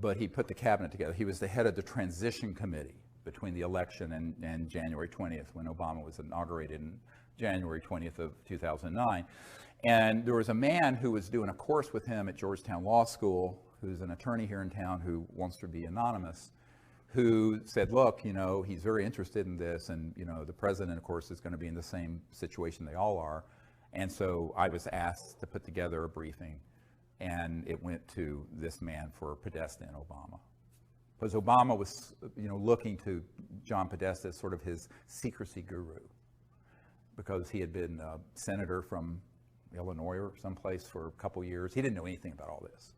but he put the cabinet together. He was the head of the transition committee between the election and January 20th, when Obama was inaugurated in January 20th of 2009. And there was a man who was doing a course with him at Georgetown Law School, who's an attorney here in town who wants to be anonymous, who said, look, he's very interested in this, and, the president, of course, is going to be in the same situation they all are. And so I was asked to put together a briefing, and it went to this man for Podesta and Obama. Because Obama was, looking to John Podesta as sort of his secrecy guru, because he had been a senator from Illinois or someplace for a couple years. He didn't know anything about all this.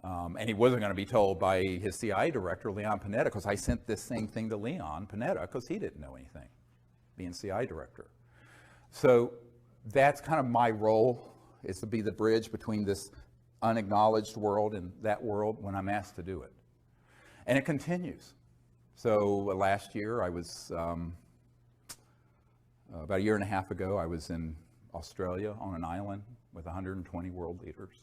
And he wasn't going to be told by his CIA director, Leon Panetta, because I sent this same thing to Leon Panetta, because he didn't know anything, being CIA director. So that's kind of my role, is to be the bridge between this unacknowledged world and that world when I'm asked to do it. And it continues. So last year, I was, about a year and a half ago, I was in Australia on an island with 120 world leaders.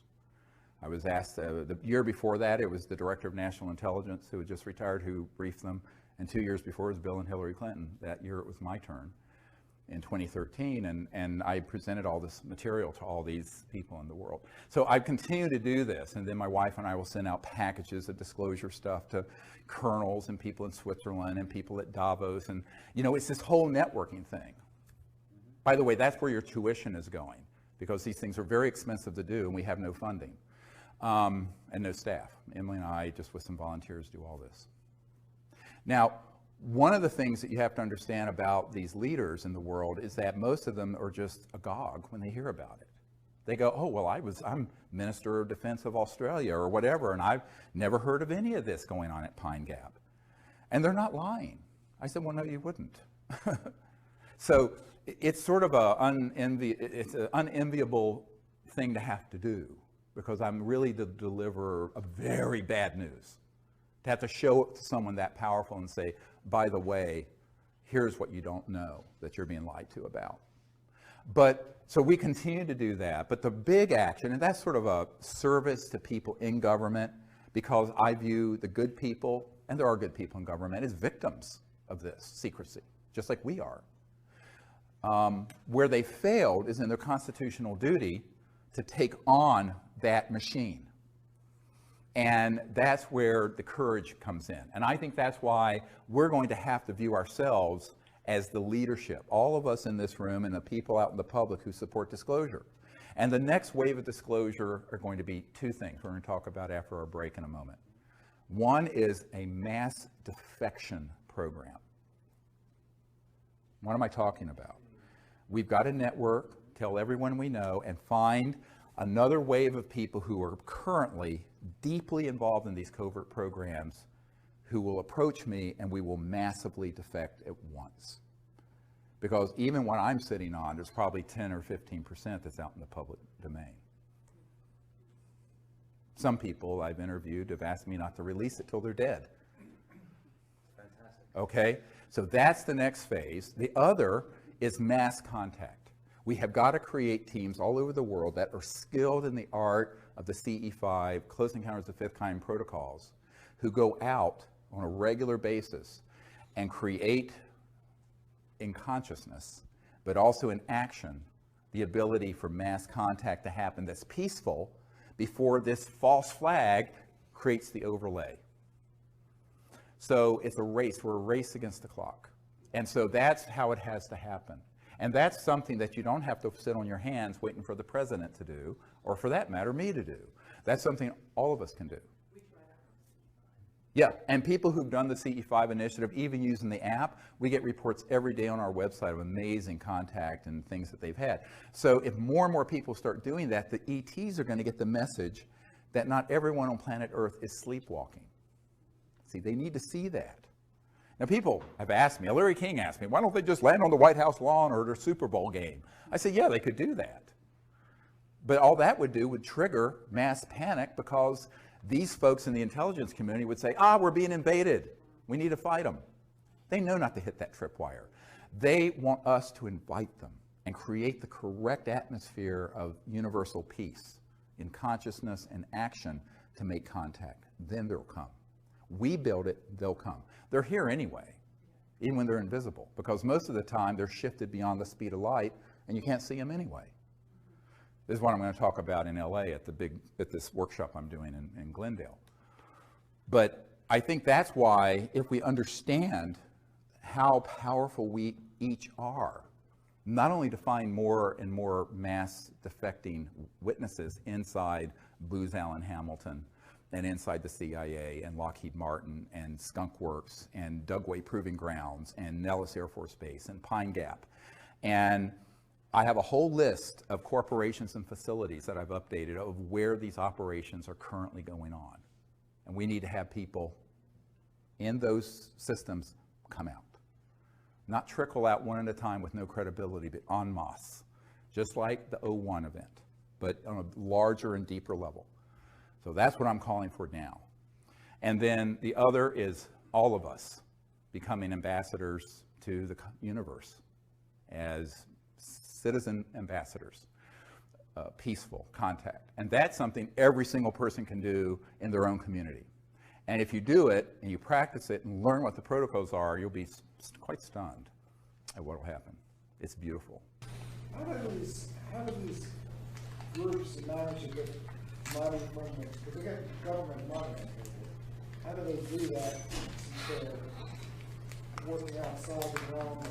I was asked, the year before that, it was the Director of National Intelligence, who had just retired, who briefed them. And 2 years before, it was Bill and Hillary Clinton. That year, it was my turn in 2013, and I presented all this material to all these people in the world. So I continue to do this, and then my wife and I will send out packages of disclosure stuff to colonels and people in Switzerland and people at Davos, and it's this whole networking thing. By the way, that's where your tuition is going, because these things are very expensive to do, and we have no funding and no staff. Emily and I, just with some volunteers, do all this. Now, one of the things that you have to understand about these leaders in the world is that most of them are just agog when they hear about it. They go, oh, well, I'm Minister of Defense of Australia or whatever, and I've never heard of any of this going on at Pine Gap. And they're not lying. I said, well, no, you wouldn't. So it's sort of an unenviable thing to have to do, because I'm really the deliverer of very bad news. To have to show it to someone that powerful and say, by the way, here's what you don't know that you're being lied to about. But so we continue to do that. But the big action, and that's sort of a service to people in government, because I view the good people, and there are good people in government, as victims of this secrecy, just like we are. Where they failed is in their constitutional duty to take on that machine. And that's where the courage comes in. And I think that's why we're going to have to view ourselves as the leadership, all of us in this room and the people out in the public who support disclosure. And the next wave of disclosure are going to be two things we're going to talk about after our break in a moment. One is a mass defection program. What am I talking about? We've got to network, tell everyone we know, and find another wave of people who are currently deeply involved in these covert programs, who will approach me, and we will massively defect at once. Because even when I'm sitting on, there's probably 10 or 15% that's out in the public domain. Some people I've interviewed have asked me not to release it till they're dead. Fantastic. Okay, so that's the next phase. The other is mass contact. We have got to create teams all over the world that are skilled in the art of the CE5, Close Encounters of Fifth Kind protocols, who go out on a regular basis and create in consciousness, but also in action, the ability for mass contact to happen that's peaceful before this false flag creates the overlay. So it's a race. We're a race against the clock. And so that's how it has to happen. And that's something that you don't have to sit on your hands waiting for the president to do, or for that matter, me to do. That's something all of us can do. Yeah, and people who've done the CE5 initiative, even using the app, we get reports every day on our website of amazing contact and things that they've had. So if more and more people start doing that, the ETs are going to get the message that not everyone on planet Earth is sleepwalking. See, they need to see that. Now, people have asked me, Larry King asked me, why don't they just land on the White House lawn or their Super Bowl game? I said, yeah, they could do that. But all that would do would trigger mass panic, because these folks in the intelligence community would say, we're being invaded. We need to fight them. They know not to hit that tripwire. They want us to invite them and create the correct atmosphere of universal peace in consciousness and action to make contact. Then they'll come. We build it, they'll come. They're here anyway, even when they're invisible, because most of the time they're shifted beyond the speed of light and you can't see them anyway. This is what I'm going to talk about in LA at this workshop I'm doing in Glendale. But I think that's why, if we understand how powerful we each are, not only to find more and more mass defecting witnesses inside Booz Allen Hamilton and inside the CIA and Lockheed Martin and Skunk Works and Dugway Proving Grounds and Nellis Air Force Base and Pine Gap. And I have a whole list of corporations and facilities that I've updated of where these operations are currently going on. And we need to have people in those systems come out. Not trickle out one at a time with no credibility, but en masse, just like the '01 event, but on a larger and deeper level. So that's what I'm calling for now. And then the other is all of us becoming ambassadors to the universe as citizen ambassadors, peaceful contact. And that's something every single person can do in their own community. And if you do it and you practice it and learn what the protocols are, you'll be quite stunned at what will happen. It's beautiful. How do these groups manage to get money from the, because they get government money, how do they do that since they're working outside the realm of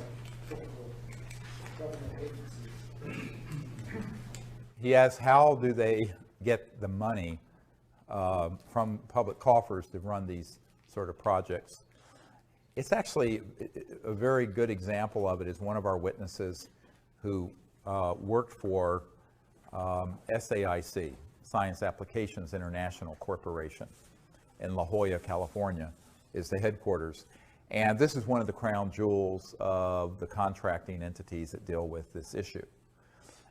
typical government agencies? He asks, how do they get the money from public coffers to run these sort of projects? It's actually a very good example of it is one of our witnesses who worked for SAIC, Science Applications International Corporation, in La Jolla, California, is the headquarters. And this is one of the crown jewels of the contracting entities that deal with this issue.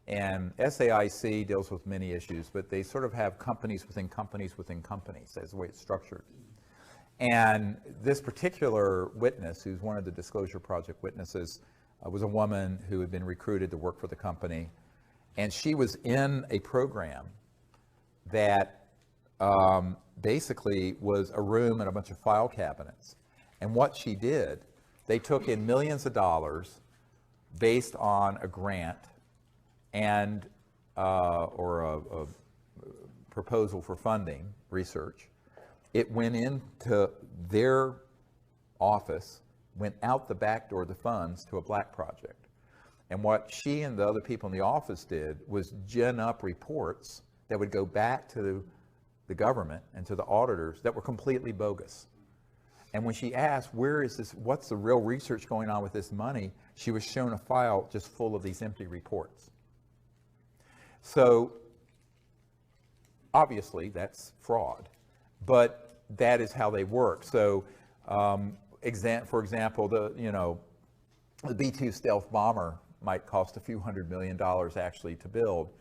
And SAIC deals with many issues, but they sort of have companies within companies within companies. That's the way it's structured. And this particular witness, who's one of the Disclosure Project witnesses, was a woman who had been recruited to work for the company. And she was in a program that basically was a room and a bunch of file cabinets. And what she did, they took in millions of dollars based on a grant and or a proposal for funding research. It went into their office, went out the back door of the funds to a black project. And what she and the other people in the office did was gin up reports that would go back to the government and to the auditors that were completely bogus. And when she asked, where is this, what's the real research going on with this money, she was shown a file just full of these empty reports. So obviously that's fraud, but that is how they work. So for example, the B-2 stealth bomber might cost a few $100 million actually to build.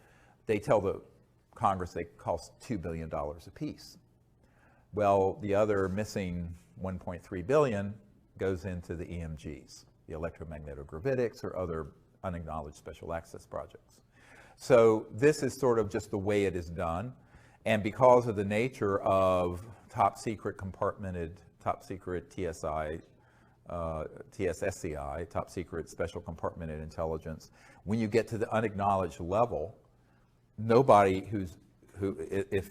They tell the Congress they cost $2 billion a piece. Well, the other missing 1.3 billion goes into the EMGs, the electromagnetogravitics or other unacknowledged special access projects. So this is sort of just the way it is done. And because of the nature of top secret compartmented, top secret TSSCI, top secret special compartmented intelligence, when you get to the unacknowledged level, nobody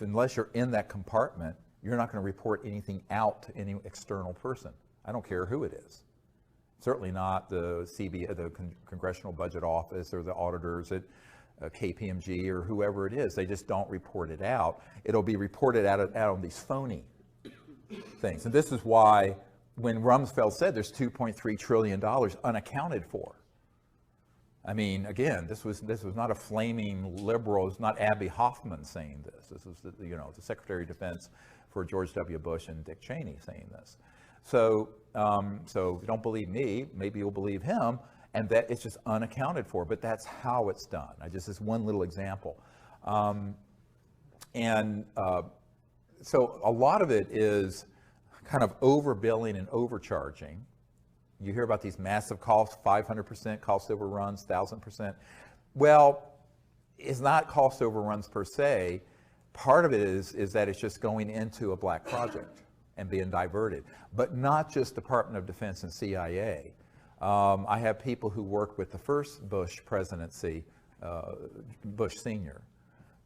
unless you're in that compartment, you're not going to report anything out to any external person. I don't care who it is. Certainly not the Congressional Budget Office or the auditors at KPMG or whoever it is. They just don't report it out. It'll be reported out on these phony things. And this is why when Rumsfeld said there's $2.3 trillion unaccounted for. I mean, again, this was not a flaming liberal. It's not Abby Hoffman saying this. This was the Secretary of Defense for George W. Bush and Dick Cheney saying this. So if you don't believe me, maybe you'll believe him, and that it's just unaccounted for. But that's how it's done. This one little example, so a lot of it is kind of overbilling and overcharging. You hear about these massive costs, 500% cost overruns, 1,000%. Well, it's not cost overruns per se. Part of it is that it's just going into a black project and being diverted, but not just Department of Defense and CIA. I have people who worked with the first Bush presidency, Bush Sr.,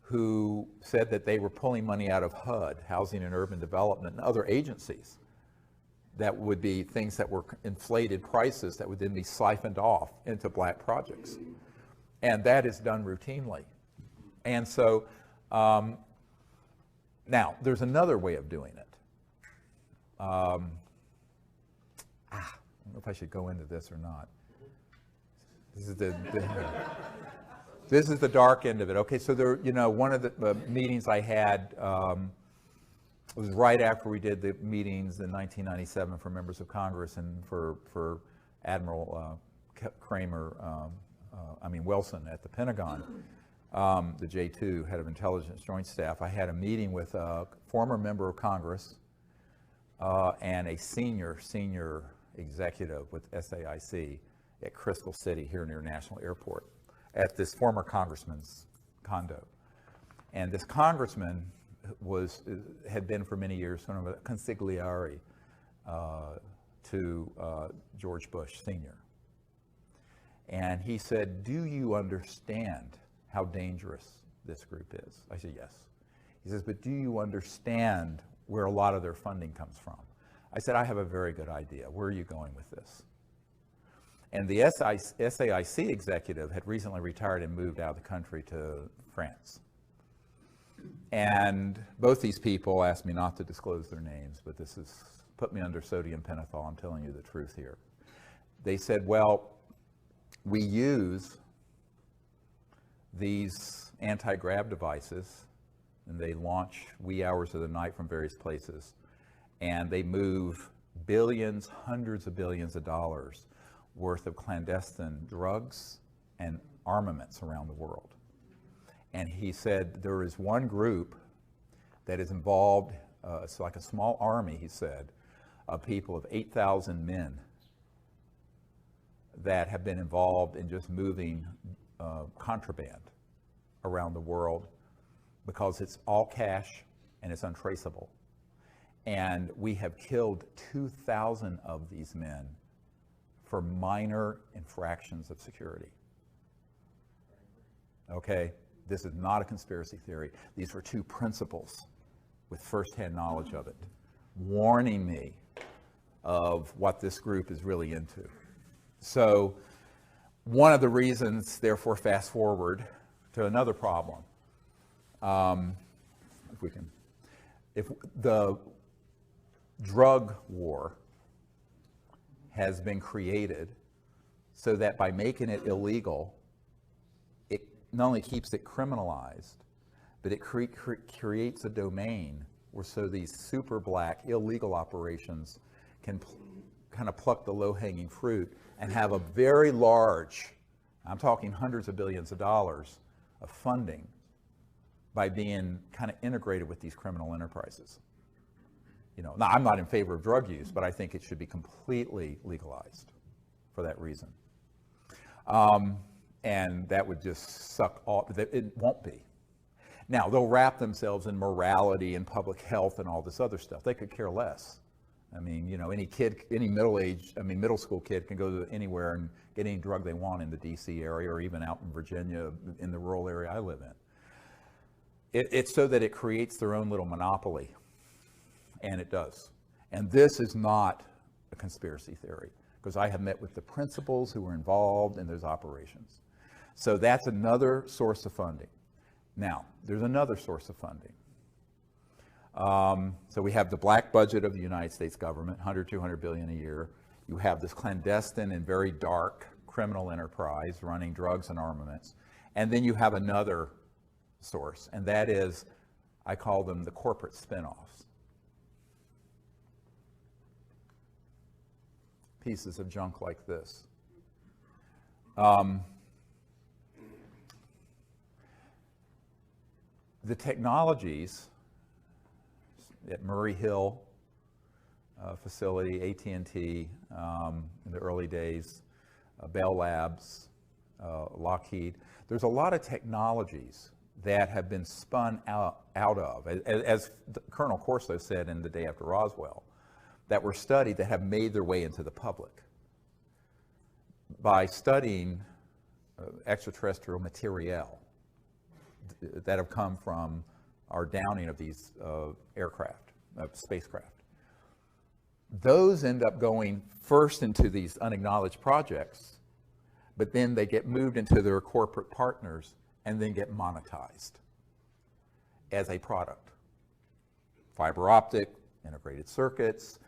who said that they were pulling money out of HUD, Housing and Urban Development, and other agencies that would be things that were inflated prices that would then be siphoned off into black projects. And that is done routinely. And so, now, there's another way of doing it. I don't know if I should go into this or not. This is this is the dark end of it. Okay, so there, you know, one of the meetings I had was right after we did the meetings in 1997 for members of Congress and for Admiral Wilson at the Pentagon, the J2, head of intelligence joint staff. I had a meeting with a former member of Congress and a senior executive with SAIC at Crystal City here near National Airport at this former congressman's condo. And this congressman had been for many years sort of a consigliere to George Bush Sr. And he said, "Do you understand how dangerous this group is?" I said, "Yes." He says, "But do you understand where a lot of their funding comes from?" I said, "I have a very good idea. Where are you going with this?" And the SAIC executive had recently retired and moved out of the country to France. And both these people asked me not to disclose their names, but this has put me under sodium pentothal. I'm telling you the truth here. They said, "Well, we use these anti-grav devices, and they launch wee hours of the night from various places, and they move billions, hundreds of billions of dollars worth of clandestine drugs and armaments around the world." And he said there is one group that is involved, it's like a small army, he said, of people of 8,000 men that have been involved in just moving contraband around the world because it's all cash and it's untraceable. And we have killed 2,000 of these men for minor infractions of security. Okay, this is not a conspiracy theory. These were two principals with firsthand knowledge of it, warning me of what this group is really into. So one of the reasons, therefore, fast forward to another problem. If the drug war has been created so that by making it illegal, it not only keeps it criminalized, but it creates a domain where so these super black illegal operations can kind of pluck the low-hanging fruit and have a very large, I'm talking hundreds of billions of dollars of funding by being kind of integrated with these criminal enterprises. You know, now I'm not in favor of drug use, but I think it should be completely legalized for that reason. And that would just suck all, it won't be. Now, they'll wrap themselves in morality and public health and all this other stuff. They could care less. I mean, you know, any kid, any middle school kid can go to anywhere and get any drug they want in the DC area or even out in Virginia in the rural area I live in. It's so that it creates their own little monopoly, and it does. And this is not a conspiracy theory, because I have met with the principals who were involved in those operations. So that's another source of funding. Now, there's another source of funding. So we have the black budget of the United States government, 100, 200 billion a year. You have this clandestine and very dark criminal enterprise running drugs and armaments. And then you have another source, and that is, I call them the corporate spin-offs. Pieces of junk like this. The technologies at Murray Hill facility, AT&T in the early days, Bell Labs, Lockheed, there's a lot of technologies that have been spun out of, as Colonel Corso said in The Day After Roswell, that were studied that have made their way into the public by studying extraterrestrial material that have come from our downing of these spacecraft. those end up going first into these unacknowledged projects, but then they get moved into their corporate partners and then get monetized as a product. Fiber optic, integrated circuits,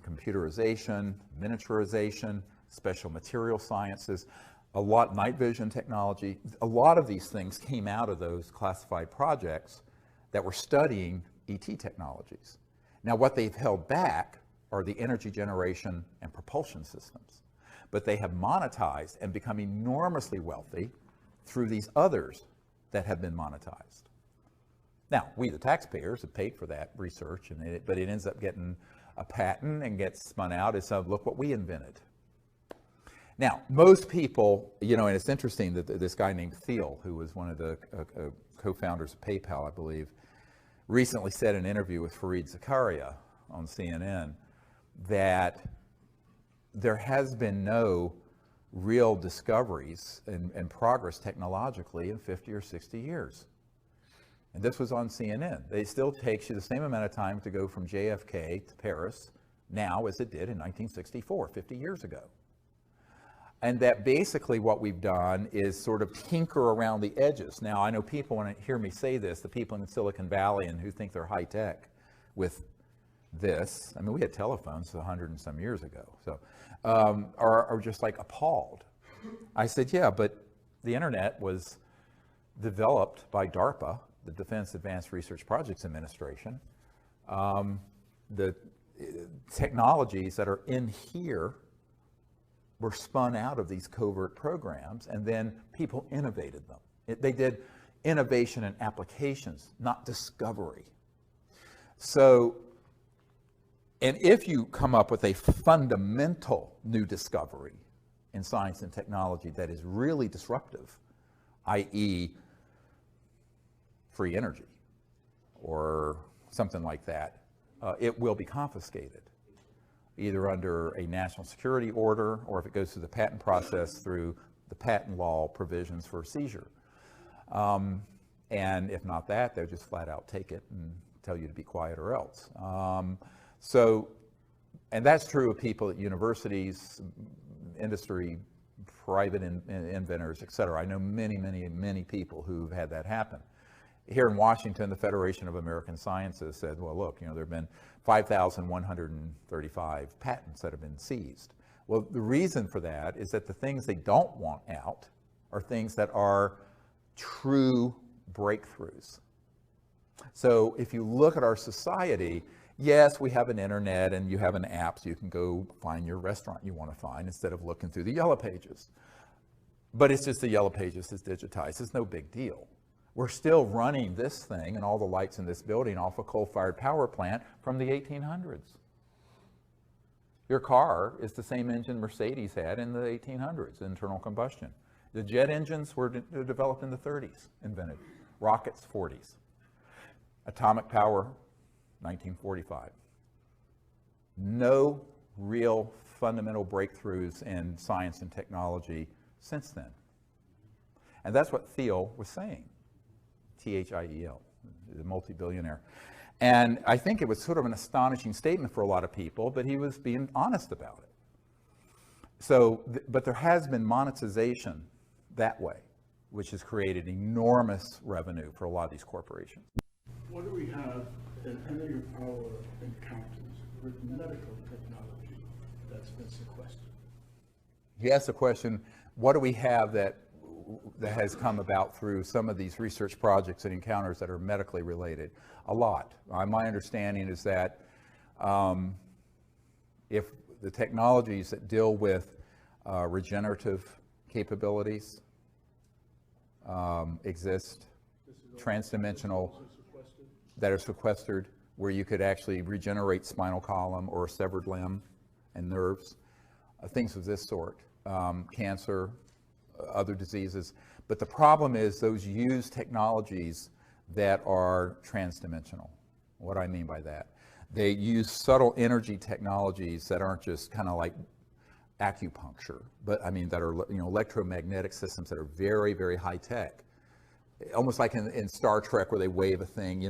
computerization, miniaturization, special material sciences, a lot, night vision technology. A lot of these things came out of those classified projects that were studying ET technologies. Now, what they've held back are the energy generation and propulsion systems, but they have monetized and become enormously wealthy through these others that have been monetized. Now, we, the taxpayers, have paid for that research, but it ends up getting a patent and gets spun out as, look what we invented. Now, most people, and it's interesting that this guy named Thiel, who was one of the co-founders of PayPal, I believe, recently said in an interview with Fareed Zakaria on CNN that there has been no real discoveries and progress technologically in 50 or 60 years. And this was on CNN. It still takes you the same amount of time to go from JFK to Paris now as it did in 1964, 50 years ago. And that basically what we've done is sort of tinker around the edges. Now, I know people, when they hear me say this, the people in Silicon Valley and who think they're high tech with this, I mean, we had telephones 100 and some years ago, so are just like appalled. I said, yeah, but the internet was developed by DARPA, the Defense Advanced Research Projects Administration. The technologies that are in here were spun out of these covert programs, and then people innovated them. They did innovation and applications, not discovery. So, and if you come up with a fundamental new discovery in science and technology that is really disruptive, i.e. free energy or something like that, it will be confiscated, either under a national security order or if it goes through the patent process through the patent law provisions for seizure. And if not that, they'll just flat out take it and tell you to be quiet or else. And that's true of people at universities, industry, private inventors, et cetera. I know many people who've had that happen. Here in Washington, the Federation of American Sciences said, well, look, there have been 5,135 patents that have been seized. Well, the reason for that is that the things they don't want out are things that are true breakthroughs. So if you look at our society, yes, we have an internet and you have an app so you can go find your restaurant you want to find instead of looking through the yellow pages. But it's just the yellow pages is digitized. It's no big deal. We're still running this thing and all the lights in this building off a coal-fired power plant from the 1800s. Your car is the same engine Mercedes had in the 1800s, internal combustion. The jet engines were developed in the 30s, invented. Rockets, 40s. Atomic power, 1945. No real fundamental breakthroughs in science and technology since then. And that's what Thiel was saying. Thiel, the multi-billionaire. And I think it was sort of an astonishing statement for a lot of people, but he was being honest about it. So, but there has been monetization that way, which has created enormous revenue for a lot of these corporations. What do we have in any of our encounters with medical technology that's been sequestered? He asked the question, what do we have that has come about through some of these research projects and encounters that are medically related? A lot. My understanding is that if the technologies that deal with regenerative capabilities exist, transdimensional, that are sequestered, where you could actually regenerate spinal column or a severed limb and nerves, things of this sort, cancer, other diseases. But the problem is those use technologies that are transdimensional. What do I mean by that? They use subtle energy technologies that aren't just kind of like acupuncture, but I mean that are electromagnetic systems that are very, very high tech. Almost like in Star Trek where they wave a thing,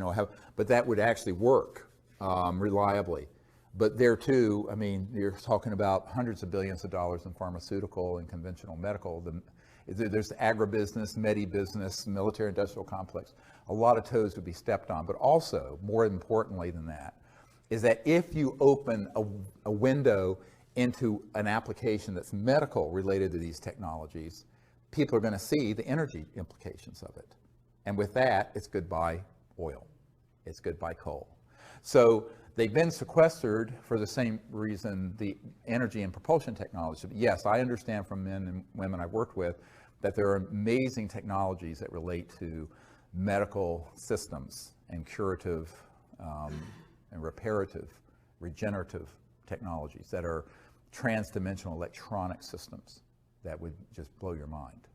but that would actually work reliably. But there too, I mean, you're talking about hundreds of billions of dollars in pharmaceutical and conventional medical. There's agribusiness, medi-business, military-industrial complex. A lot of toes would be stepped on. But also, more importantly than that, is that if you open a window into an application that's medical related to these technologies, people are going to see the energy implications of it. And with that, it's goodbye oil. It's goodbye coal. So they've been sequestered for the same reason the energy and propulsion technology. Yes, I understand from men and women I've worked with that there are amazing technologies that relate to medical systems and curative and reparative, regenerative technologies that are trans-dimensional electronic systems that would just blow your mind.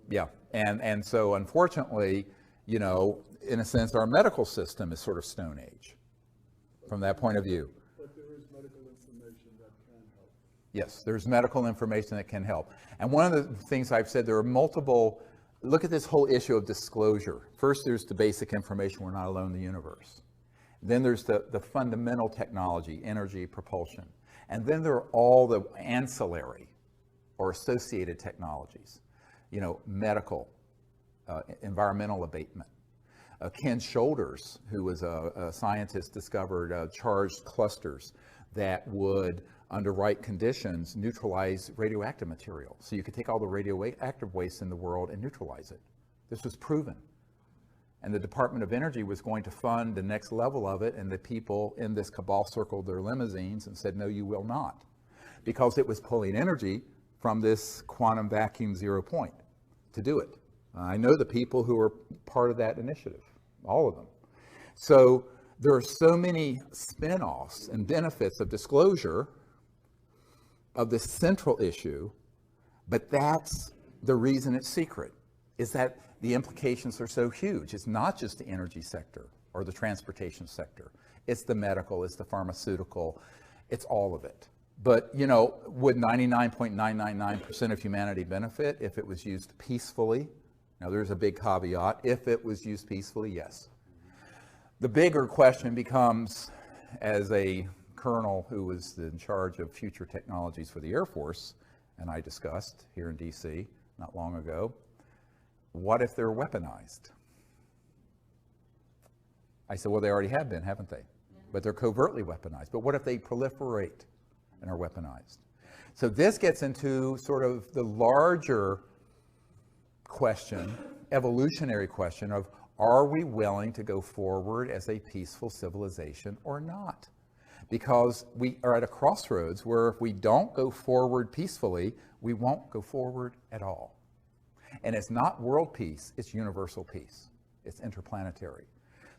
Yeah, and so unfortunately, you know, in a sense, our medical system is sort of Stone Age from that point of view. But there is medical information that can help. Yes, there's medical information that can help. And one of the things I've said, there are multiple, look at this whole issue of disclosure. First, there's the basic information, we're not alone in the universe. Then there's the fundamental technology, energy, propulsion. And then there are all the ancillary or associated technologies, you know, medical, environmental abatement. Ken Shoulders, who was a scientist, discovered charged clusters that would, under right conditions, neutralize radioactive material. So you could take all the radioactive waste in the world and neutralize it. This was proven. And the Department of Energy was going to fund the next level of it, and the people in this cabal circled their limousines and said, no, you will not. Because it was pulling energy from this quantum vacuum 0 point to do it. I know the people who are part of that initiative, all of them. So there are so many spin-offs and benefits of disclosure of the central issue, but that's the reason it's secret, is that the implications are so huge. It's not just the energy sector or the transportation sector. It's the medical, it's the pharmaceutical, it's all of it. But, you know, would 99.999% of humanity benefit if it was used peacefully? Now, there's a big caveat. If it was used peacefully, yes. The bigger question becomes, as a colonel who was in charge of future technologies for the Air Force, and I discussed here in DC not long ago, what if they're weaponized? I said, well, they already have been, haven't they? But they're covertly weaponized. But what if they proliferate and are weaponized? So this gets into sort of the larger question, evolutionary question of, are we willing to go forward as a peaceful civilization or not? Because we are at a crossroads where if we don't go forward peacefully, we won't go forward at all. And it's not world peace, it's universal peace. It's interplanetary.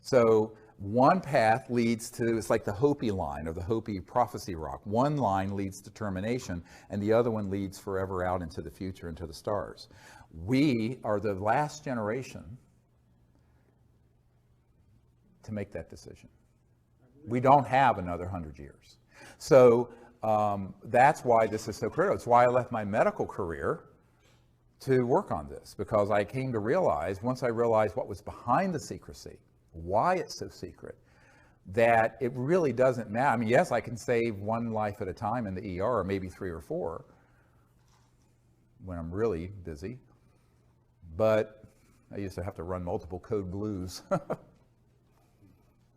So one path leads to, it's like the Hopi line or the Hopi prophecy rock. One line leads to termination, and the other one leads forever out into the future, into the stars. We are the last generation to make that decision. We don't have another 100 years. So that's why this is so critical. It's why I left my medical career to work on this, because I came to realize, once I realized what was behind the secrecy, why it's so secret, that it really doesn't matter. I mean, yes, I can save one life at a time in the ER, or maybe 3 or 4 when I'm really busy, but I used to have to run multiple code blues.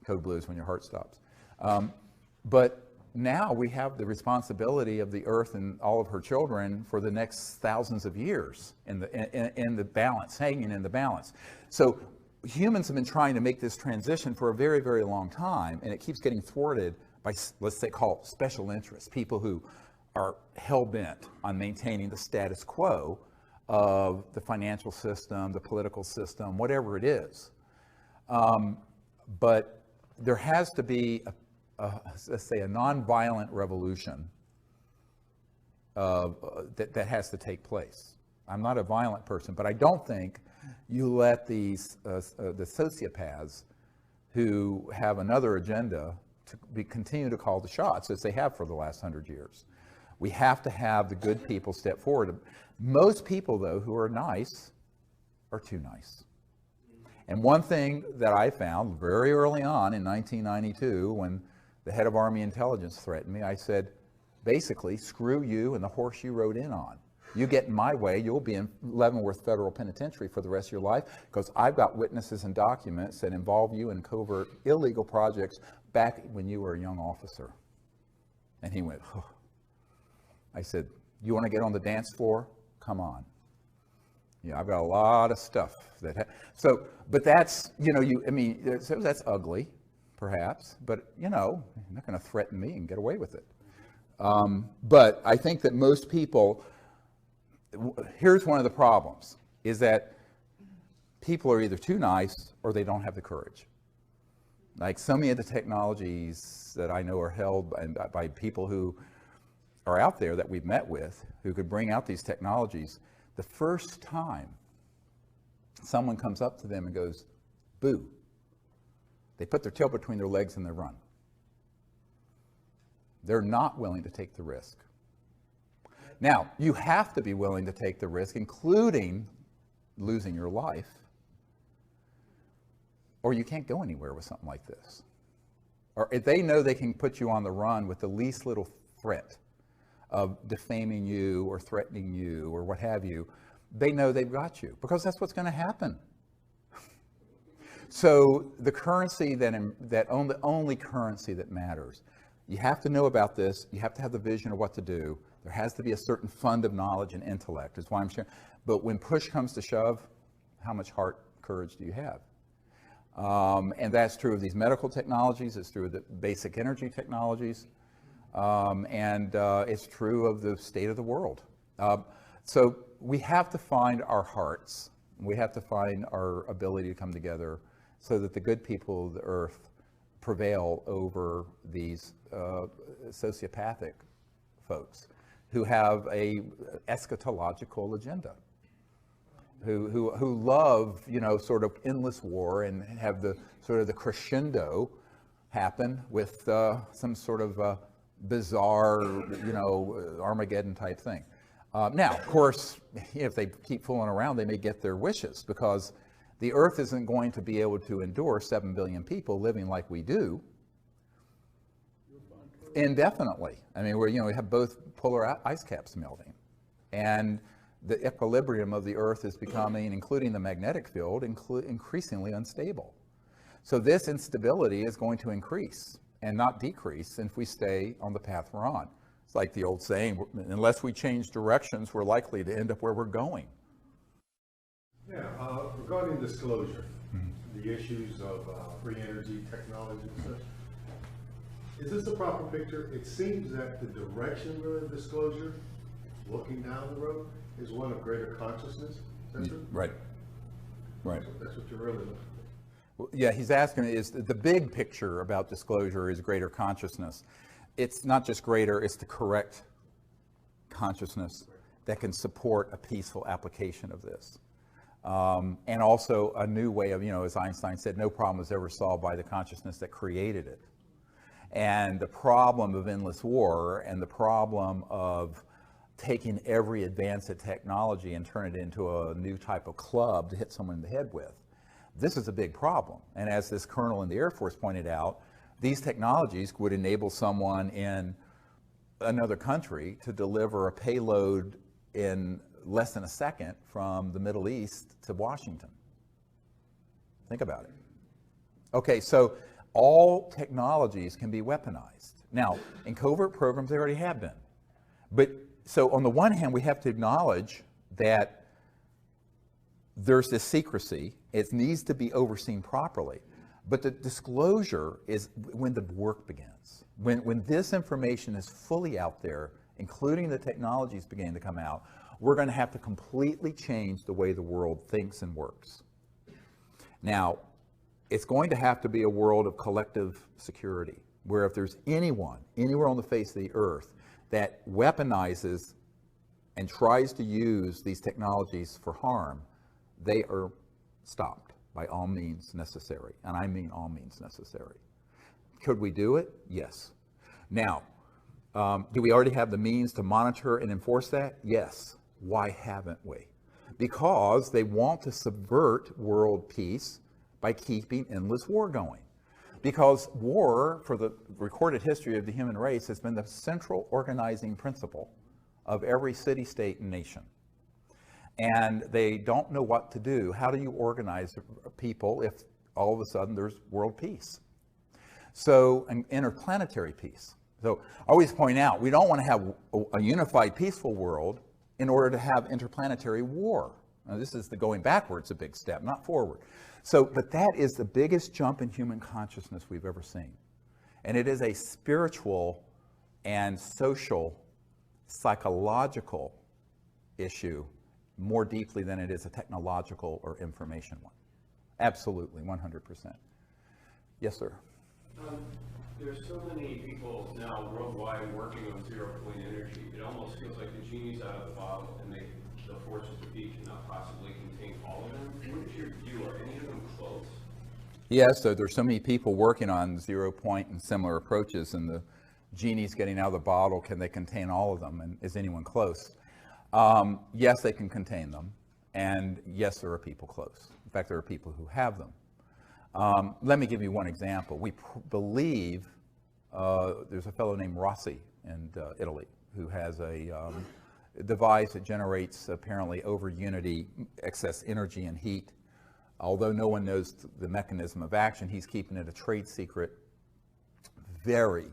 Code blues when your heart stops. But now we have the responsibility of the earth and all of her children for the next thousands of years in the balance, hanging in the balance. So humans have been trying to make this transition for a very, very long time, and it keeps getting thwarted by, let's say, call it special interests, people who are hell-bent on maintaining the status quo of the financial system, the political system, whatever it is. But there has to be let's say, a nonviolent revolution that has to take place. I'm not a violent person, but I don't think you let these the sociopaths who have another agenda to continue to call the shots, as they have for the last 100 years. We have to have the good people step forward. Most people, though, who are nice are too nice. And one thing that I found very early on in 1992, when the head of Army intelligence threatened me. I said, basically, screw you and the horse you rode in on. You get in my way, you'll be in Leavenworth Federal Penitentiary for the rest of your life, because I've got witnesses and documents that involve you in covert illegal projects back when you were a young officer. And he went, oh. I said, you want to get on the dance floor? Come on. Yeah, I've got a lot of stuff that, but that's, so that's ugly, perhaps, but you're not going to threaten me and get away with it. But I think that most people, here's one of the problems, is that people are either too nice or they don't have the courage. Like so many of the technologies that I know are held by people who are out there that we've met with, who could bring out these technologies, the first time someone comes up to them and goes, boo, they put their tail between their legs and they run. They're not willing to take the risk. Now, you have to be willing to take the risk, including losing your life, or you can't go anywhere with something like this. Or if they know they can put you on the run with the least little threat of defaming you or threatening you or what have you, they know they've got you, because that's what's going to happen. So the currency the only currency that matters, you have to know about this, you have to have the vision of what to do, there has to be a certain fund of knowledge and intellect, is why I'm sharing. But when push comes to shove, how much heart, courage do you have? And that's true of these medical technologies, it's true of the basic energy technologies, and it's true of the state of the world. So we have to find our hearts, we have to find our ability to come together so that the good people of the earth prevail over these sociopathic folks who have a eschatological agenda, who love, sort of endless war and have the sort of the crescendo happen with some sort of bizarre, Armageddon type thing. Now, of course, if they keep fooling around, they may get their wishes, because the earth isn't going to be able to endure 7 billion people living like we do indefinitely. I mean, we have both polar ice caps melting, and the equilibrium of the earth is becoming, including the magnetic field, increasingly unstable. So this instability is going to increase and not decrease if we stay on the path we're on. It's like the old saying, unless we change directions, we're likely to end up where we're going. Yeah, regarding disclosure, the issues of free energy technology and such, is this a proper picture? It seems that the direction of disclosure, looking down the road, is one of greater consciousness. Is that true? Right. That's what you're really looking for. Well, yeah, he's asking, is the big picture about disclosure is greater consciousness. It's not just greater, it's the correct consciousness that can support a peaceful application of this. And also a new way of, as Einstein said, no problem is ever solved by the consciousness that created it. And the problem of endless war and the problem of taking every advance of technology and turn it into a new type of club to hit someone in the head with, this is a big problem. And as this colonel in the Air Force pointed out, these technologies would enable someone in another country to deliver a payload in less than a second from the Middle East to Washington. Think about it. Okay, so all technologies can be weaponized. Now, in covert programs, they already have been. But so on the one hand, we have to acknowledge that there's this secrecy. It needs to be overseen properly. But the disclosure is when the work begins. When this information is fully out there, including the technologies beginning to come out, we're going to have to completely change the way the world thinks and works. Now, it's going to have to be a world of collective security, where if there's anyone, anywhere on the face of the earth, that weaponizes and tries to use these technologies for harm, they are stopped by all means necessary. And I mean all means necessary. Could we do it? Yes. Now, do we already have the means to monitor and enforce that? Yes. Why haven't we? Because they want to subvert world peace by keeping endless war going. Because war, for the recorded history of the human race, has been the central organizing principle of every city, state, and nation. And they don't know what to do. How do you organize people if all of a sudden there's world peace? So, an interplanetary peace. So, I always point out, we don't want to have a unified, peaceful world in order to have interplanetary war. Now, this is the going backwards a big step, not forward. So, but that is the biggest jump in human consciousness we've ever seen. And it is a spiritual and social, psychological issue more deeply than it is a technological or information one. Absolutely, 100%. Yes, sir. There's so many people now worldwide working on zero-point energy. It almost feels like the genie's out of the bottle, and the forces of be cannot possibly contain all of them. What is your view? Are any of them close? Yes, so there's so many people working on zero-point and similar approaches, and the genie's getting out of the bottle. Can they contain all of them? And is anyone close? Yes, they can contain them, and yes, there are people close. In fact, there are people who have them. Let me give you one example. We believe there's a fellow named Rossi in Italy who has a device that generates apparently over unity excess energy and heat. Although no one knows the mechanism of action, he's keeping it a trade secret. Very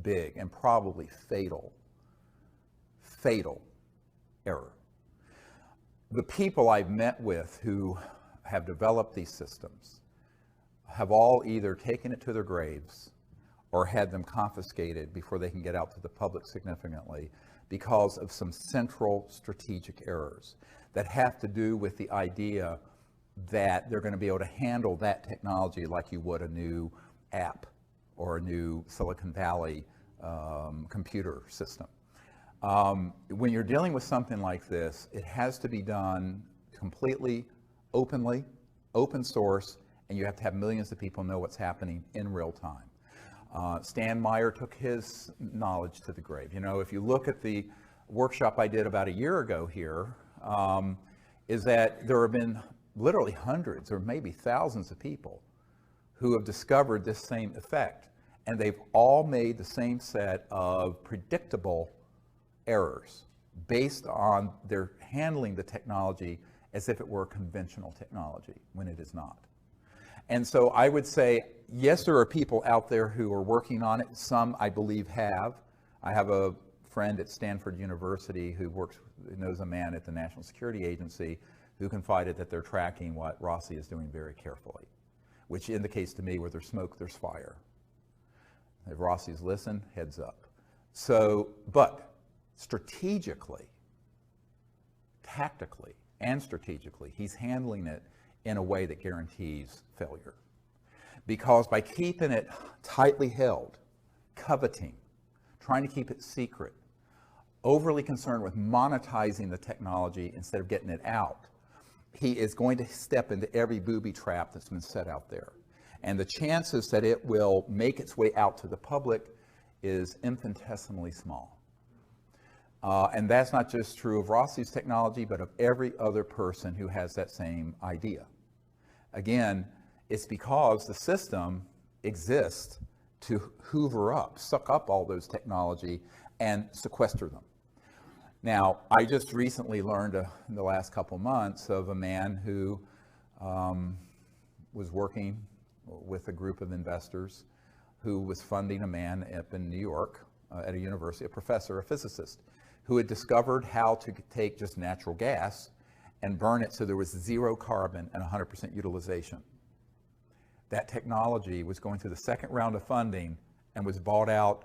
big and probably fatal error. The people I've met with who have developed these systems have all either taken it to their graves or had them confiscated before they can get out to the public significantly because of some central strategic errors that have to do with the idea that they're going to be able to handle that technology like you would a new app or a new Silicon Valley computer system. When you're dealing with something like this, it has to be done completely openly, open source, and you have to have millions of people know what's happening in real time. Stan Meyer took his knowledge to the grave. You know, if you look at the workshop I did about a year ago here, is that there have been literally hundreds or maybe thousands of people who have discovered this same effect, and they've all made the same set of predictable errors based on their handling the technology as if it were conventional technology when it is not. And so I would say, yes, there are people out there who are working on it. Some, I believe, have. I have a friend at Stanford University who knows a man at the National Security Agency who confided that they're tracking what Rossi is doing very carefully, which indicates to me where there's smoke, there's fire. If Rossi's listen, heads up. So, but strategically, tactically, and strategically, he's handling it in a way that guarantees failure. Because by keeping it tightly held, coveting, trying to keep it secret, overly concerned with monetizing the technology instead of getting it out, he is going to step into every booby trap that's been set out there. And the chances that it will make its way out to the public is infinitesimally small. And that's not just true of Rossi's technology, but of every other person who has that same idea. Again, it's because the system exists to hoover up, suck up all those technology and sequester them. Now, I just recently learned in the last couple months of a man who was working with a group of investors who was funding a man up in New York at a university, a professor, a physicist, who had discovered how to take just natural gas and burn it so there was zero carbon and 100% utilization. That technology was going through the second round of funding and was bought out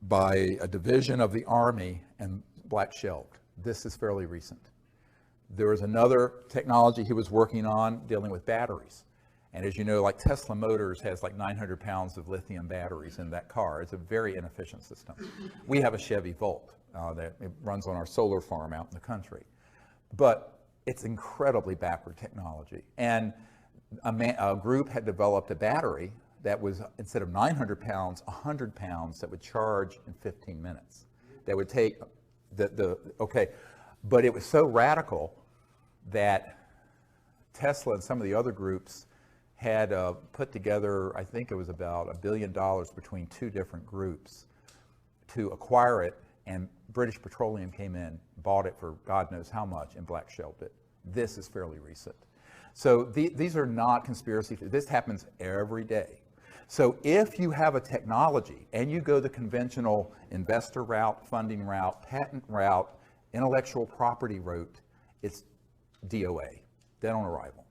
by a division of the Army and black shelved. This is fairly recent. There was another technology he was working on dealing with batteries. And as you know, like Tesla Motors has like 900 pounds of lithium batteries in that car. It's a very inefficient system. We have a Chevy Volt that it runs on our solar farm out in the country. But it's incredibly backward technology. And a group had developed a battery that was, instead of 900 pounds, 100 pounds that would charge in 15 minutes. That would take but it was so radical that Tesla and some of the other groups had put together, I think it was about $1 billion between two different groups to acquire it, and British Petroleum came in, bought it for God knows how much, and black shelved it. This is fairly recent. So these are not conspiracy. This happens every day. So if you have a technology and you go the conventional investor route, funding route, patent route, intellectual property route, it's DOA, dead on arrival.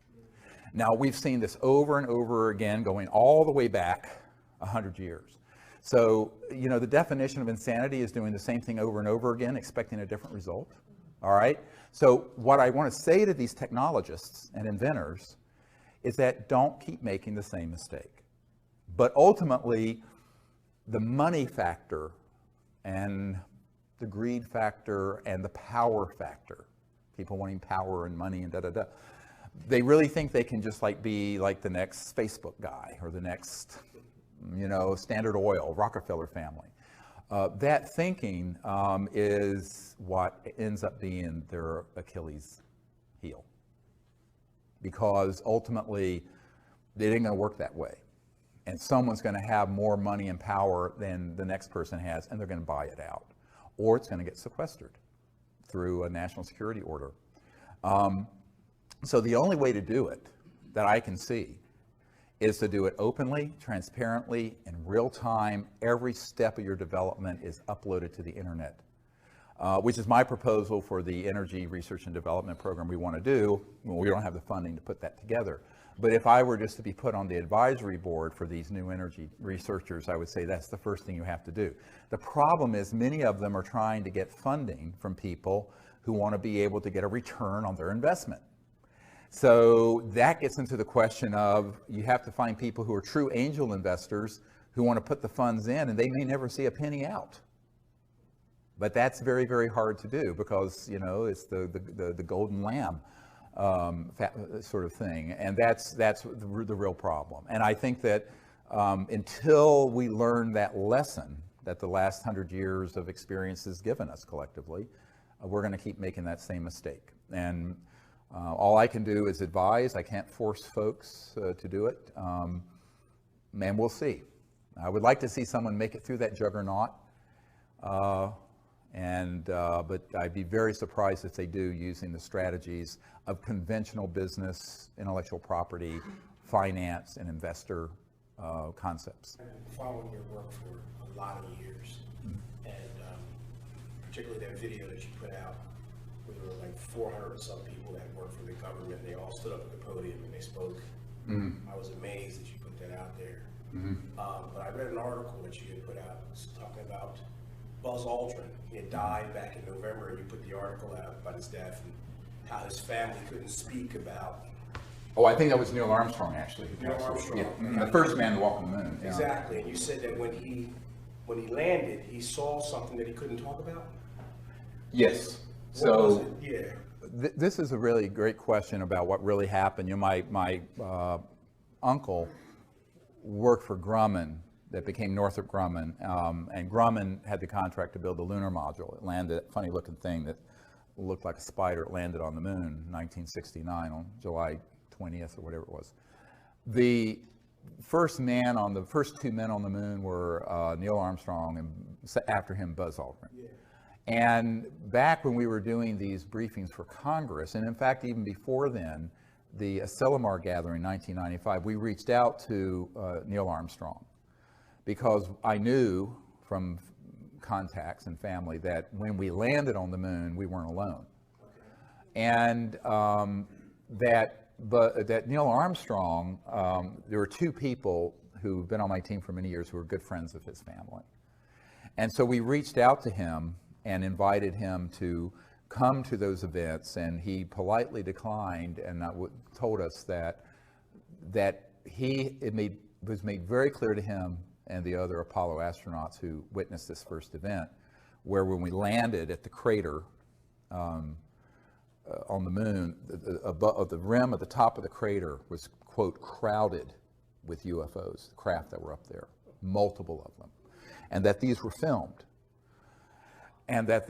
Now, we've seen this over and over again, going all the way back 100 years. So, you know, the definition of insanity is doing the same thing over and over again, expecting a different result. All right? So what I want to say to these technologists and inventors is that don't keep making the same mistake. But ultimately, the money factor and the greed factor and the power factor, people wanting power and money and da-da-da, they really think they can just like be like the next Facebook guy or the next, you know, Standard Oil, Rockefeller family. That thinking is what ends up being their Achilles heel. Because ultimately, it ain't gonna work that way. And someone's gonna have more money and power than the next person has, and they're gonna buy it out. Or it's gonna get sequestered through a national security order. So the only way to do it that I can see is to do it openly, transparently, in real time. Every step of your development is uploaded to the internet, which is my proposal for the energy research and development program we want to do. Well, we don't have the funding to put that together. But if I were just to be put on the advisory board for these new energy researchers, I would say that's the first thing you have to do. The problem is many of them are trying to get funding from people who want to be able to get a return on their investment. So that gets into the question of you have to find people who are true angel investors who want to put the funds in, and they may never see a penny out. But that's very, very hard to do because, you know, it's the golden lamb sort of thing. And that's the real problem. And I think that until we learn that lesson that the last 100 years of experience has given us collectively, we're going to keep making that same mistake. And all I can do is advise. I can't force folks to do it. And we'll see. I would like to see someone make it through that juggernaut. But I'd be very surprised if they do, using the strategies of conventional business, intellectual property, finance, and investor concepts. I've been following your work for a lot of years, and particularly that video that you put out, where there were like 400 or some people that worked for the government, and they all stood up at the podium and they spoke. I was amazed that you put that out there. But I read an article that you had put out talking about Buzz Aldrin. He had died back in November, and you put the article out about his death and how his family couldn't speak about. Oh, I think that was Neil Armstrong, actually. Neil Armstrong. Yeah. The first man to walk on the moon. Yeah. Exactly, and you said that when he landed, he saw something that he couldn't talk about? Yes. What was it? Yeah. This is a really great question about what really happened. You know, my uncle worked for Grumman, that became Northrop Grumman, and Grumman had the contract to build the lunar module. It landed, a funny looking thing that looked like a spider. It landed on the moon in 1969 on July 20th or whatever it was. The first two men on the moon were Neil Armstrong and after him Buzz Aldrin. Yeah. And back when we were doing these briefings for Congress, and in fact even before then, the Asilomar gathering in 1995, we reached out to Neil Armstrong because I knew from contacts and family that when we landed on the moon, we weren't alone. And that Neil Armstrong, there were two people who've been on my team for many years who were good friends of his family. And so we reached out to him and invited him to come to those events, and he politely declined and told us that it was made very clear to him and the other Apollo astronauts who witnessed this first event, where when we landed at the crater on the moon, the rim at the top of the crater was, quote, crowded with UFOs, craft that were up there, multiple of them, and that these were filmed. And that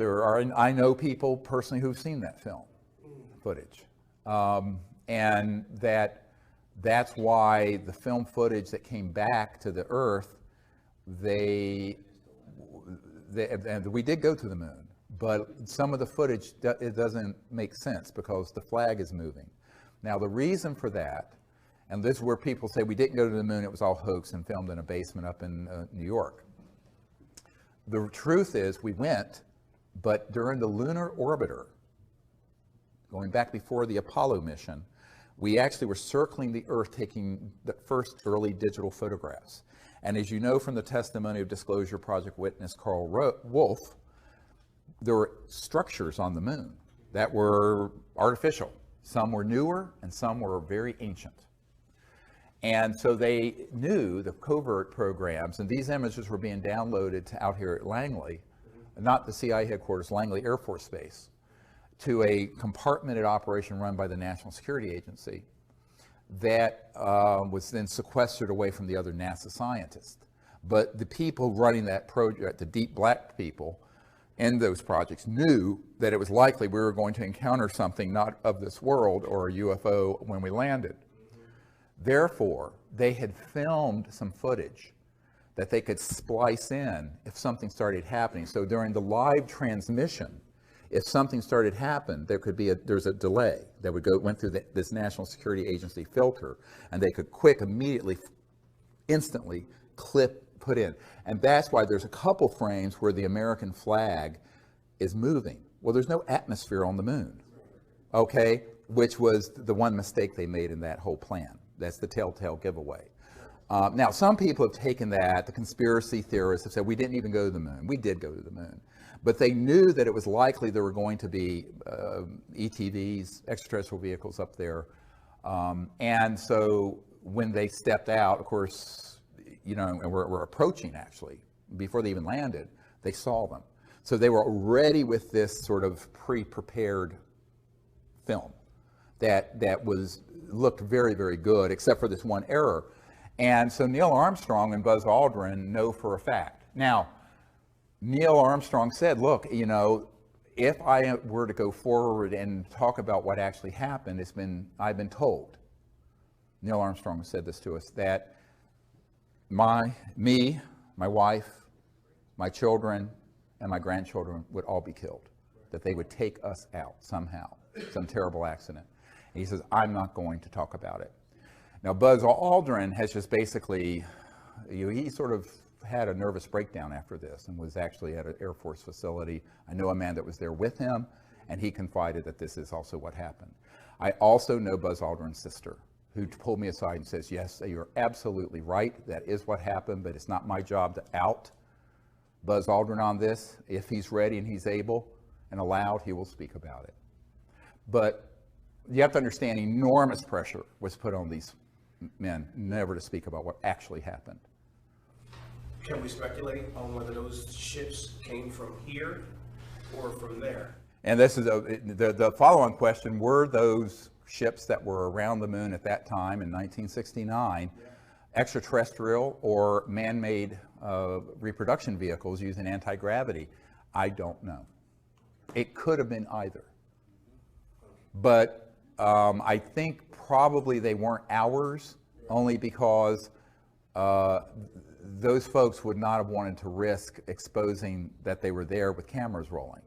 I know people personally who've seen that film footage, and that That's why the film footage that came back to the Earth, and we did go to the moon, but some of the footage, it doesn't make sense because the flag is moving. Now, the reason for that, and this is where people say we didn't go to the moon, it was all hoax and filmed in a basement up in New York. The truth is we went, but during the lunar orbiter, going back before the Apollo mission, we actually were circling the Earth taking the first early digital photographs. And as you know from the testimony of Disclosure Project witness Carl Wolf, there were structures on the moon that were artificial. Some were newer and some were very ancient. And so they knew the covert programs, and these images were being downloaded to out here at Langley, not the CIA headquarters, Langley Air Force Base, to a compartmented operation run by the National Security Agency that was then sequestered away from the other NASA scientists. But the people running that project, the deep black people in those projects, knew that it was likely we were going to encounter something not of this world or a UFO when we landed. Therefore, they had filmed some footage that they could splice in if something started happening. So during the live transmission, if something started to happen, there's a delay that went through this National Security Agency filter, and they could immediately, instantly put in. And that's why there's a couple frames where the American flag is moving. Well, there's no atmosphere on the moon, okay? Which was the one mistake they made in that whole plan. That's the telltale giveaway. Now, some people have taken that, the conspiracy theorists have said, we didn't even go to the moon. We did go to the moon. But they knew that it was likely there were going to be ETVs, extraterrestrial vehicles up there. And so when they stepped out, of course, you know, and we're approaching actually, before they even landed, they saw them. So they were already with this sort of pre-prepared film that looked very, very good, except for this one error. And so Neil Armstrong and Buzz Aldrin know for a fact. Now, Neil Armstrong said, look, you know, if I were to go forward and talk about what actually happened, I've been told, Neil Armstrong said this to us, that my wife, my children, and my grandchildren would all be killed, that they would take us out somehow, some terrible accident. And he says, I'm not going to talk about it. Now, Buzz Aldrin has just basically, he sort of had a nervous breakdown after this and was actually at an Air Force facility. I know a man that was there with him, and he confided that this is also what happened. I also know Buzz Aldrin's sister, who pulled me aside and says, yes, you're absolutely right. That is what happened, but it's not my job to out Buzz Aldrin on this. If he's ready and he's able and allowed, he will speak about it. But you have to understand, enormous pressure was put on these men never to speak about what actually happened. Can we speculate on whether those ships came from here or from there? And this is the follow-on question: were those ships that were around the moon at that time in 1969 extraterrestrial or man-made reproduction vehicles using anti-gravity? I don't know. It could have been either. But I think probably they weren't ours, only because those folks would not have wanted to risk exposing that they were there with cameras rolling.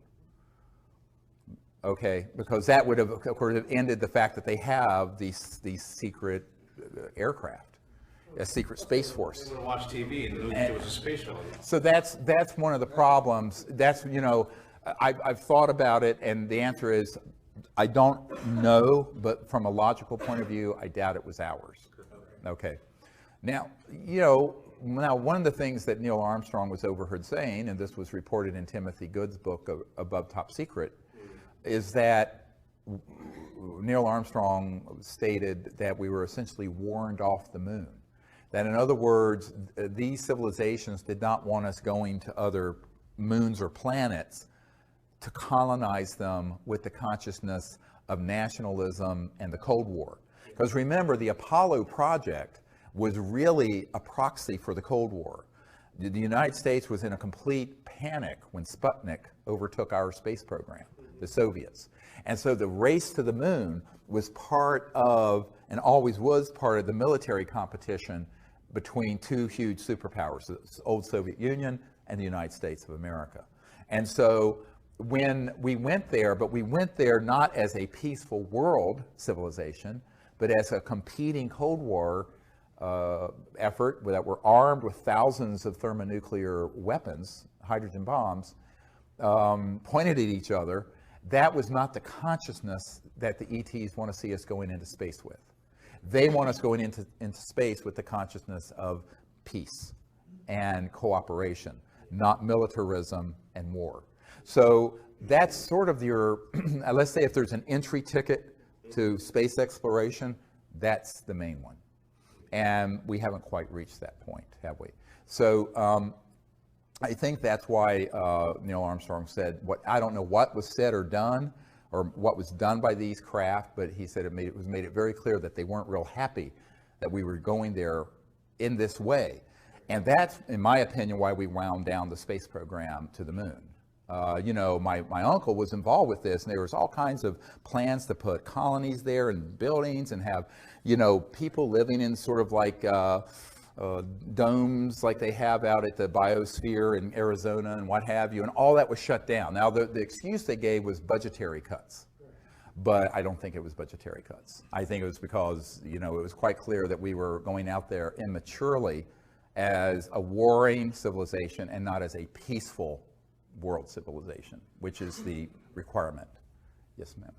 Okay, because that would have, of course, ended the fact that they have these secret aircraft, a secret space force. They would watch TV and knew there was a space shuttle. So that's one of the problems. That's, you know, I've thought about it, and the answer is I don't know, but from a logical point of view, I doubt it was ours. Okay. Now, you know, one of the things that Neil Armstrong was overheard saying, and this was reported in Timothy Good's book, Above Top Secret, is that Neil Armstrong stated that we were essentially warned off the moon. That, in other words, these civilizations did not want us going to other moons or planets to colonize them with the consciousness of nationalism and the Cold War. Because remember, the Apollo project was really a proxy for the Cold War. The United States was in a complete panic when Sputnik overtook our space program. the Soviets. And so the race to the moon was part of, and always was part of, the military competition between two huge superpowers, the old Soviet Union and the United States of America. And so when we went there, but we went there not as a peaceful world civilization, but as a competing Cold War effort that were armed with thousands of thermonuclear weapons, hydrogen bombs, pointed at each other. That was not the consciousness that the ETs want to see us going into space with. They want us going into space with the consciousness of peace and cooperation, not militarism and war. So that's sort of your, let's say if there's an entry ticket to space exploration, that's the main one. And we haven't quite reached that point, have we? So I think that's why Neil Armstrong said, I don't know what was said or done, or what was done by these craft, but he said it made it very clear that they weren't real happy that we were going there in this way. And that's, in my opinion, why we wound down the space program to the moon. You know, my uncle was involved with this, and there was all kinds of plans to put colonies there and buildings and have, you know, people living in sort of like domes like they have out at the biosphere in Arizona and what have you, and all that was shut down. Now, the excuse they gave was budgetary cuts, but I don't think it was budgetary cuts. I think it was because, you know, it was quite clear that we were going out there immaturely as a warring civilization and not as a peaceful world civilization, which is the requirement. Yes, ma'am.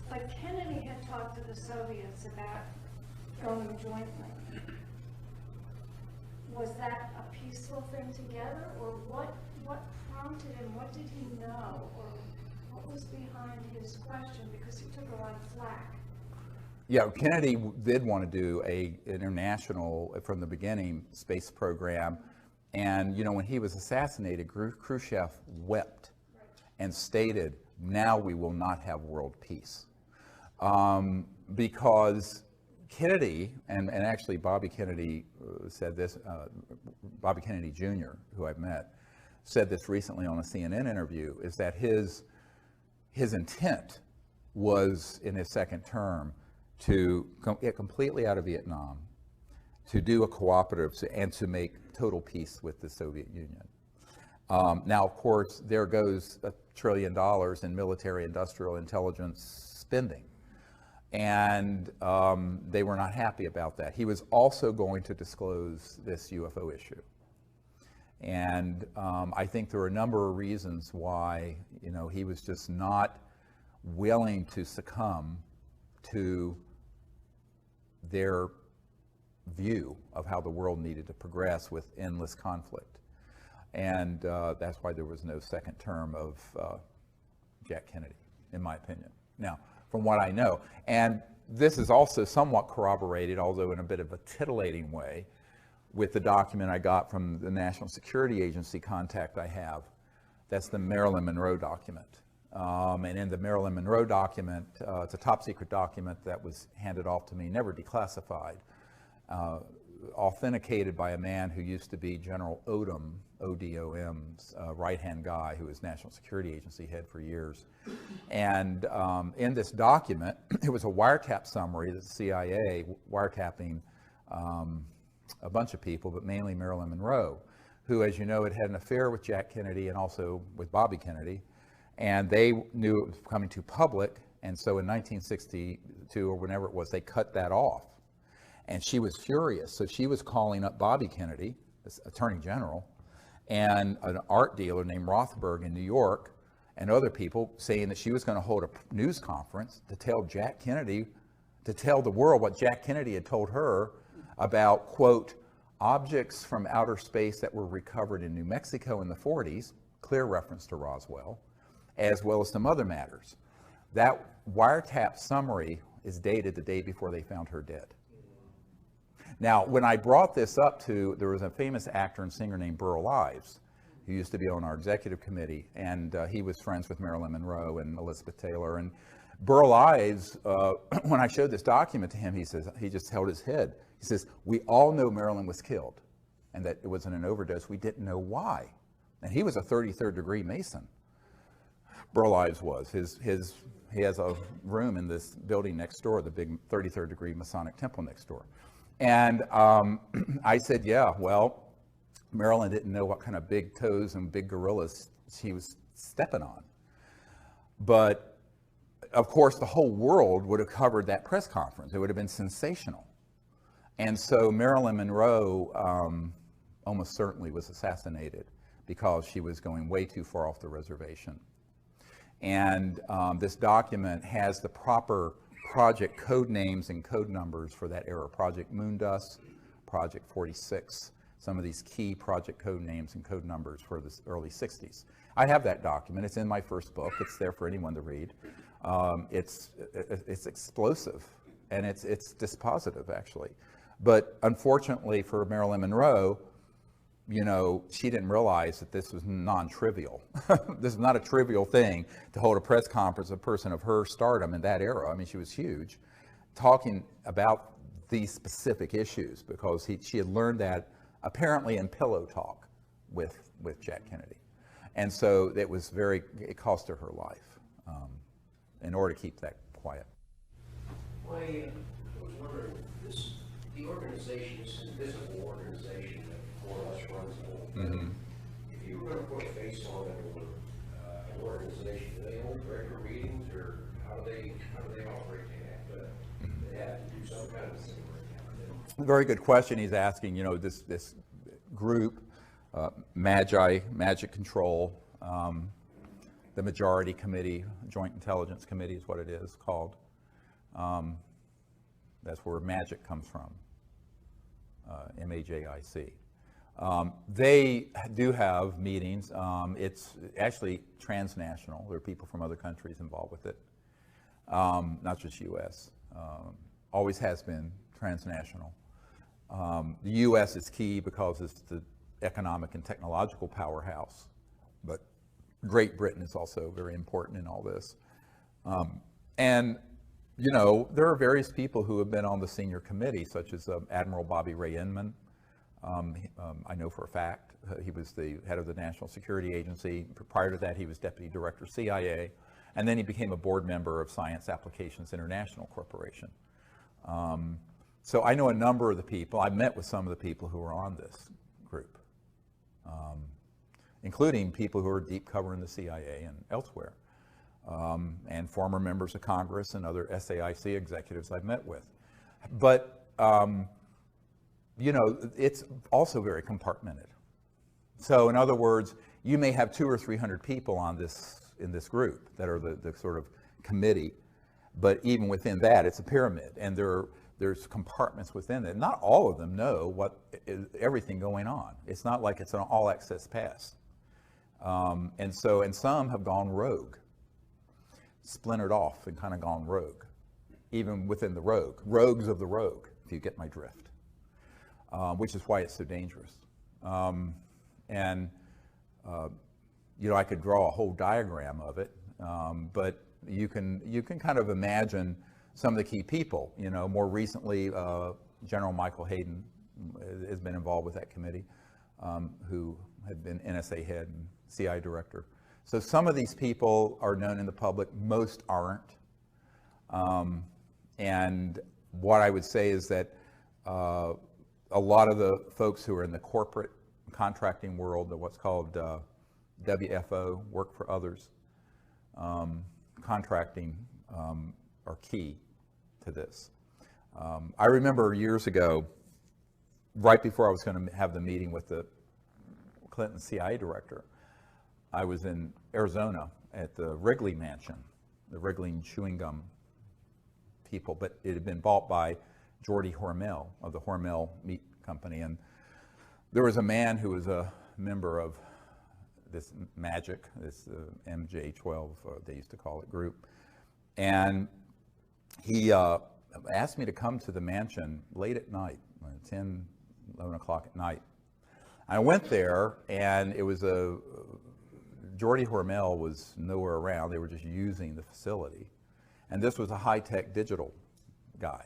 But Kennedy had talked to the Soviets about going jointly. Was that a peaceful thing together, or what prompted him? What did he know, or what was behind his question? Because he took a lot of flack. Yeah, Kennedy did want to do an international, from the beginning, space program. And, you know, when he was assassinated, Khrushchev wept and stated, now we will not have world peace. Because Kennedy, and actually Bobby Kennedy said this, Bobby Kennedy Jr., who I've met, said this recently on a CNN interview, is that his intent was, in his second term, to get completely out of Vietnam, to do a cooperative, and to make total peace with the Soviet Union. Now, of course, there goes $1 trillion in military industrial intelligence spending. And they were not happy about that. He was also going to disclose this UFO issue. And I think there are a number of reasons why, you know, he was just not willing to succumb to their view of how the world needed to progress with endless conflict. And that's why there was no second term of Jack Kennedy, in my opinion. Now, from what I know, and this is also somewhat corroborated, although in a bit of a titillating way, with the document I got from the National Security Agency contact I have. That's the Marilyn Monroe document. And in the Marilyn Monroe document, it's a top secret document that was handed off to me, never declassified, authenticated by a man who used to be General Odom, ODOM's right-hand guy, who was National Security Agency head for years. And in this document, it was a wiretap summary that the CIA wiretapping a bunch of people, but mainly Marilyn Monroe, who, as you know, had an affair with Jack Kennedy and also with Bobby Kennedy. And they knew it was coming too public, and so in 1962, or whenever it was, they cut that off. And she was furious, so she was calling up Bobby Kennedy, the Attorney General, and an art dealer named Rothberg in New York, and other people, saying that she was going to hold a news conference to tell Jack Kennedy, to tell the world what Jack Kennedy had told her about, quote, objects from outer space that were recovered in New Mexico in the 40s, clear reference to Roswell, as well as some other matters. That wiretap summary is dated the day before they found her dead. Now, when I brought this up to, there was a famous actor and singer named Burl Ives, who used to be on our executive committee, and he was friends with Marilyn Monroe and Elizabeth Taylor. And Burl Ives, when I showed this document to him, he says, he just held his head. He says, we all know Marilyn was killed and that it wasn't an overdose. We didn't know why. And he was a 33rd degree Mason. Burlives was. He has a room in this building next door, the big 33rd degree Masonic temple next door. And I said, yeah, well, Marilyn didn't know what kind of big toes and big gorillas she was stepping on. But of course, the whole world would have covered that press conference. It would have been sensational. And so Marilyn Monroe almost certainly was assassinated because she was going way too far off the reservation. And this document has the proper project code names and code numbers for that era. Project Moondust, Project 46, some of these key project code names and code numbers for the early 60s. I have that document. It's in my first book. It's there for anyone to read. It's explosive, and it's dispositive, actually. But unfortunately for Marilyn Monroe, you know, she didn't realize that this was non-trivial. This is not a trivial thing to hold a press conference, a person of her stardom in that era. I mean, she was huge, talking about these specific issues because she had learned that apparently in pillow talk with Jack Kennedy. And so it cost her life in order to keep that quiet. I was wondering, the organization, this invisible organization that more or less runs the whole thing, if you were going to put a face on it or an organization, do they hold regular meetings, or how do they operate? They have to do some kind of thing right now. Very good question he's asking. You know, this group, Magic Control, the Majority Committee, Joint Intelligence Committee is what it is called. That's where MAGIC comes from, M-A-J-I-C. They do have meetings. It's actually transnational. There are people from other countries involved with it, not just U.S. Always has been transnational. The U.S. is key because it's the economic and technological powerhouse, but Great Britain is also very important in all this. And you know, there are various people who have been on the senior committee, such as Admiral Bobby Ray Inman. I know for a fact he was the head of the National Security Agency. Prior to that, he was Deputy Director CIA, and then he became a board member of Science Applications International Corporation. So I know a number of the people. I've met with some of the people who are on this group, including people who are deep covering the CIA and elsewhere. And former members of Congress and other SAIC executives I've met with. But, you know, it's also very compartmented. So in other words, you may have 200 or 300 people in this group that are the sort of committee, but even within that, it's a pyramid, and there's compartments within it. Not all of them know everything going on. It's not like it's an all-access pass. And some have gone rogue, splintered off and kind of gone rogue, even within the rogue. Rogues of the rogue, if you get my drift, which is why it's so dangerous. You know, I could draw a whole diagram of it, but you can kind of imagine some of the key people. You know, more recently, General Michael Hayden has been involved with that committee, who had been NSA head and CIA director. So some of these people are known in the public, most aren't. And what I would say is that a lot of the folks who are in the corporate contracting world, what's called WFO, work for others, contracting are key to this. I remember years ago, right before I was going to have the meeting with the Clinton CIA director, I was in Arizona at the Wrigley Mansion, the Wrigley chewing gum people, but it had been bought by Jordy Hormel of the Hormel Meat Company. And there was a man who was a member of this MAGIC, this MJ12, they used to call it, group. And he asked me to come to the mansion late at night, 10, 11 o'clock at night. I went there, and it was Jordy Hormel was nowhere around. They were just using the facility. And this was a high-tech digital guy,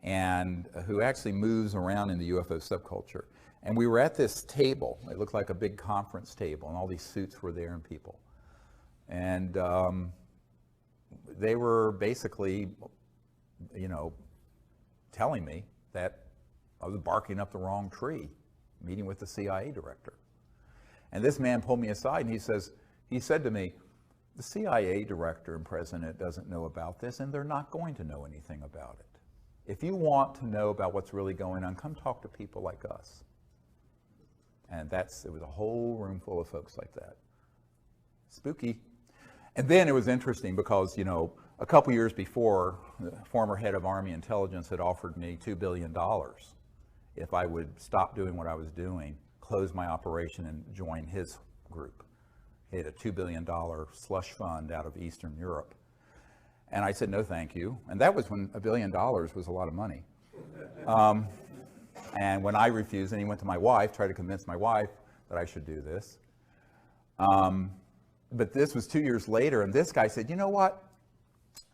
and who actually moves around in the UFO subculture. And we were at this table. It looked like a big conference table, and all these suits were there and people. And they were basically, telling me that I was barking up the wrong tree, meeting with the CIA director. And this man pulled me aside and he said to me, the CIA director and president doesn't know about this, and they're not going to know anything about it. If you want to know about what's really going on, come talk to people like us. And it was a whole room full of folks like that. Spooky. And then it was interesting because, a couple years before, the former head of Army Intelligence had offered me $2 billion if I would stop doing what I was doing, close my operation, and join his group. He had a $2 billion slush fund out of Eastern Europe. And I said, no, thank you. And that was when $1 billion was a lot of money. And when I refused, and he went to my wife, tried to convince my wife that I should do this. But this was 2 years later, and this guy said, you know what?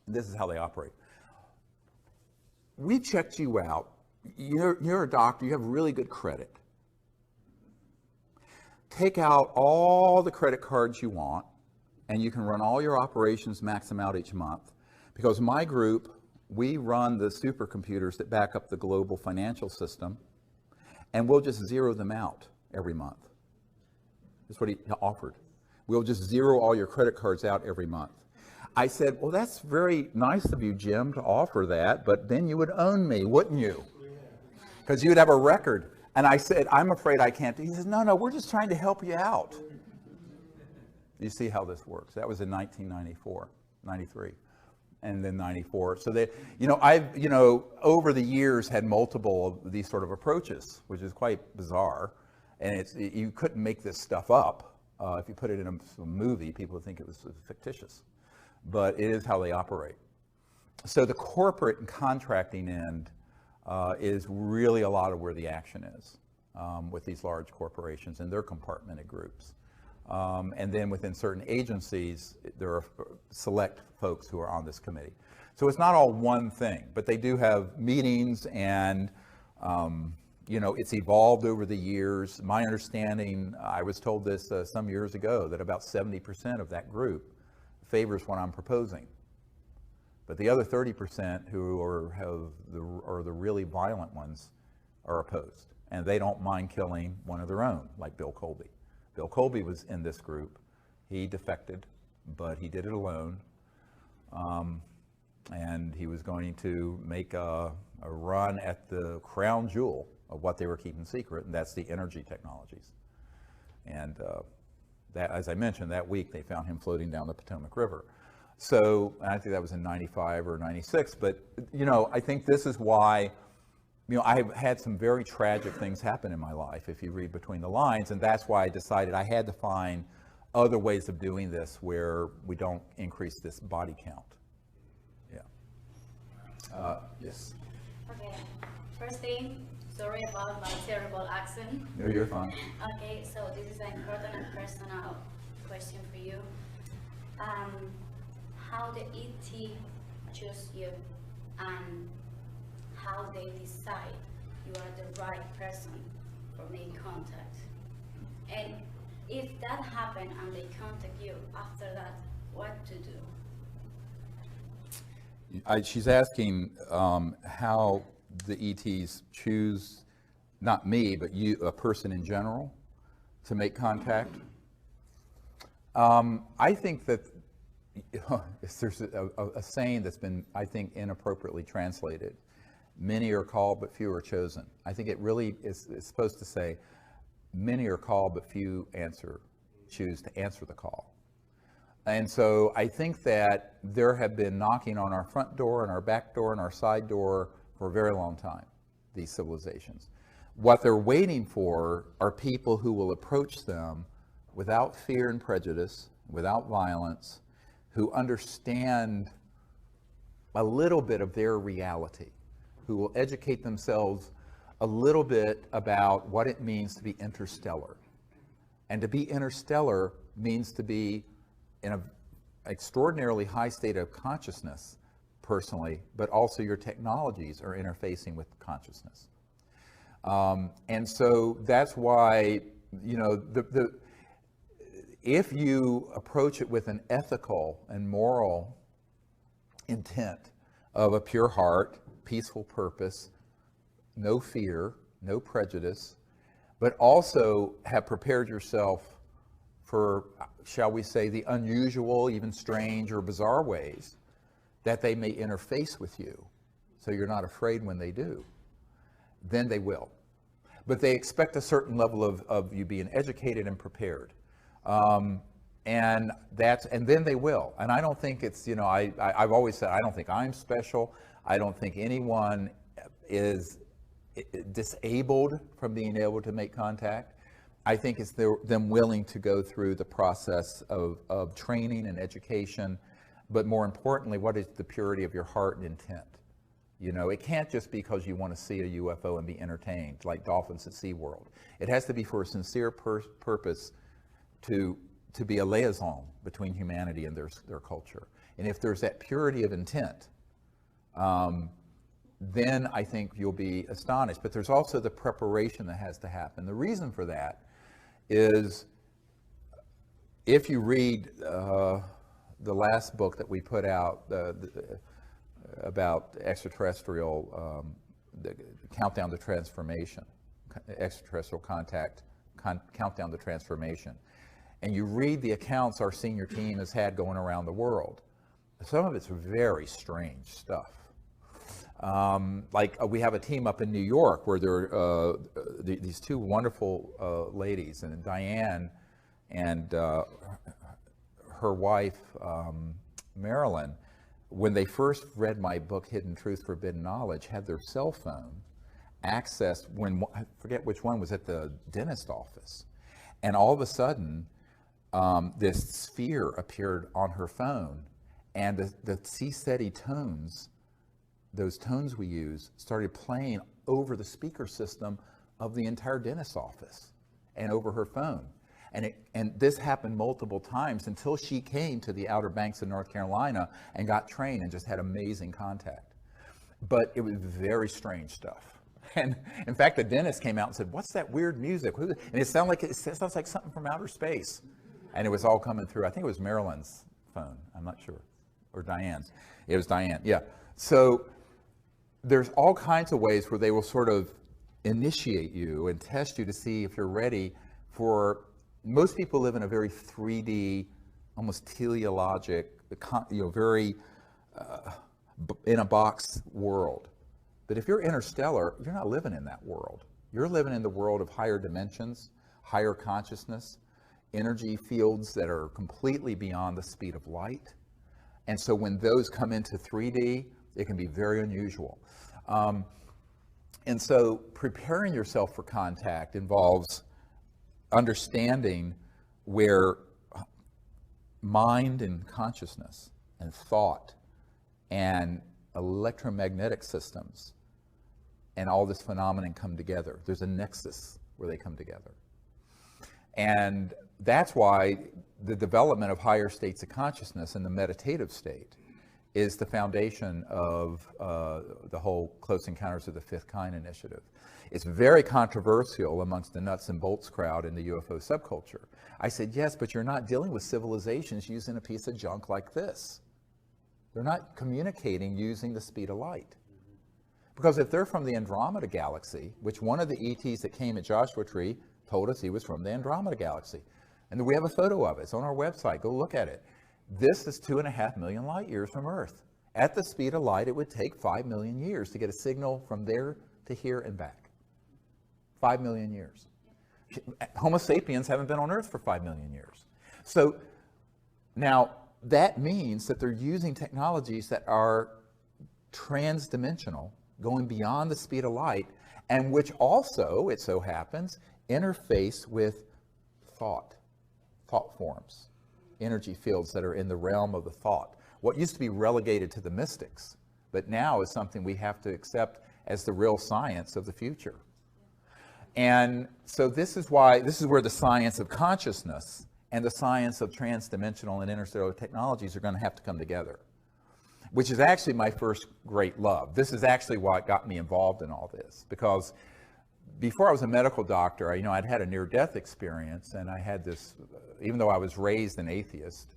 This is how they operate. We checked you out. You're a doctor. You have really good credit. Take out all the credit cards you want, and you can run all your operations, max them out each month. Because my group, we run the supercomputers that back up the global financial system, and we'll just zero them out every month. That's what he offered. We'll just zero all your credit cards out every month. I said, well, that's very nice of you, Jim, to offer that, but then you would own me, wouldn't you? Because you'd have a record. And I said, I'm afraid I can't. He says, no, we're just trying to help you out. You see how this works. That was in 1994, 93, and then 94. So they, I've, over the years had multiple of these sort of approaches, which is quite bizarre. And you couldn't make this stuff up. If you put it in a movie, people would think it was fictitious. But it is how they operate. So the corporate and contracting end is really a lot of where the action is with these large corporations and their compartmented groups. And then within certain agencies, there are select folks who are on this committee. So it's not all one thing, but they do have meetings, and it's evolved over the years. My understanding, I was told this some years ago, that about 70% of that group favors what I'm proposing. But the other 30% who are the really violent ones are opposed. And they don't mind killing one of their own, like Bill Colby. Bill Colby was in this group. He defected, but he did it alone. And he was going to make a run at the crown jewel of what they were keeping secret, and that's the energy technologies. And that, as I mentioned, that week they found him floating down the Potomac River. So I think that was in 95 or 96, but I think this is why, I've had some very tragic things happen in my life, if you read between the lines, and that's why I decided I had to find other ways of doing this where we don't increase this body count. Yeah. Yes. Okay. First thing, sorry about my terrible accent. No, you're fine. Okay, so this is an important and personal question for you. How the ET choose you and how they decide you are the right person for making contact. And if that happened and they contact you after that, what to do? She's asking how the ETs choose, not me, but you, a person in general, to make contact. I think that there's a saying that's been, I think, inappropriately translated. Many are called, but few are chosen. I think it really is supposed to say, many are called, but few choose to answer the call. And so I think that there have been knocking on our front door and our back door and our side door for a very long time, these civilizations. What they're waiting for are people who will approach them without fear and prejudice, without violence, who understand a little bit of their reality, who will educate themselves a little bit about what it means to be interstellar. And to be interstellar means to be in an extraordinarily high state of consciousness, personally, but also your technologies are interfacing with consciousness. And so that's why, if you approach it with an ethical and moral intent of a pure heart, peaceful purpose, no fear, no prejudice, but also have prepared yourself for, shall we say, the unusual, even strange or bizarre ways that they may interface with you, so you're not afraid when they do, then they will. But they expect a certain level of you being educated and prepared. And then they will. And I don't think it's, I've always said, I don't think I'm special. I don't think anyone is disabled from being able to make contact. I think it's them willing to go through the process of training and education, but more importantly, what is the purity of your heart and intent? It can't just be because you want to see a UFO and be entertained, like dolphins at SeaWorld. It has to be for a sincere purpose to be a liaison between humanity and their culture. And if there's that purity of intent, then I think you'll be astonished. But there's also the preparation that has to happen. The reason for that is, if you read the last book that we put out about extraterrestrial, the Countdown to Transformation, extraterrestrial contact, Countdown to Transformation, and you read the accounts our senior team has had going around the world, some of it's very strange stuff. Like we have a team up in New York where there are these two wonderful ladies, and Diane and her wife, Marilyn, when they first read my book, Hidden Truth, Forbidden Knowledge, had their cell phone accessed when, I forget which one, was at the dentist office. And all of a sudden, this sphere appeared on her phone, and the C-SETI tones, those tones we use, started playing over the speaker system of the entire dentist's office and over her phone. And this happened multiple times until she came to the Outer Banks of North Carolina and got trained and just had amazing contact. But it was very strange stuff. And in fact, the dentist came out and said, "What's that weird music?" And it sounds like something from outer space. And it was all coming through. I think it was Marilyn's phone. I'm not sure. Or Diane's. It was Diane, yeah. So there's all kinds of ways where they will sort of initiate you and test you to see if you're ready for. Most people live in a very 3D, almost teleologic, very in a box world. But if you're interstellar, you're not living in that world. You're living in the world of higher dimensions, higher consciousness, energy fields that are completely beyond the speed of light. And so when those come into 3D, it can be very unusual. And so preparing yourself for contact involves understanding where mind and consciousness and thought and electromagnetic systems and all this phenomenon come together. There's a nexus where they come together. And that's why the development of higher states of consciousness and the meditative state is the foundation of the whole Close Encounters of the Fifth Kind initiative. It's very controversial amongst the nuts and bolts crowd in the UFO subculture. I said, yes, but you're not dealing with civilizations using a piece of junk like this. They're not communicating using the speed of light. Because if they're from the Andromeda Galaxy, which one of the ETs that came at Joshua Tree told us he was from the Andromeda Galaxy. And we have a photo of it. It's on our website. Go look at it. This is 2.5 million light years from Earth. At the speed of light, it would take 5 million years to get a signal from there to here and back. 5 million years. Homo sapiens haven't been on Earth for 5 million years. So now that means that they're using technologies that are transdimensional, going beyond the speed of light, and which also, it so happens, interface with thought forms, energy fields that are in the realm of the thought. What used to be relegated to the mystics, but now is something we have to accept as the real science of the future. And so this is where the science of consciousness and the science of transdimensional and interstellar technologies are going to have to come together, which is actually my first great love. This is actually what got me involved in all this, because before I was a medical doctor, I'd had a near-death experience, and I had this, even though I was raised an atheist,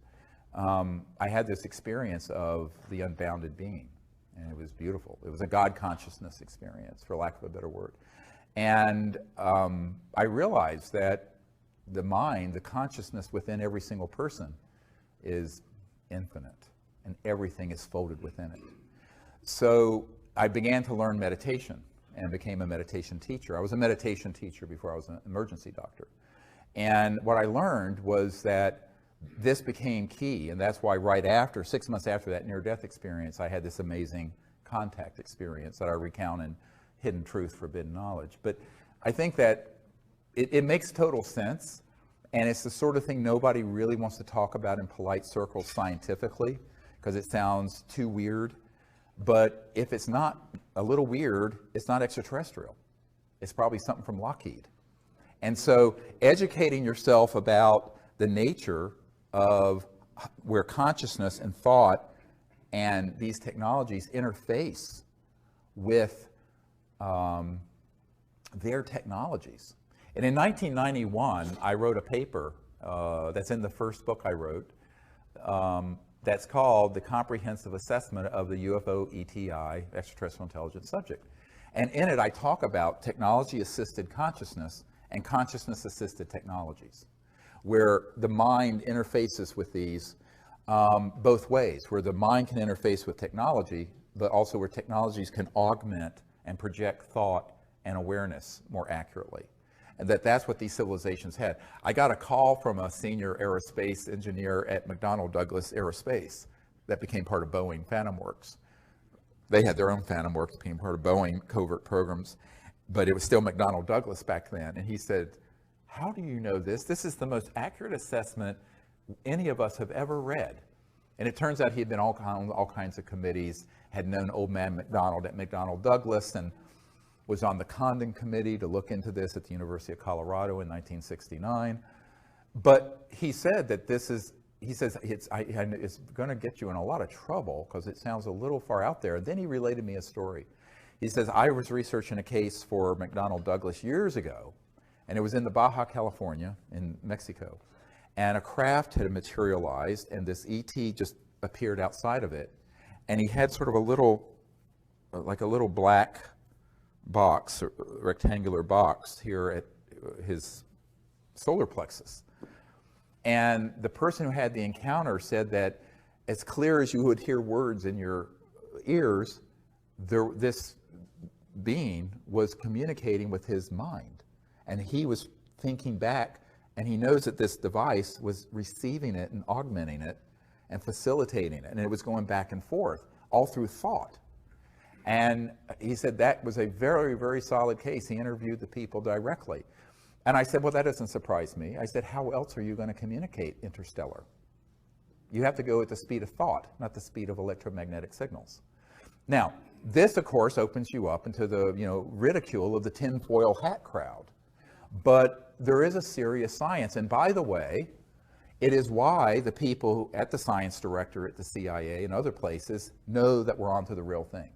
I had this experience of the unbounded being, and it was beautiful. It was a God consciousness experience, for lack of a better word. And I realized that the mind, the consciousness within every single person is infinite, and everything is folded within it. So I began to learn meditation and became a meditation teacher. I was a meditation teacher before I was an emergency doctor. And what I learned was that this became key, and that's why right after, 6 months after that near-death experience, I had this amazing contact experience that I recount in Hidden Truth, Forbidden Knowledge. But I think that it makes total sense, and it's the sort of thing nobody really wants to talk about in polite circles scientifically, because it sounds too weird. But if it's not a little weird, it's not extraterrestrial. It's probably something from Lockheed. And so educating yourself about the nature of where consciousness and thought and these technologies interface with their technologies. And in 1991, I wrote a paper that's in the first book I wrote, that's called The Comprehensive Assessment of the UFO ETI, Extraterrestrial Intelligence Subject. And in it, I talk about technology-assisted consciousness and consciousness-assisted technologies, where the mind interfaces with these both ways, where the mind can interface with technology, but also where technologies can augment and project thought and awareness more accurately. And that's what these civilizations had. I got a call from a senior aerospace engineer at McDonnell Douglas Aerospace that became part of Boeing Phantom Works. They had their own Phantom Works, became part of Boeing covert programs, but it was still McDonnell Douglas back then. And he said, "How do you know this? This is the most accurate assessment any of us have ever read." And it turns out he had been on all kinds of committees, had known old man McDonald at McDonnell Douglas, and was on the Condon Committee to look into this at the University of Colorado in 1969. But he said that it's going to get you in a lot of trouble because it sounds a little far out there. And then he related me a story. He says, I was researching a case for McDonnell Douglas years ago, and it was in the Baja California in Mexico. And a craft had materialized, and this ET just appeared outside of it. And he had sort of a little black box, or rectangular box here at his solar plexus. And the person who had the encounter said that as clear as you would hear words in your ears, this being was communicating with his mind. And he was thinking back, and he knows that this device was receiving it and augmenting it and facilitating it. And it was going back and forth, all through thought. And he said that was a very, very solid case. He interviewed the people directly. And I said, well, that doesn't surprise me. I said, how else are you going to communicate interstellar? You have to go at the speed of thought, not the speed of electromagnetic signals. Now, this, of course, opens you up into the ridicule of the tinfoil hat crowd. But there is a serious science. And by the way, it is why the people at the science director at the CIA and other places know that we're onto the real thing.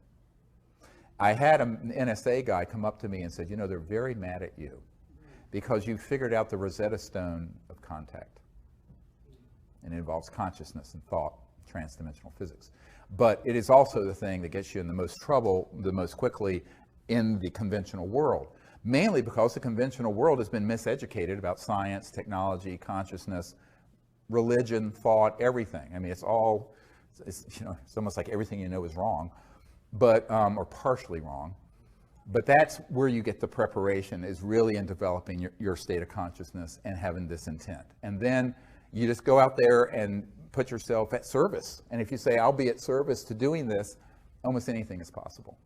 I had an NSA guy come up to me and said, they're very mad at you because you figured out the Rosetta Stone of contact. And it involves consciousness and thought, transdimensional physics. But it is also the thing that gets you in the most trouble the most quickly in the conventional world, mainly because the conventional world has been miseducated about science, technology, consciousness, religion, thought, everything. I mean, it's almost like everything you know is wrong. But or partially wrong. But that's where you get the preparation, is really in developing your state of consciousness and having this intent. And then you just go out there and put yourself at service. And if you say, I'll be at service to doing this, almost anything is possible.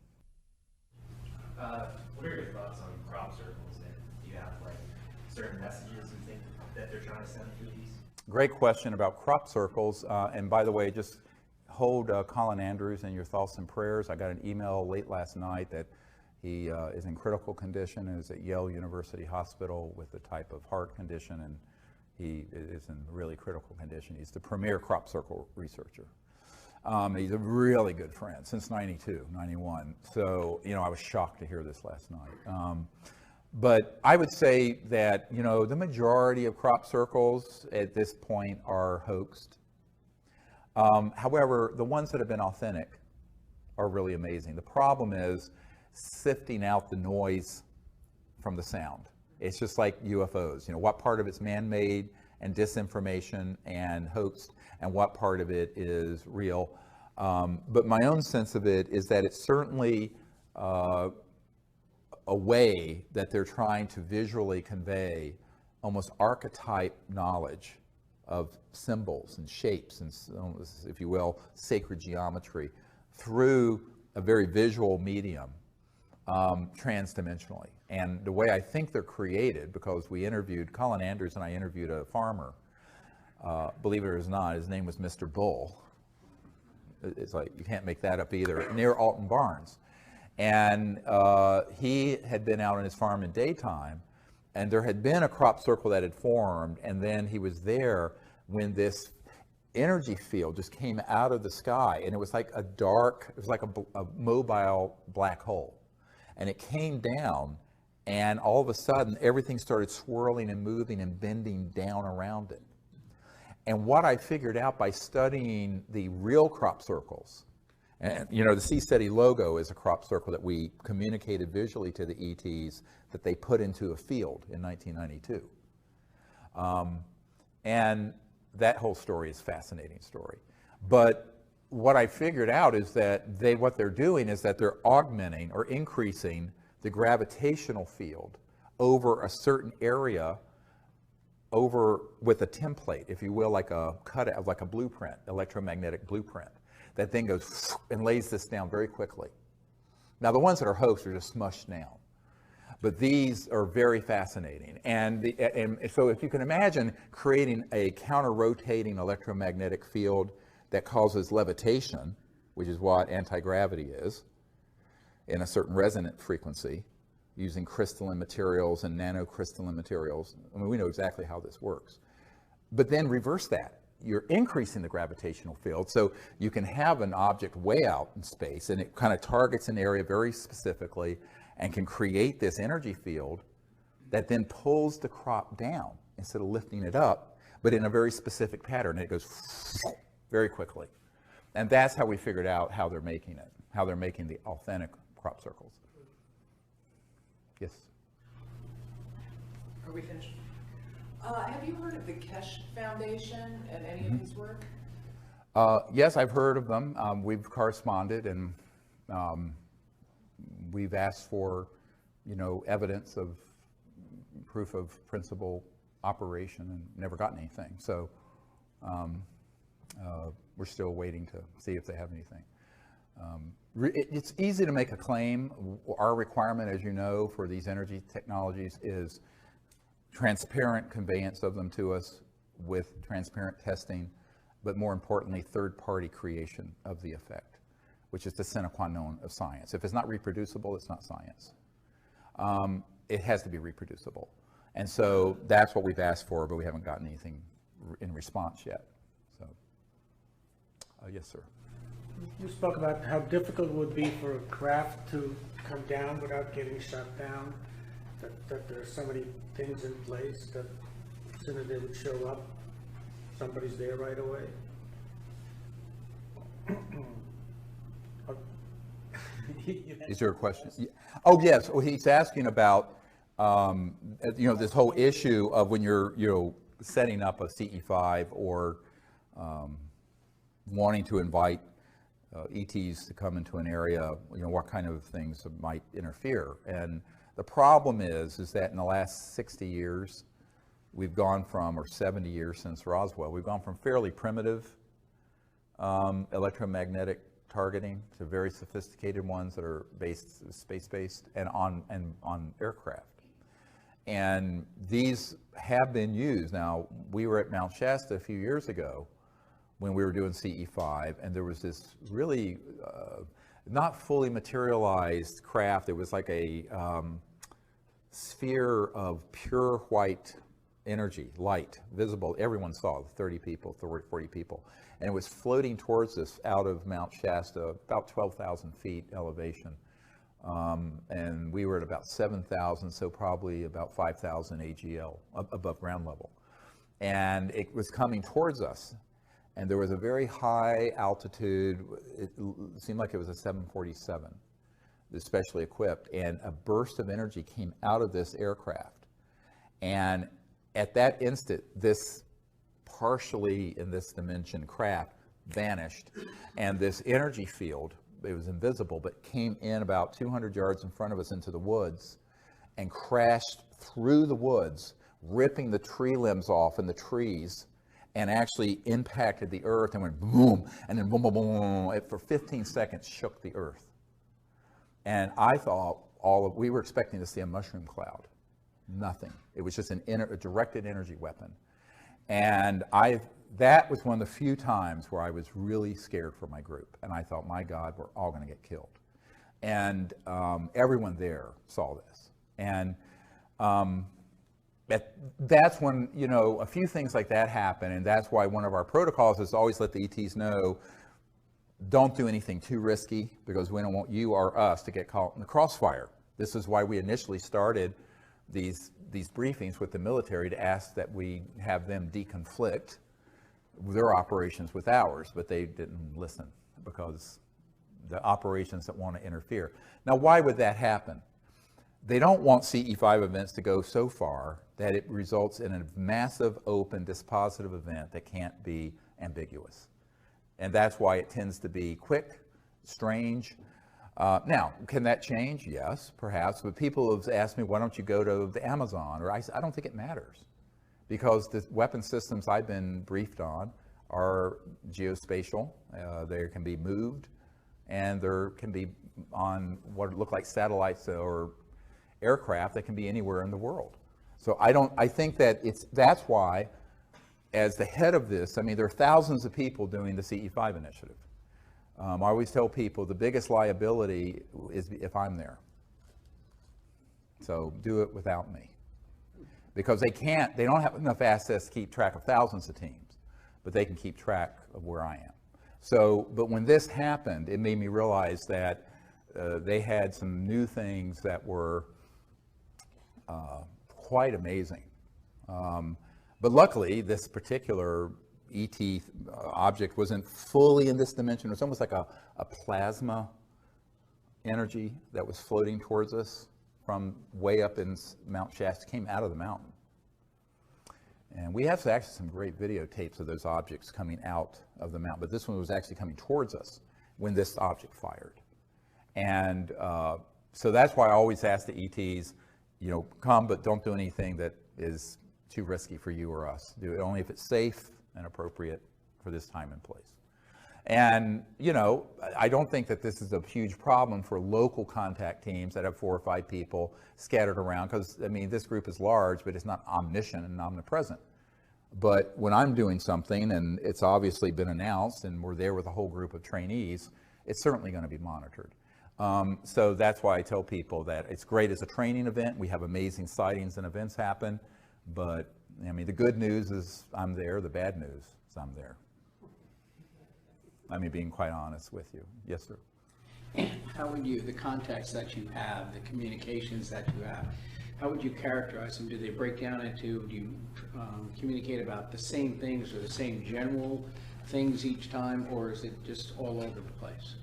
What are your thoughts on crop circles? And do you have certain messages you think that they're trying to send through these? Great question about crop circles. And by the way, just hold Colin Andrews in your thoughts and prayers. I got an email late last night that he is in critical condition and is at Yale University Hospital with a type of heart condition, and he is in really critical condition. He's the premier crop circle researcher. He's a really good friend since 92, 91. So, I was shocked to hear this last night. But I would say that, you know, the majority of crop circles at this point are hoaxed. However, the ones that have been authentic are really amazing. The problem is sifting out the noise from the sound. It's just like UFOs. You know, what part of it's man-made and disinformation and hoaxed, and what part of it is real. But my own sense of it is that it's certainly a way that they're trying to visually convey almost archetype knowledge of symbols and shapes and, if you will, sacred geometry through a very visual medium, transdimensionally. And the way I think they're created, because we interviewed, Colin Andrews and I interviewed a farmer, believe it or not, his name was Mr. Bull. It's like, you can't make that up either, near Alton Barnes. And he had been out on his farm in daytime, and there had been a crop circle that had formed, and then he was there when this energy field just came out of the sky, and it was like a dark, it was like a mobile black hole. And it came down, and all of a sudden, everything started swirling and moving and bending down around it. And what I figured out by studying the real crop circles, and you know, the CSETI logo is a crop circle that we communicated visually to the ETs that they put into a field in 1992. And that whole story is a fascinating story. But what I figured out is that what they're doing is that they're augmenting or increasing the gravitational field over a certain area, over with a template, if you will, like a cutout, like a blueprint, electromagnetic blueprint, that then goes and lays this down very quickly. Now, the ones that are hoaxed are just smushed down, but these are very fascinating. And so if you can imagine creating a counter-rotating electromagnetic field that causes levitation, which is what anti-gravity is, in a certain resonant frequency, using crystalline materials and nanocrystalline materials. I mean, we know exactly how this works. But then reverse that. You're increasing the gravitational field, so you can have an object way out in space, and it kind of targets an area very specifically and can create this energy field that then pulls the crop down instead of lifting it up, but in a very specific pattern. It goes very quickly. And that's how we figured out how they're making it, how they're making the authentic crop circles. Yes? Are we finished? Have you heard of the Kesh Foundation and any of his work? Yes, I've heard of them. We've corresponded, and we've asked for, you know, evidence of proof of principal operation and never gotten anything. So we're still waiting to see if they have anything. It's easy to make a claim. Our requirement, as you know, for these energy technologies is transparent conveyance of them to us with transparent testing, but more importantly, third-party creation of the effect, which is the sine qua non of science. If it's not reproducible, it's not science. It has to be reproducible. And so that's what we've asked for, but we haven't gotten anything in response yet. So, yes, sir. You spoke about how difficult it would be for a craft to come down without getting shut down, that there are so many things in place that as soon as they would show up, somebody's there right away. Is there a question? Oh, yes. Well, he's asking about, you know, this whole issue of when you're, you know, setting up a CE5 or wanting to invite ETs to come into an area, you know, what kind of things might interfere. And the problem is that in the last 60 years, we've gone from, or 70 years since Roswell, we've gone from fairly primitive electromagnetic targeting to very sophisticated ones that are space-based and on aircraft. And these have been used. Now, we were at Mount Shasta a few years ago when we were doing CE5, and there was this really not fully materialized craft. It was like a sphere of pure white energy, light, visible. Everyone saw, 30 people, 40 people. And it was floating towards us out of Mount Shasta, about 12,000 feet elevation, and we were at about 7,000, so probably about 5,000 AGL above ground level. And it was coming towards us, and there was a very high altitude. It seemed like it was a 747, especially equipped, and a burst of energy came out of this aircraft. And at that instant, this partially in this dimension craft vanished, and this energy field, it was invisible, but came in about 200 yards in front of us into the woods and crashed through the woods, ripping the tree limbs off in the trees, and actually impacted the earth and went boom, and then boom, boom, boom. It, for 15 seconds, shook the earth. And I thought we were expecting to see a mushroom cloud. Nothing. It was just a directed energy weapon. And that was one of the few times where I was really scared for my group. And I thought, my God, we're all going to get killed. And everyone there saw this. And that's when, you know, a few things like that happen. And that's why one of our protocols is to always let the ETs know, don't do anything too risky, because we don't want you or us to get caught in the crossfire. This is why we initially started these briefings with the military, to ask that we have them deconflict their operations with ours, but they didn't listen, because the operations that want to interfere. Now, why would that happen? They don't want CE5 events to go so far that it results in a massive, open, dispositive event that can't be ambiguous. And that's why it tends to be quick, strange. Now, can that change? Yes, perhaps. But people have asked me, why don't you go to the Amazon? Or I don't think it matters, because the weapon systems I've been briefed on are geospatial. They can be moved, and there can be on what look like satellites or aircraft that can be anywhere in the world. So I think that that's why, as the head of this, I mean, there are thousands of people doing the CE5 initiative. I always tell people the biggest liability is if I'm there. So do it without me. Because they don't have enough assets to keep track of thousands of teams, but they can keep track of where I am. So, but when this happened, it made me realize that they had some new things that were quite amazing. But luckily, this particular ET object wasn't fully in this dimension. It was almost like a plasma energy that was floating towards us from way up in Mount Shasta, came out of the mountain. And we have actually some great videotapes of those objects coming out of the mountain, but this one was actually coming towards us when this object fired. And so that's why I always ask the ETs, you know, come, but don't do anything that is too risky for you or us. Do it only if it's safe and appropriate for this time and place. And, you know, I don't think that this is a huge problem for local contact teams that have 4 or 5 people scattered around, because, I mean, this group is large, but it's not omniscient and omnipresent. But when I'm doing something and it's obviously been announced and we're there with a whole group of trainees, it's certainly going to be monitored. So that's why I tell people that it's great as a training event. We have amazing sightings and events happen. But, I mean, the good news is I'm there. The bad news is I'm there. I mean, being quite honest with you. Yes, sir. And how would you, the contacts that you have, the communications that you have, how would you characterize them? Do they break down into, do you communicate about the same things or the same general things each time, or is it just all over the place?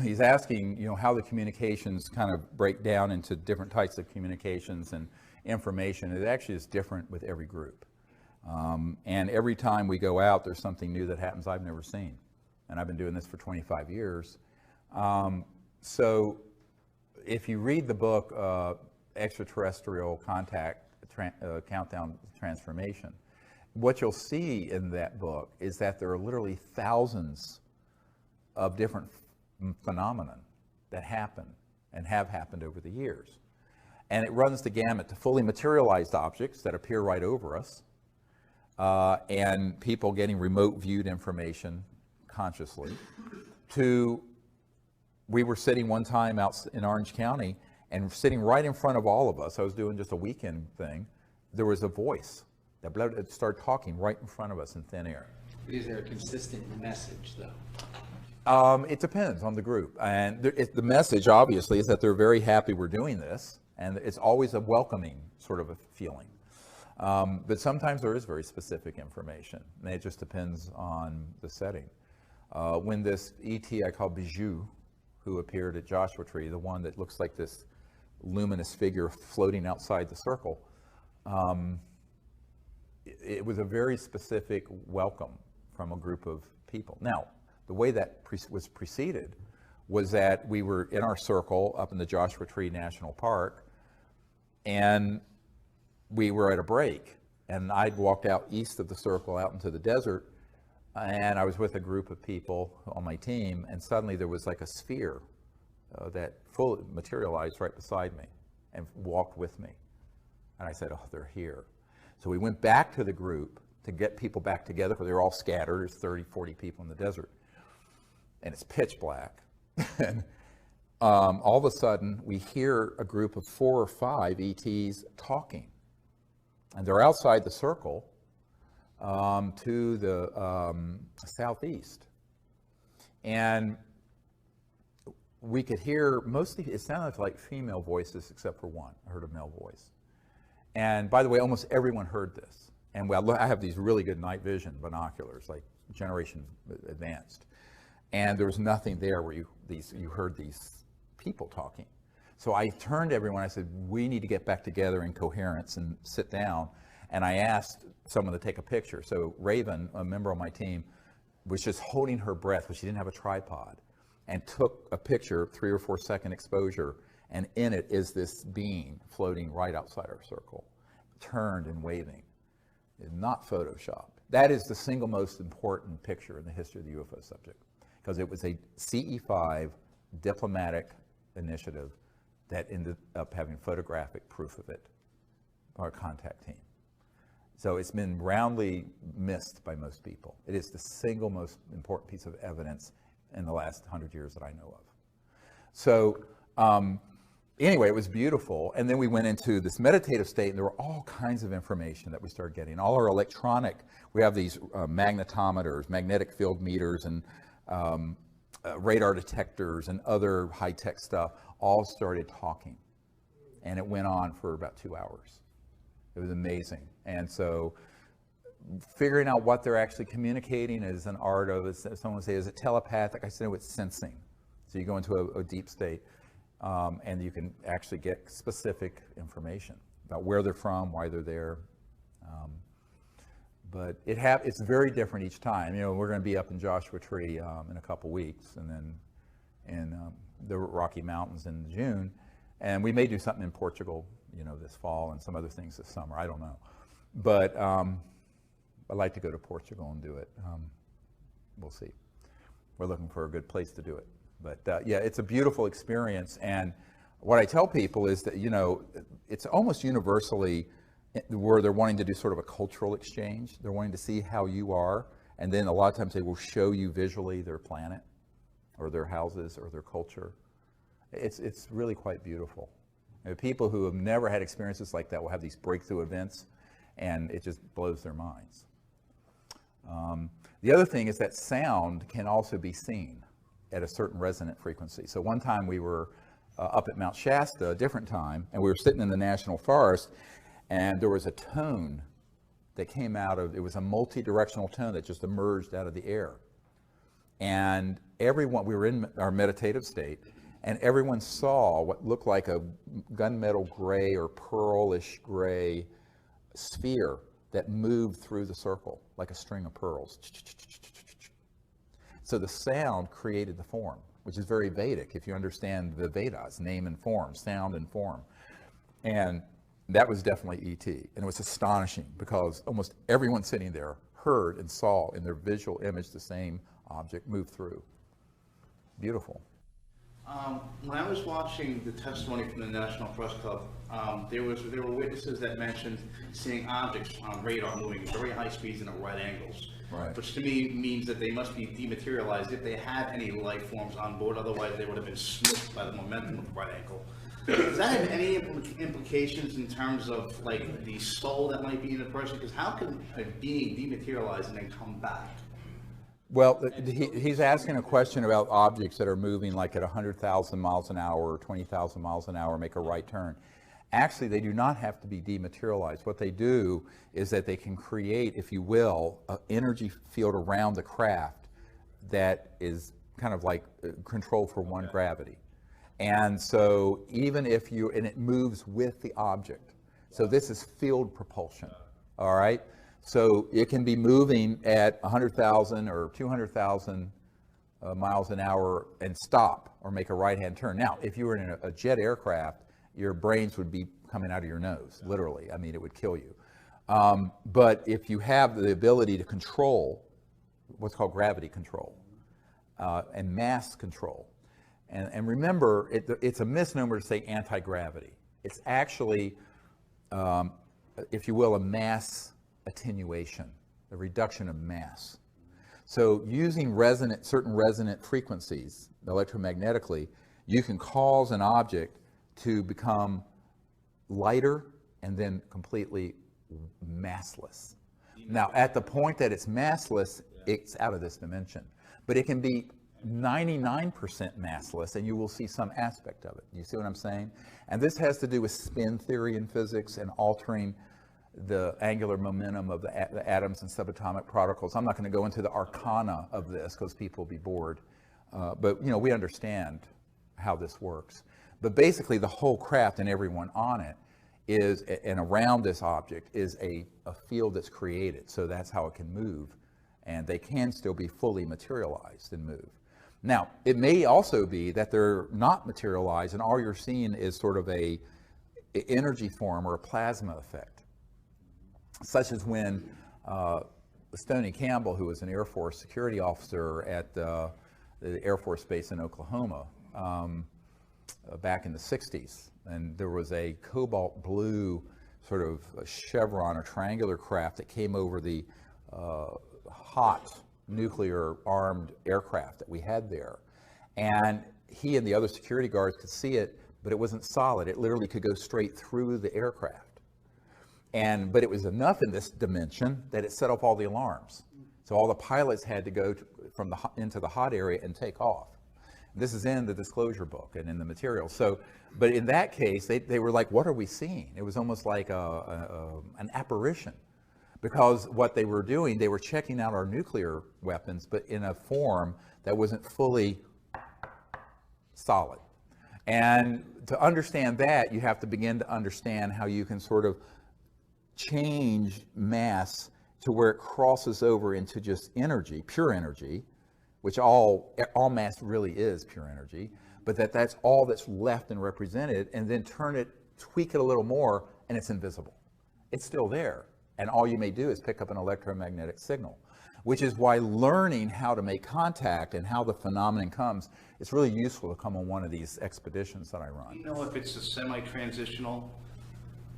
He's asking, you know, how the communications kind of break down into different types of communications and information. It actually is different with every group. And every time we go out, there's something new that happens I've never seen. And I've been doing this for 25 years. So if you read the book, Extraterrestrial Contact, Countdown to Transformation, what you'll see in that book is that there are literally thousands of different phenomena that happen and have happened over the years. And it runs the gamut to fully materialized objects that appear right over us, and people getting remote viewed information consciously, to, we were sitting one time out in Orange County, and sitting right in front of all of us, I was doing just a weekend thing, there was a voice that started talking right in front of us in thin air. Is there a consistent message, though? It depends on the group. And the message, obviously, is that they're very happy we're doing this, and it's always a welcoming sort of a feeling. But sometimes there is very specific information, and it just depends on the setting. When this ET I call Bijou, who appeared at Joshua Tree, the one that looks like this luminous figure floating outside the circle, it was a very specific welcome from a group of people. Now, the way that was preceded was that we were in our circle up in the Joshua Tree National Park, and we were at a break, and I'd walked out east of the circle out into the desert, and I was with a group of people on my team, and suddenly there was like a sphere that fully materialized right beside me and walked with me. And I said, oh, they're here. So we went back to the group to get people back together, because they were all scattered. There's 30, 40 people in the desert, and it's pitch black. And all of a sudden, we hear a group of 4 or 5 ETs talking. And they're outside the circle to the southeast. And we could hear mostly, it sounded like female voices except for one. I heard a male voice. And by the way, almost everyone heard this. And I have these really good night vision binoculars, like generation advanced. And there was nothing there where you heard these people talking. So I turned to everyone, I said, we need to get back together in coherence and sit down. And I asked someone to take a picture. So Raven, a member of my team, was just holding her breath, but she didn't have a tripod, and took a picture, 3 or 4 second exposure, and in it is this being floating right outside our circle, turned and waving. It's not Photoshopped. That is the single most important picture in the history of the UFO subject, because it was a CE5 diplomatic initiative that ended up having photographic proof of it, our contact team. So it's been roundly missed by most people. It is the single most important piece of evidence in the last 100 years that I know of. So anyway, it was beautiful. And then we went into this meditative state, and there were all kinds of information that we started getting. All our electronic, we have these magnetometers, magnetic field meters, and radar detectors, and other high-tech stuff, all started talking. And it went on for about 2 hours. It was amazing. And so figuring out what they're actually communicating is an art of, someone would say, is it telepathic? I said, no, it's sensing. So you go into a deep state, and you can actually get specific information about where they're from, why they're there. But it's very different each time. You know, we're going to be up in Joshua Tree in a couple weeks, and then in the Rocky Mountains in June. And we may do something in Portugal, you know, this fall, and some other things this summer. I don't know. But I'd like to go to Portugal and do it. We'll see. We're looking for a good place to do it. But yeah, it's a beautiful experience. And what I tell people is that, you know, it's almost universally where they're wanting to do sort of a cultural exchange. They're wanting to see how you are. And then a lot of times they will show you visually their planet or their houses or their culture. It's really quite beautiful. You know, people who have never had experiences like that will have these breakthrough events, and it just blows their minds. The other thing is that sound can also be seen at a certain resonant frequency. So one time we were up at Mount Shasta, a different time, and we were sitting in the National Forest, and there was a tone that came out of, it was a multi-directional tone that just emerged out of the air. And everyone, we were in our meditative state, and everyone saw what looked like a gunmetal gray or pearlish gray sphere that moved through the circle like a string of pearls. So the sound created the form, which is very Vedic if you understand the Vedas, name and form, sound and form. And that was definitely ET. And it was astonishing because almost everyone sitting there heard and saw in their visual image the same object move through. Beautiful. When I was watching the testimony from the National Press Club, there were witnesses that mentioned seeing objects on radar moving at very high speeds and at right angles, right, which to me means that they must be dematerialized if they had any life forms on board. Otherwise, they would have been smoothed by the momentum of the right angle. Does that have any implications in terms of like the soul that might be in a person? Because how can a being dematerialize and then come back? Well, he's asking a question about objects that are moving like at 100,000 miles an hour or 20,000 miles an hour, make a right turn. Actually, they do not have to be dematerialized. What they do is that they can create, if you will, an energy field around the craft that is kind of like control for one gravity. And so even if and it moves with the object. So this is field propulsion, all right? So it can be moving at 100,000 or 200,000 miles an hour and stop or make a right-hand turn. Now, if you were in a jet aircraft, your brains would be coming out of your nose, literally. I mean, it would kill you. But if you have the ability to control what's called gravity control and mass control, and remember, it's a misnomer to say anti-gravity. It's actually, if you will, a mass attenuation, a reduction of mass. So using certain resonant frequencies electromagnetically, you can cause an object to become lighter and then completely massless. Now, at the point that it's massless, it's out of this dimension. But it can be 99% massless, and you will see some aspect of it. You see what I'm saying? And this has to do with spin theory in physics and altering the angular momentum of the atoms and subatomic particles. I'm not going to go into the arcana of this because people will be bored. But we understand how this works. But basically, the whole craft and everyone on it is, and around this object, is a field that's created. So that's how it can move. And they can still be fully materialized and move. Now, it may also be that they're not materialized and all you're seeing is sort of a energy form or a plasma effect. Such as when Stoney Campbell, who was an Air Force security officer at the Air Force Base in Oklahoma back in the 60s, and there was a cobalt blue sort of a chevron or triangular craft that came over the hot nuclear armed aircraft that we had there. And he and the other security guards could see it, but it wasn't solid. It literally could go straight through the aircraft. But it was enough in this dimension that it set off all the alarms. So all the pilots had to go into the hot area and take off. This is in the disclosure book and in the material. So, but in that case, they were like, what are we seeing? It was almost like an apparition. Because what they were doing, they were checking out our nuclear weapons, but in a form that wasn't fully solid. And to understand that, you have to begin to understand how you can sort of change mass to where it crosses over into just energy, pure energy, which all mass really is pure energy, but that's all that's left and represented, and then tweak it a little more, and it's invisible. It's still there. And all you may do is pick up an electromagnetic signal, which is why learning how to make contact and how the phenomenon comes, it's really useful to come on one of these expeditions that I run. Do you know if it's a semi-transitional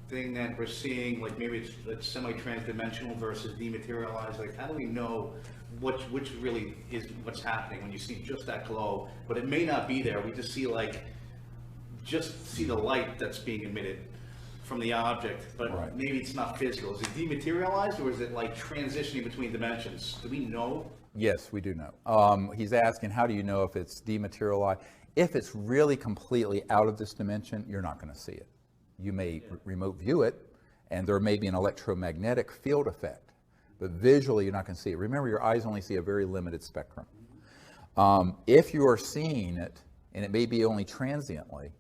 thing that we're seeing, like maybe it's semi-transdimensional versus dematerialized? Like, how do we know which really is what's happening when you see just that glow, but it may not be there? We just see the light that's being emitted from the object, but right. Maybe it's not physical. Is it dematerialized, or is it like transitioning between dimensions? Do we know? Yes, we do know. He's asking, how do you know if it's dematerialized? If it's really completely out of this dimension, you're not going to see it. You may remote view it, and there may be an electromagnetic field effect, but visually you're not going to see it. Remember, your eyes only see a very limited spectrum. If you are seeing it, and it may be only transiently,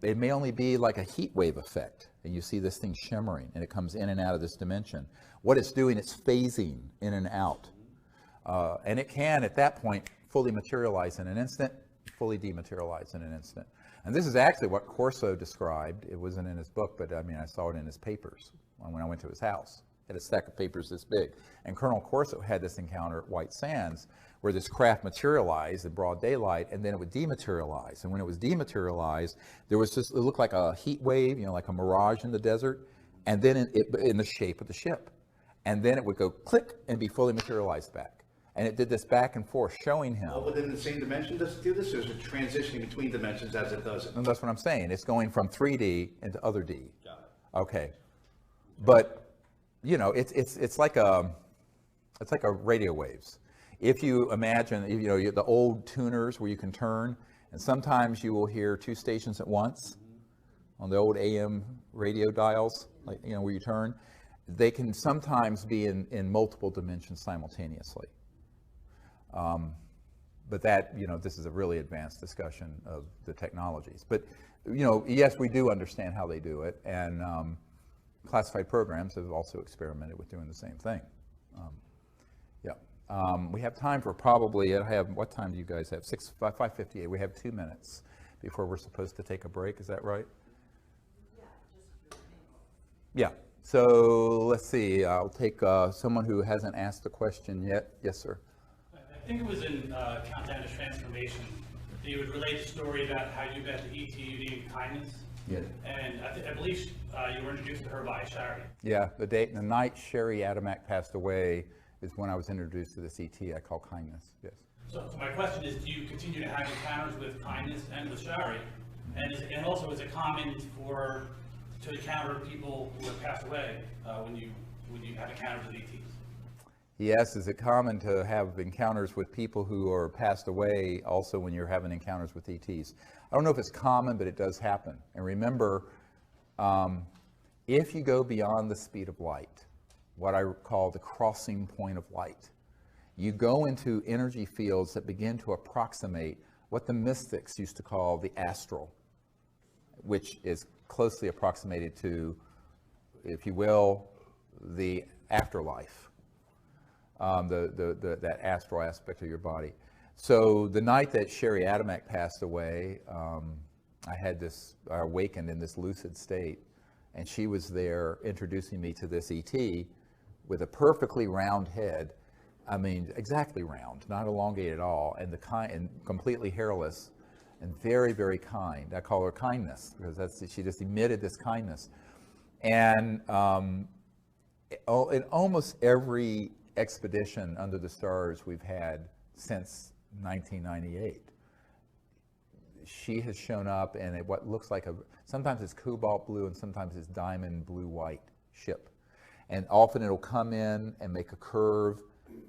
it may only be like a heat wave effect, and you see this thing shimmering, and it comes in and out of this dimension. What it's doing, it's phasing in and out. And it can, at that point, fully materialize in an instant, fully dematerialize in an instant. And this is actually what Corso described. It wasn't in his book, but I saw it in his papers when I went to his house. He had a stack of papers this big. And Colonel Corso had this encounter at White Sands where this craft materialized in broad daylight, and then it would dematerialize. And when it was dematerialized, there was just, it looked like a heat wave, like a mirage in the desert, and then in the shape of the ship. And then it would go click and be fully materialized back. And it did this back and forth, showing him. All within the same dimension does it do this, or is it transitioning between dimensions as it does it? And that's what I'm saying. It's going from 3D into other D. Got it. Okay. But, it's like a It's like a radio waves. If you imagine, you know, the old tuners where you can turn, and sometimes you will hear 2 stations at once on the old AM radio dials, like, you know, where you turn. They can sometimes be in multiple dimensions simultaneously. But that, you know, this is a really advanced discussion of the technologies. But, you know, yes, we do understand how they do it, and classified programs have also experimented with doing the same thing. We have time for probably, what time do you guys have? 5:58. We have 2 minutes before we're supposed to take a break. Is that right? Yeah. So let's see. I'll take someone who hasn't asked a question yet. Yes, sir. I think it was in Countdown to Transformation that you would relate the story about how you met the ET named Kindness. Yeah. And I believe you were introduced to her by Shari. Yeah. The night Sherry Adamak passed away is when I was introduced to this ET I call Kindness. Yes. So my question is, do you continue to have encounters with Kindness and with Shari? And also, is it common to encounter people who have passed away when you have encounters with ETs? Yes, is it common to have encounters with people who are passed away also when you're having encounters with ETs? I don't know if it's common, but it does happen. And remember, if you go beyond the speed of light, what I call the crossing point of light, you go into energy fields that begin to approximate what the mystics used to call the astral, which is closely approximated to, if you will, the afterlife, that astral aspect of your body. So the night that Sherry Adamak passed away, I awakened in this lucid state, and she was there introducing me to this ET with a perfectly round head. I mean, exactly round, not elongated at all, and completely hairless, and very, very kind. I call her Kindness because she just emitted this kindness. And in almost every expedition under the stars we've had since 1998, she has shown up in what looks like sometimes it's cobalt blue and sometimes it's diamond blue white ship. And often it'll come in and make a curve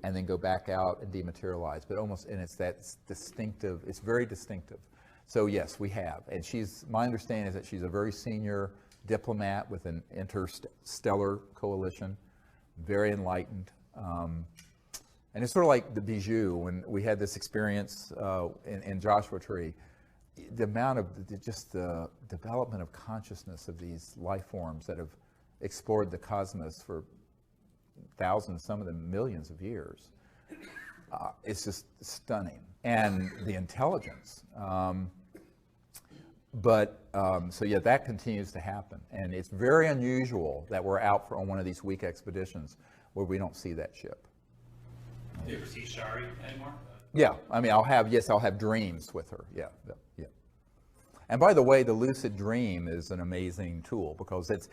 and then go back out and dematerialize. But it's that distinctive, it's very distinctive. So yes, we have. And my understanding is that she's a very senior diplomat with an interstellar coalition, very enlightened. And it's sort of like the Bijou, when we had this experience in Joshua Tree, the amount of just the development of consciousness of these life forms that have explored the cosmos for thousands, some of them millions of years. It's just stunning. And the intelligence. So yeah, that continues to happen. And it's very unusual that we're out on one of these week expeditions where we don't see that ship. Do you ever see Shari anymore? Yeah, I mean, I'll have dreams with her. Yeah. And by the way, the lucid dream is an amazing tool because it's,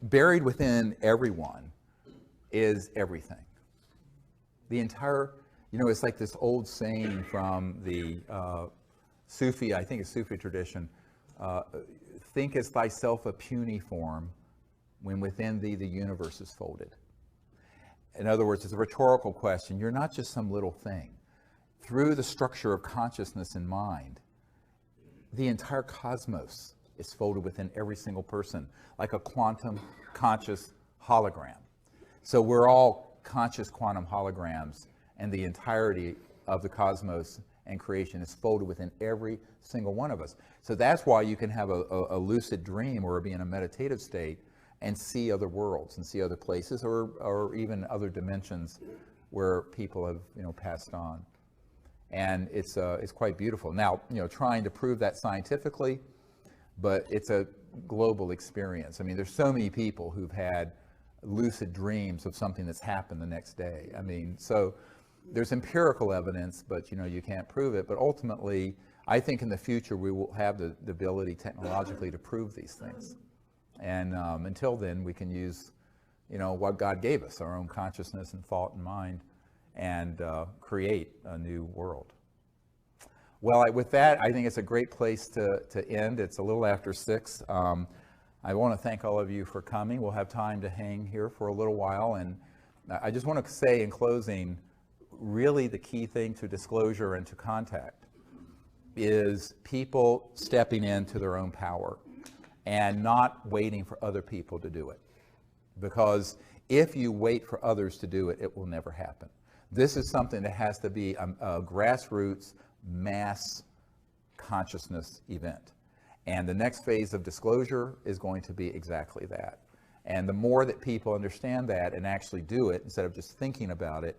buried within everyone is everything. The entire, it's like this old saying from the Sufi, I think it's Sufi tradition, think as thyself a puny form when within thee the universe is folded. In other words, it's a rhetorical question. You're not just some little thing. Through the structure of consciousness and mind, the entire cosmos is folded within every single person, like a quantum conscious hologram. So we're all conscious quantum holograms, and the entirety of the cosmos and creation is folded within every single one of us. So that's why you can have a lucid dream or be in a meditative state and see other worlds and see other places or even other dimensions where people have passed on. And it's quite beautiful. Now, trying to prove that scientifically, but it's a global experience. I mean, there's so many people who've had lucid dreams of something that's happened the next day. I mean, so there's empirical evidence, but you can't prove it. But ultimately, I think in the future we will have the ability technologically to prove these things. And until then, we can use, what God gave us, our own consciousness and thought and mind, and create a new world. Well, with that, I think it's a great place to end. It's a little after 6. I want to thank all of you for coming. We'll have time to hang here for a little while and I just want to say in closing, really the key thing to disclosure and to contact is people stepping into their own power and not waiting for other people to do it. Because if you wait for others to do it, it will never happen. This is something that has to be a grassroots mass consciousness event. And the next phase of disclosure is going to be exactly that. And the more that people understand that and actually do it, instead of just thinking about it,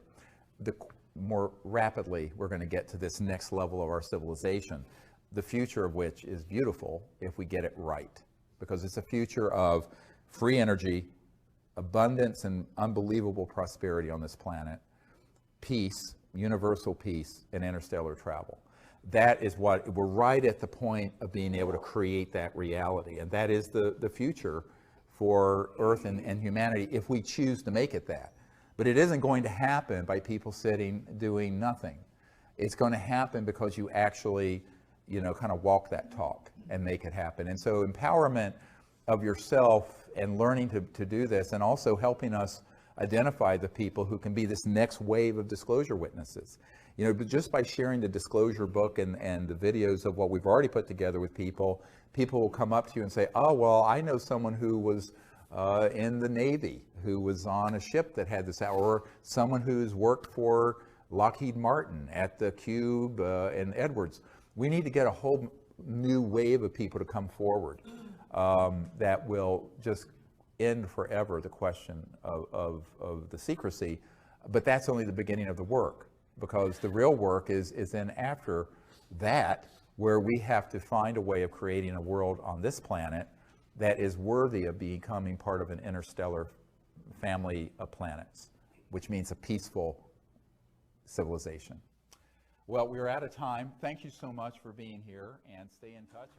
the more rapidly we're going to get to this next level of our civilization, the future of which is beautiful if we get it right. Because it's a future of free energy, abundance and unbelievable prosperity on this planet, peace, universal peace, and interstellar travel. That is what, we're right at the point of being able to create that reality. And that is the future for Earth and humanity if we choose to make it that. But it isn't going to happen by people sitting doing nothing. It's going to happen because you actually, kind of walk that talk and make it happen. And so empowerment of yourself and learning to do this, and also helping us identify the people who can be this next wave of disclosure witnesses. But just by sharing the disclosure book and the videos of what we've already put together with people will come up to you and say, oh, well, I know someone who was in the Navy, who was on a ship that had this, or someone who's worked for Lockheed Martin at the Cube in Edwards. We need to get a whole new wave of people to come forward that will just end forever the question of the secrecy. But that's only the beginning of the work, because the real work is in after that, where we have to find a way of creating a world on this planet that is worthy of becoming part of an interstellar family of planets, which means a peaceful civilization. Well, we're out of time. Thank you so much for being here, and stay in touch.